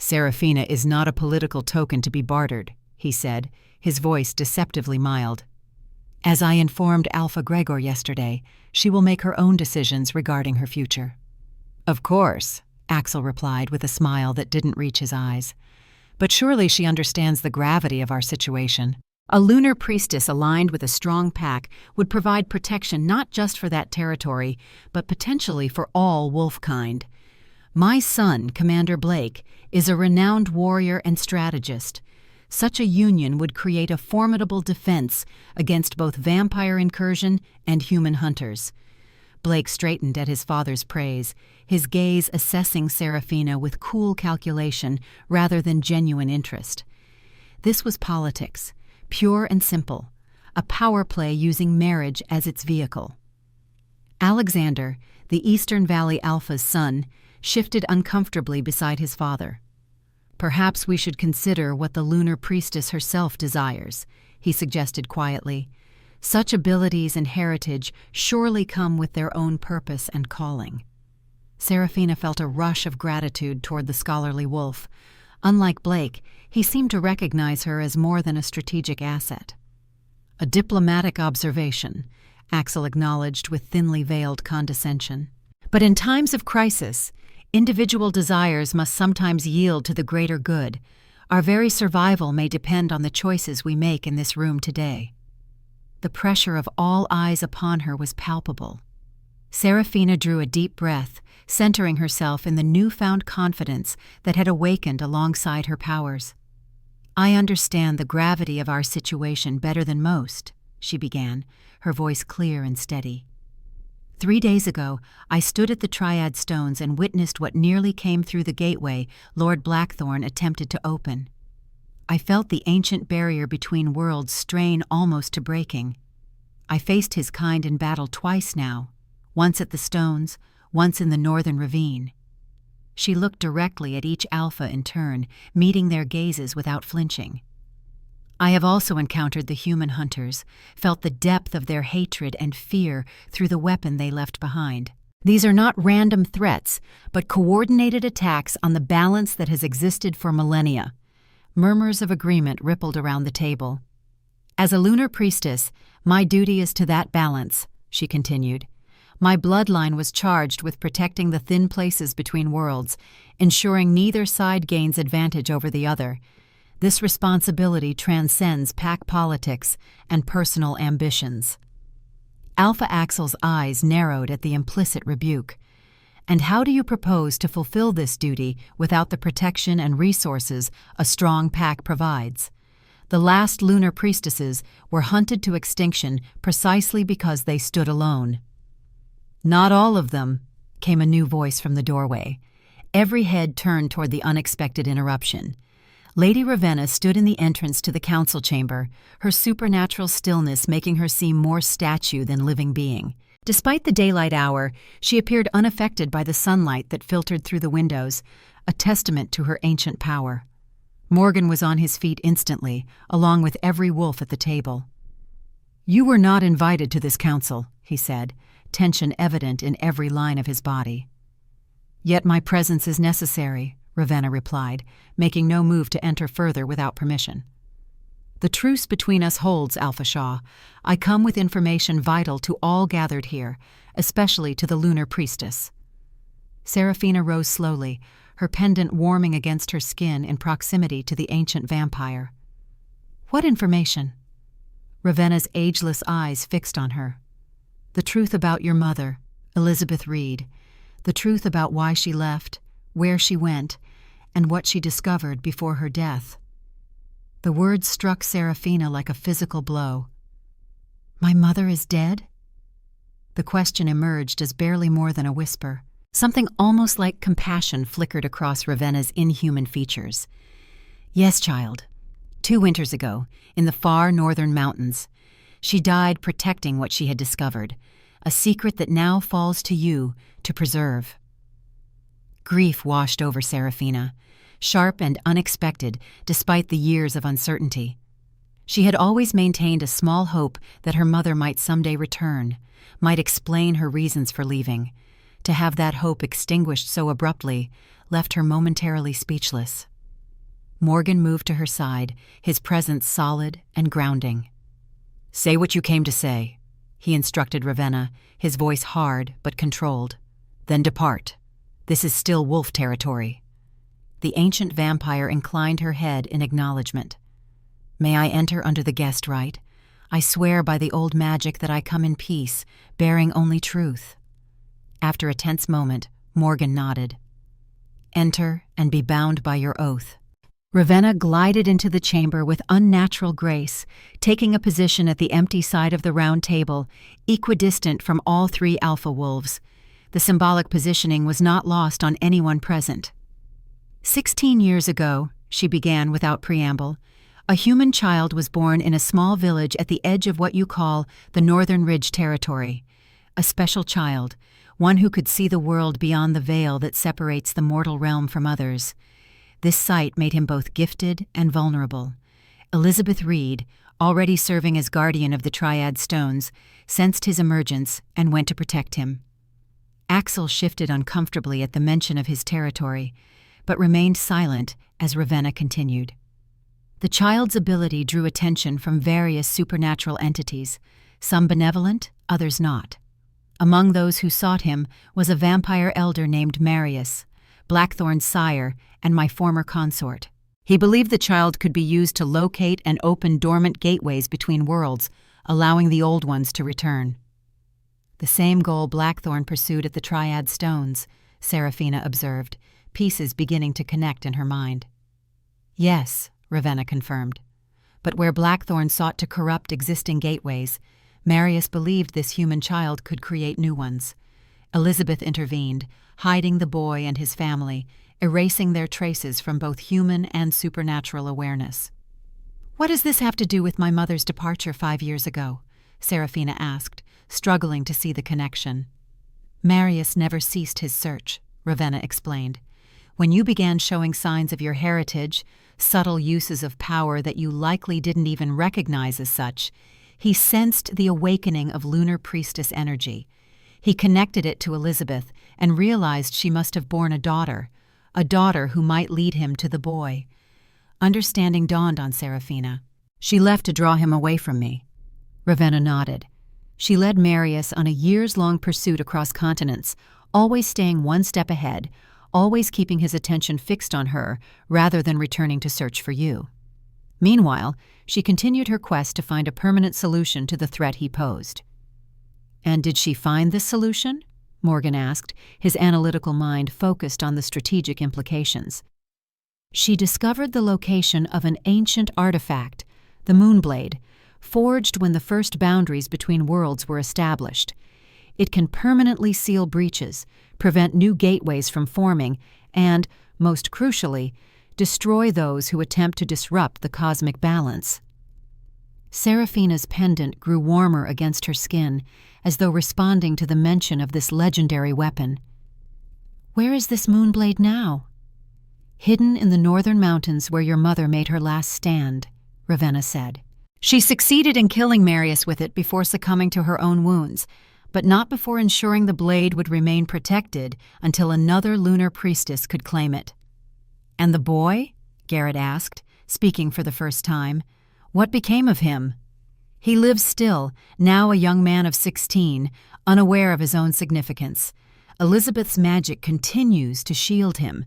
Seraphina is not a political token to be bartered, he said, his voice deceptively mild. As I informed Alpha Gregor yesterday, she will make her own decisions regarding her future. Of course, Axel replied with a smile that didn't reach his eyes. But surely she understands the gravity of our situation. A lunar priestess aligned with a strong pack would provide protection not just for that territory, but potentially for all wolfkind. My son, Commander Blake, is a renowned warrior and strategist. Such a union would create a formidable defense against both vampire incursion and human hunters. Blake straightened at his father's praise, his gaze assessing Seraphina with cool calculation rather than genuine interest. This was politics, pure and simple, a power play using marriage as its vehicle. Alexander, the Eastern Valley Alpha's son, shifted uncomfortably beside his father. Perhaps we should consider what the lunar priestess herself desires, he suggested quietly. Such abilities and heritage surely come with their own purpose and calling. Seraphina felt a rush of gratitude toward the scholarly wolf. Unlike Blake, he seemed to recognize her as more than a strategic asset. A diplomatic observation, Axel acknowledged with thinly veiled condescension. But in times of crisis, individual desires must sometimes yield to the greater good. Our very survival may depend on the choices we make in this room today. The pressure of all eyes upon her was palpable. Seraphina drew a deep breath, centering herself in the newfound confidence that had awakened alongside her powers. I understand the gravity of our situation better than most, she began, her voice clear and steady. 3 days ago, I stood at the Triad Stones and witnessed what nearly came through the gateway Lord Blackthorn attempted to open. I felt the ancient barrier between worlds strain almost to breaking. I faced his kind in battle twice now, once at the stones, once in the northern ravine. She looked directly at each alpha in turn, meeting their gazes without flinching. I have also encountered the human hunters, felt the depth of their hatred and fear through the weapon they left behind. These are not random threats, but coordinated attacks on the balance that has existed for millennia. Murmurs of agreement rippled around the table. As a lunar priestess, my duty is to that balance, she continued. My bloodline was charged with protecting the thin places between worlds, ensuring neither side gains advantage over the other. This responsibility transcends pack politics and personal ambitions. Alpha Axel's eyes narrowed at the implicit rebuke. And how do you propose to fulfill this duty without the protection and resources a strong pack provides? The last lunar priestesses were hunted to extinction precisely because they stood alone. Not all of them, came a new voice from the doorway. Every head turned toward the unexpected interruption. Lady Ravenna stood in the entrance to the council chamber, her supernatural stillness making her seem more statue than living being. Despite the daylight hour, she appeared unaffected by the sunlight that filtered through the windows, a testament to her ancient power. Morgan was on his feet instantly, along with every wolf at the table. "You were not invited to this council," he said, tension evident in every line of his body. "Yet my presence is necessary," Ravenna replied, making no move to enter further without permission. "The truce between us holds, Alpha Shaw. I come with information vital to all gathered here, especially to the lunar priestess." Seraphina rose slowly, her pendant warming against her skin in proximity to the ancient vampire. "What information?" Ravenna's ageless eyes fixed on her. "The truth about your mother, Elizabeth Reed. The truth about why she left, where she went, and what she discovered before her death." The words struck Seraphina like a physical blow. "My mother is dead?" The question emerged as barely more than a whisper. Something almost like compassion flickered across Ravenna's inhuman features. "Yes, child. 2 winters ago, in the far northern mountains. She died protecting what she had discovered, a secret that now falls to you to preserve." Grief washed over Seraphina, sharp and unexpected despite the years of uncertainty. She had always maintained a small hope that her mother might someday return, might explain her reasons for leaving. To have that hope extinguished so abruptly left her momentarily speechless. Morgan moved to her side, his presence solid and grounding. "Say what you came to say," he instructed Ravenna, his voice hard but controlled. "Then depart. This is still wolf territory." The ancient vampire inclined her head in acknowledgement. "May I enter under the guest rite? I swear by the old magic that I come in peace, bearing only truth." After a tense moment, Morgan nodded. "Enter and be bound by your oath." Ravenna glided into the chamber with unnatural grace, taking a position at the empty side of the round table, equidistant from all 3 alpha wolves. The symbolic positioning was not lost on anyone present. 16 years ago, she began without preamble, a human child was born in a small village at the edge of what you call the Northern Ridge Territory. A special child, one who could see the world beyond the veil that separates the mortal realm from others. This sight made him both gifted and vulnerable. Elizabeth Reed, already serving as guardian of the Triad Stones, sensed his emergence and went to protect him. Axel shifted uncomfortably at the mention of his territory, but remained silent as Ravenna continued. The child's ability drew attention from various supernatural entities, some benevolent, others not. Among those who sought him was a vampire elder named Marius, Blackthorn's sire and my former consort. He believed the child could be used to locate and open dormant gateways between worlds, allowing the old ones to return. "The same goal Blackthorn pursued at the Triad Stones," Seraphina observed, pieces beginning to connect in her mind. "Yes," Ravenna confirmed. "But where Blackthorn sought to corrupt existing gateways, Marius believed this human child could create new ones. Elizabeth intervened, hiding the boy and his family, erasing their traces from both human and supernatural awareness." "What does this have to do with my mother's departure 5 years ago?" Seraphina asked, struggling to see the connection. "Marius never ceased his search," Ravenna explained. "When you began showing signs of your heritage, subtle uses of power that you likely didn't even recognize as such, he sensed the awakening of lunar priestess energy. He connected it to Elizabeth and realized she must have borne a daughter who might lead him to the boy. Understanding dawned on Seraphina. She left to draw him away from me." Ravenna nodded. She led Marius on a years-long pursuit across continents, always staying one step ahead, always keeping his attention fixed on her rather than returning to search for you. Meanwhile, she continued her quest to find a permanent solution to the threat he posed. "And did she find this solution?" Morgan asked, his analytical mind focused on the strategic implications. "She discovered the location of an ancient artifact, the Moonblade, forged when the first boundaries between worlds were established. It can permanently seal breaches, prevent new gateways from forming, and, most crucially, destroy those who attempt to disrupt the cosmic balance." Seraphina's pendant grew warmer against her skin, as though responding to the mention of this legendary weapon. "Where is this Moonblade now?" "Hidden in the northern mountains where your mother made her last stand," Ravenna said. "She succeeded in killing Marius with it before succumbing to her own wounds, but not before ensuring the blade would remain protected until another lunar priestess could claim it." "And the boy?" Garrett asked, speaking for the first time. "What became of him?" "He lives still, now a young man of 16, unaware of his own significance. Elizabeth's magic continues to shield him,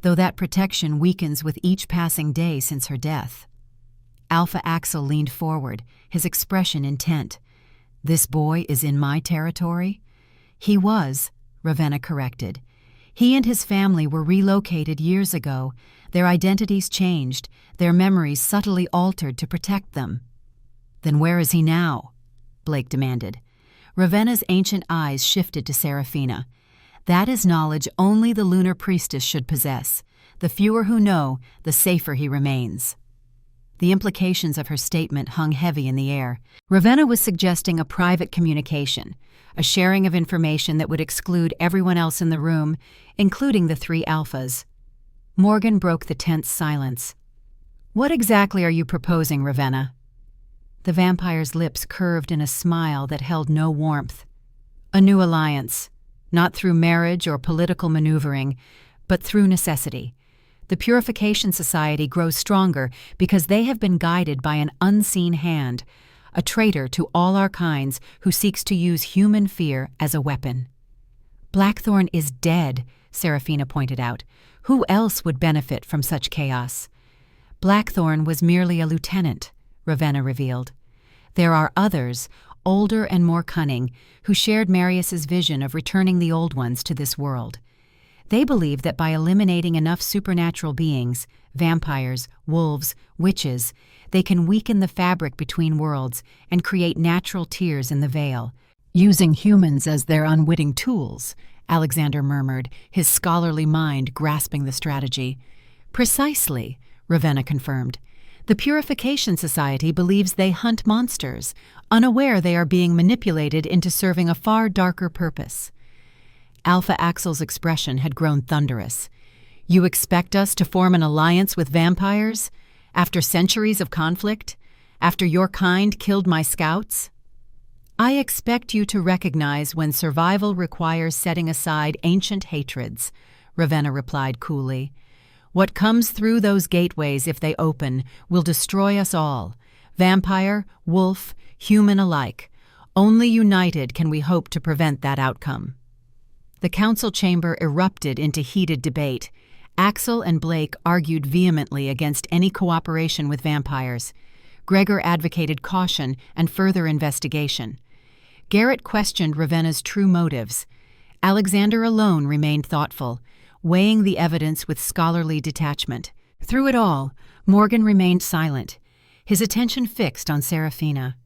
though that protection weakens with each passing day since her death." Alpha Axel leaned forward, his expression intent. "This boy is in my territory?" "He was," Ravenna corrected. "He and his family were relocated years ago. Their identities changed, their memories subtly altered to protect them." "Then where is he now?" Blake demanded. Ravenna's ancient eyes shifted to Seraphina. "That is knowledge only the lunar priestess should possess. The fewer who know, the safer he remains." The implications of her statement hung heavy in the air. Ravenna was suggesting a private communication, a sharing of information that would exclude everyone else in the room, including the three alphas. Morgan broke the tense silence. "What exactly are you proposing, Ravenna?" The vampire's lips curved in a smile that held no warmth. "A new alliance, not through marriage or political maneuvering, but through necessity. The Purification Society grows stronger because they have been guided by an unseen hand, a traitor to all our kinds who seeks to use human fear as a weapon." "Blackthorn is dead," Seraphina pointed out. "Who else would benefit from such chaos?" "Blackthorn was merely a lieutenant," Ravenna revealed. "There are others, older and more cunning, who shared Marius's vision of returning the old ones to this world. They believe that by eliminating enough supernatural beings, vampires, wolves, witches, they can weaken the fabric between worlds and create natural tears in the veil, using humans as their unwitting tools," Alexander murmured, his scholarly mind grasping the strategy. "Precisely," Ravenna confirmed. "The Purification Society believes they hunt monsters, unaware they are being manipulated into serving a far darker purpose." Alpha Axel's expression had grown thunderous. "You expect us to form an alliance with vampires? After centuries of conflict? After your kind killed my scouts?" "I expect you to recognize when survival requires setting aside ancient hatreds," Ravenna replied coolly. "What comes through those gateways, if they open, will destroy us all, vampire, wolf, human alike. Only united can we hope to prevent that outcome." The council chamber erupted into heated debate. Axel and Blake argued vehemently against any cooperation with vampires. Gregor advocated caution and further investigation. Garrett questioned Ravenna's true motives. Alexander alone remained thoughtful, weighing the evidence with scholarly detachment. Through it all, Morgan remained silent, his attention fixed on Seraphina.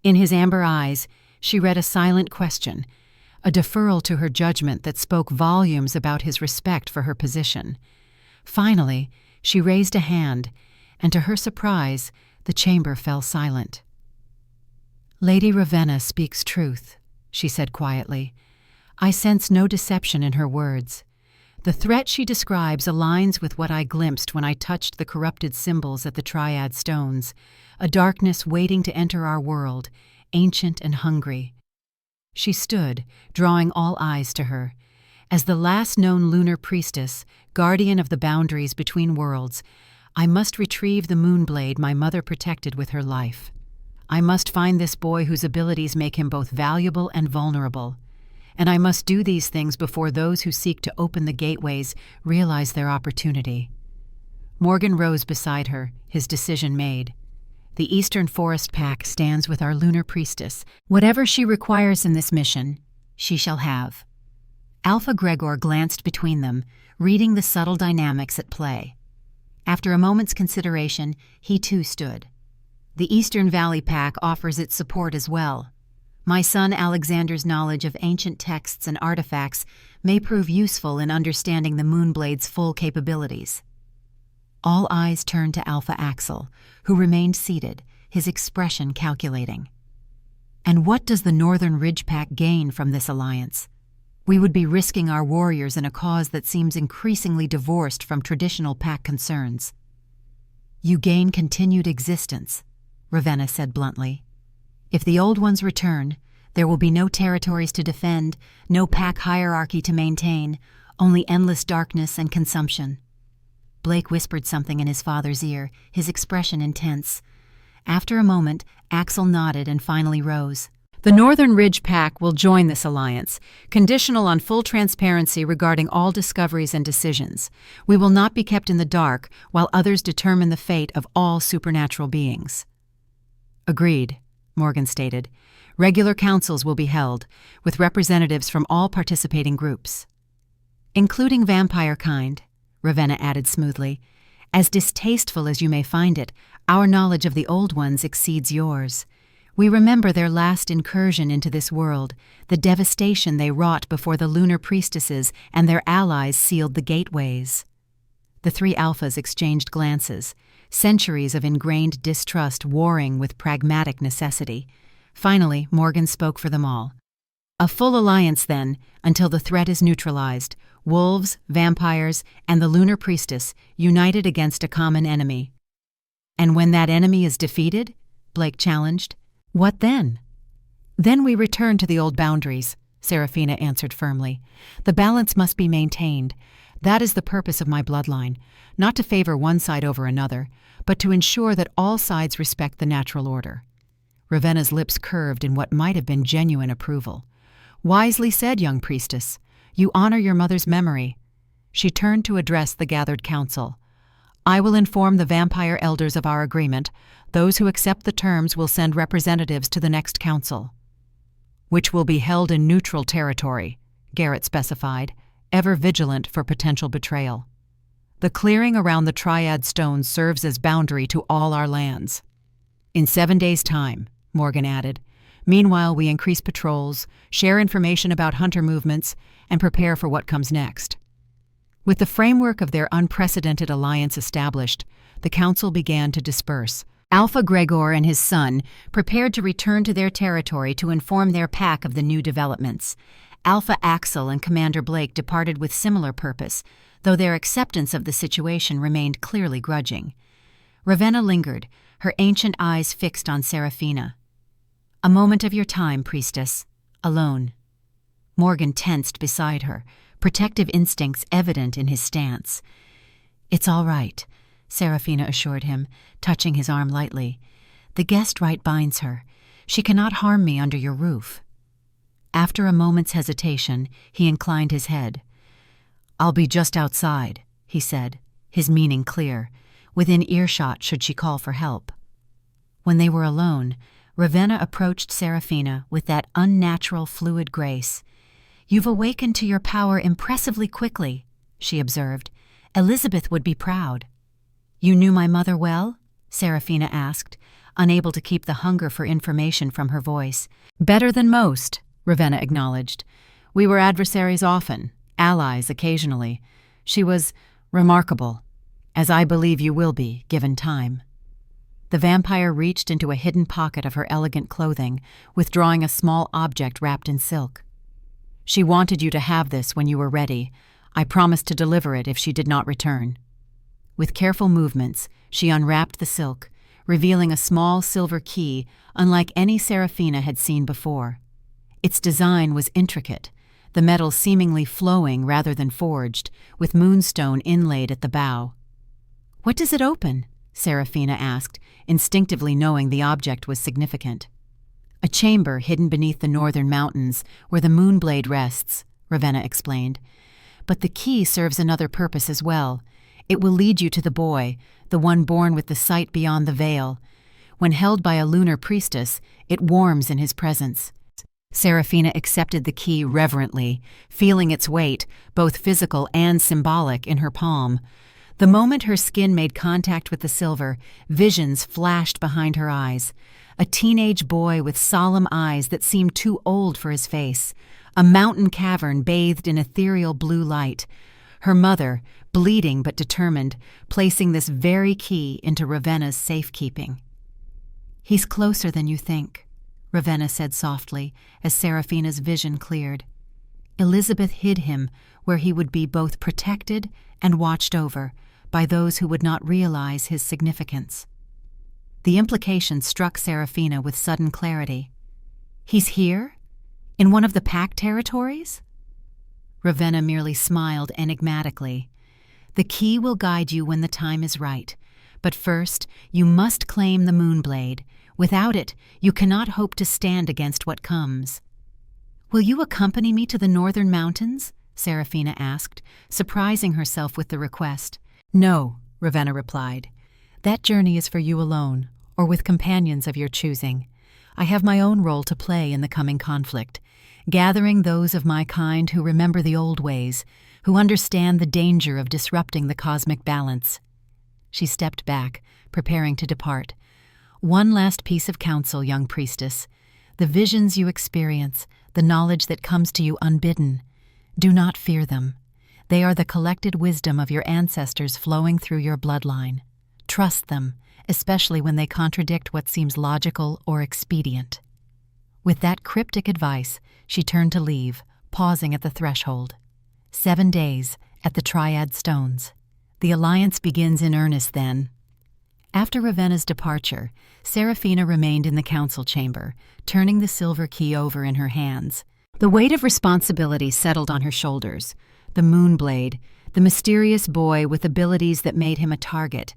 In his amber eyes, she read a silent question, a deferral to her judgment that spoke volumes about his respect for her position. Finally, she raised a hand, and to her surprise, the chamber fell silent. "Lady Ravenna speaks truth," she said quietly. "I sense no deception in her words. The threat she describes aligns with what I glimpsed when I touched the corrupted symbols at the Triad Stones, a darkness waiting to enter our world, ancient and hungry." She stood, drawing all eyes to her. As the last known lunar priestess, guardian of the boundaries between worlds, I must retrieve the Moonblade my mother protected with her life. I must find this boy whose abilities make him both valuable and vulnerable. And I must do these things before those who seek to open the gateways realize their opportunity. Morgan rose beside her, his decision made. The Eastern Forest Pack stands with our lunar priestess. Whatever she requires in this mission, she shall have. Alpha Gregor glanced between them, reading the subtle dynamics at play. After a moment's consideration, he too stood. The Eastern Valley Pack offers its support as well. My son Alexander's knowledge of ancient texts and artifacts may prove useful in understanding the Moonblade's full capabilities. All eyes turned to Alpha Axel, who remained seated, his expression calculating. And what does the Northern Ridge Pack gain from this alliance? We would be risking our warriors in a cause that seems increasingly divorced from traditional pack concerns. You gain continued existence, Ravenna said bluntly. If the old ones return, there will be no territories to defend, no pack hierarchy to maintain, only endless darkness and consumption. Blake whispered something in his father's ear, his expression intense. After a moment, Axel nodded and finally rose. The Northern Ridge Pack will join this alliance, conditional on full transparency regarding all discoveries and decisions. We will not be kept in the dark while others determine the fate of all supernatural beings. Agreed, Morgan stated. Regular councils will be held, with representatives from all participating groups. Including vampire kind, Ravenna added smoothly. As distasteful as you may find it, our knowledge of the old ones exceeds yours. We remember their last incursion into this world, the devastation they wrought before the lunar priestesses and their allies sealed the gateways. The three alphas exchanged glances, centuries of ingrained distrust warring with pragmatic necessity. Finally, Morgan spoke for them all. A full alliance, then, until the threat is neutralized, wolves, vampires, and the lunar priestess united against a common enemy. And when that enemy is defeated, Blake challenged, what then? Then we return to the old boundaries, Seraphina answered firmly. The balance must be maintained. That is the purpose of my bloodline, not to favor one side over another, but to ensure that all sides respect the natural order. Ravenna's lips curved in what might have been genuine approval. Wisely said, young priestess. You honor your mother's memory. She turned to address the gathered council. I will inform the vampire elders of our agreement. Those who accept the terms will send representatives to the next council. Which will be held in neutral territory, Garrett specified, ever vigilant for potential betrayal. The clearing around the Triad Stones serves as boundary to all our lands. In 7 days' time, Morgan added. Meanwhile, we increase patrols, share information about hunter movements, and prepare for what comes next. With the framework of their unprecedented alliance established, the council began to disperse. Alpha Gregor and his son prepared to return to their territory to inform their pack of the new developments. Alpha Axel and Commander Blake departed with similar purpose, though their acceptance of the situation remained clearly grudging. Ravenna lingered, her ancient eyes fixed on Seraphina. A moment of your time, priestess. Alone. Morgan tensed beside her, protective instincts evident in his stance. It's all right, Seraphina assured him, touching his arm lightly. The guest right binds her. She cannot harm me under your roof. After a moment's hesitation, he inclined his head. I'll be just outside, he said, his meaning clear, within earshot should she call for help. When they were alone, Ravenna approached Seraphina with that unnatural fluid grace. You've awakened to your power impressively quickly, she observed. Elizabeth would be proud. You knew my mother well? Seraphina asked, unable to keep the hunger for information from her voice. Better than most, Ravenna acknowledged. We were adversaries often, allies occasionally. She was remarkable, as I believe you will be, given time. The vampire reached into a hidden pocket of her elegant clothing, withdrawing a small object wrapped in silk. She wanted you to have this when you were ready. I promised to deliver it if she did not return. With careful movements, she unwrapped the silk, revealing a small silver key unlike any Seraphina had seen before. Its design was intricate, the metal seemingly flowing rather than forged, with moonstone inlaid at the bow. What does it open? Seraphina asked, instinctively knowing the object was significant. A chamber hidden beneath the northern mountains, where the Moonblade rests, Ravenna explained. But the key serves another purpose as well. It will lead you to the boy, the one born with the sight beyond the veil. When held by a lunar priestess, it warms in his presence." Seraphina accepted the key reverently, feeling its weight, both physical and symbolic, in her palm. The moment her skin made contact with the silver, visions flashed behind her eyes. A teenage boy with solemn eyes that seemed too old for his face. A mountain cavern bathed in ethereal blue light. Her mother, bleeding but determined, placing this very key into Ravenna's safekeeping. "He's closer than you think," Ravenna said softly as Seraphina's vision cleared. Elizabeth hid him where he would be both protected and watched over by those who would not realize his significance. The implication struck Seraphina with sudden clarity. "He's here? In one of the Pact territories?" Ravenna merely smiled enigmatically. "The key will guide you when the time is right, but first you must claim the Moonblade. Without it, you cannot hope to stand against what comes." "Will you accompany me to the northern mountains?" Seraphina asked, surprising herself with the request. "No," Ravenna replied. "That journey is for you alone, or with companions of your choosing. I have my own role to play in the coming conflict, gathering those of my kind who remember the old ways, who understand the danger of disrupting the cosmic balance." She stepped back, preparing to depart. "One last piece of counsel, young priestess. The visions you experience, the knowledge that comes to you unbidden, do not fear them. They are the collected wisdom of your ancestors flowing through your bloodline. Trust them, especially when they contradict what seems logical or expedient." With that cryptic advice, she turned to leave, pausing at the threshold. 7 days at the Triad Stones. The alliance begins in earnest then. After Ravenna's departure, Seraphina remained in the council chamber, turning the silver key over in her hands. The weight of responsibility settled on her shoulders. The Moonblade, the mysterious boy with abilities that made him a target,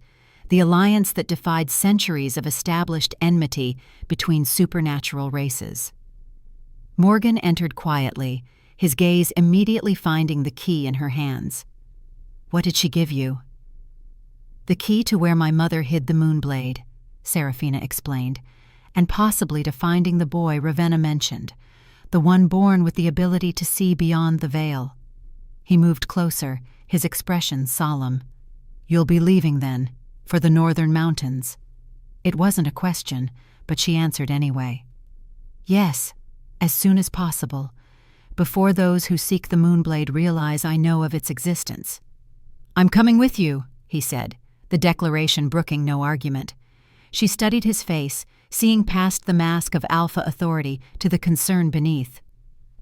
the alliance that defied centuries of established enmity between supernatural races. Morgan entered quietly, his gaze immediately finding the key in her hands. "What did she give you?" "The key to where my mother hid the Moonblade," Seraphina explained, "and possibly to finding the boy Ravenna mentioned, the one born with the ability to see beyond the veil." He moved closer, his expression solemn. "You'll be leaving then, for the northern mountains?" It wasn't a question, but she answered anyway. "Yes, as soon as possible, before those who seek the Moonblade realize I know of its existence." "I'm coming with you," he said, the declaration brooking no argument. She studied his face, seeing past the mask of alpha authority to the concern beneath.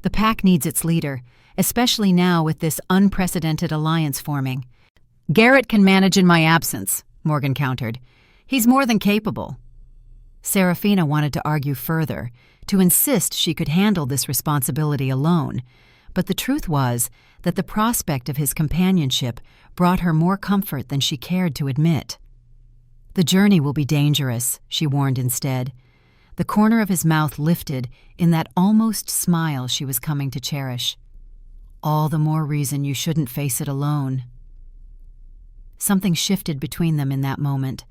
"The pack needs its leader, especially now with this unprecedented alliance forming." "Garrett can manage in my absence," Morgan countered. "He's more than capable." Seraphina wanted to argue further, to insist she could handle this responsibility alone, but the truth was that the prospect of his companionship brought her more comfort than she cared to admit. "The journey will be dangerous," she warned instead. The corner of his mouth lifted in that almost smile she was coming to cherish. "All the more reason you shouldn't face it alone." Something shifted between them in that moment,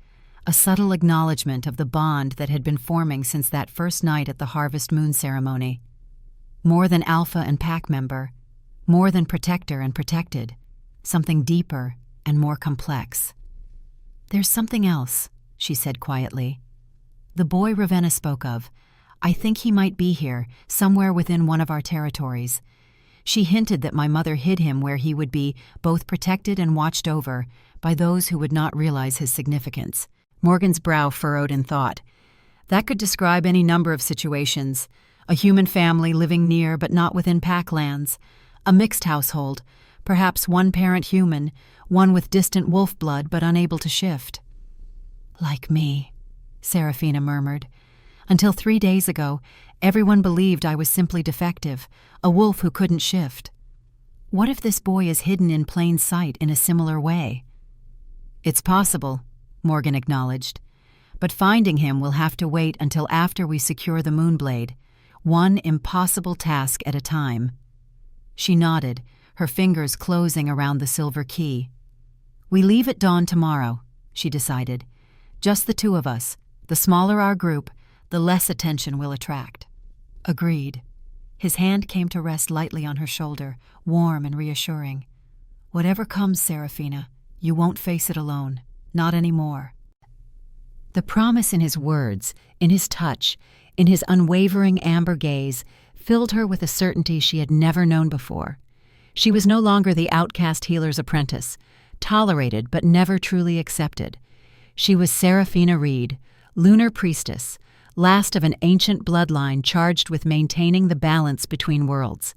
a subtle acknowledgement of the bond that had been forming since that first night at the Harvest Moon ceremony. More than alpha and pack member, more than protector and protected, something deeper and more complex. "There's something else," she said quietly. "The boy Ravenna spoke of, I think he might be here, somewhere within one of our territories. She hinted that my mother hid him where he would be both protected and watched over by those who would not realize his significance." Morgan's brow furrowed in thought. That could describe any number of situations. A human family living near but not within packlands. A mixed household, perhaps one parent human, one with distant wolf blood but unable to shift. "Like me," Seraphina murmured. "Until 3 days ago, everyone believed I was simply defective, a wolf who couldn't shift. What if this boy is hidden in plain sight in a similar way?" "It's possible," Morgan acknowledged. "But finding him will have to wait until after we secure the Moonblade, one impossible task at a time." She nodded, her fingers closing around the silver key. "We leave at dawn tomorrow," she decided. "Just the two of us. The smaller our group, the less attention we'll attract." "Agreed." His hand came to rest lightly on her shoulder, warm and reassuring. "Whatever comes, Seraphina, you won't face it alone. Not anymore." The promise in his words, in his touch, in his unwavering amber gaze, filled her with a certainty she had never known before. She was no longer the outcast healer's apprentice, tolerated but never truly accepted. She was Seraphina Reed, lunar priestess, last of an ancient bloodline charged with maintaining the balance between worlds.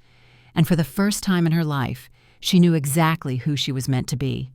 And for the first time in her life, she knew exactly who she was meant to be.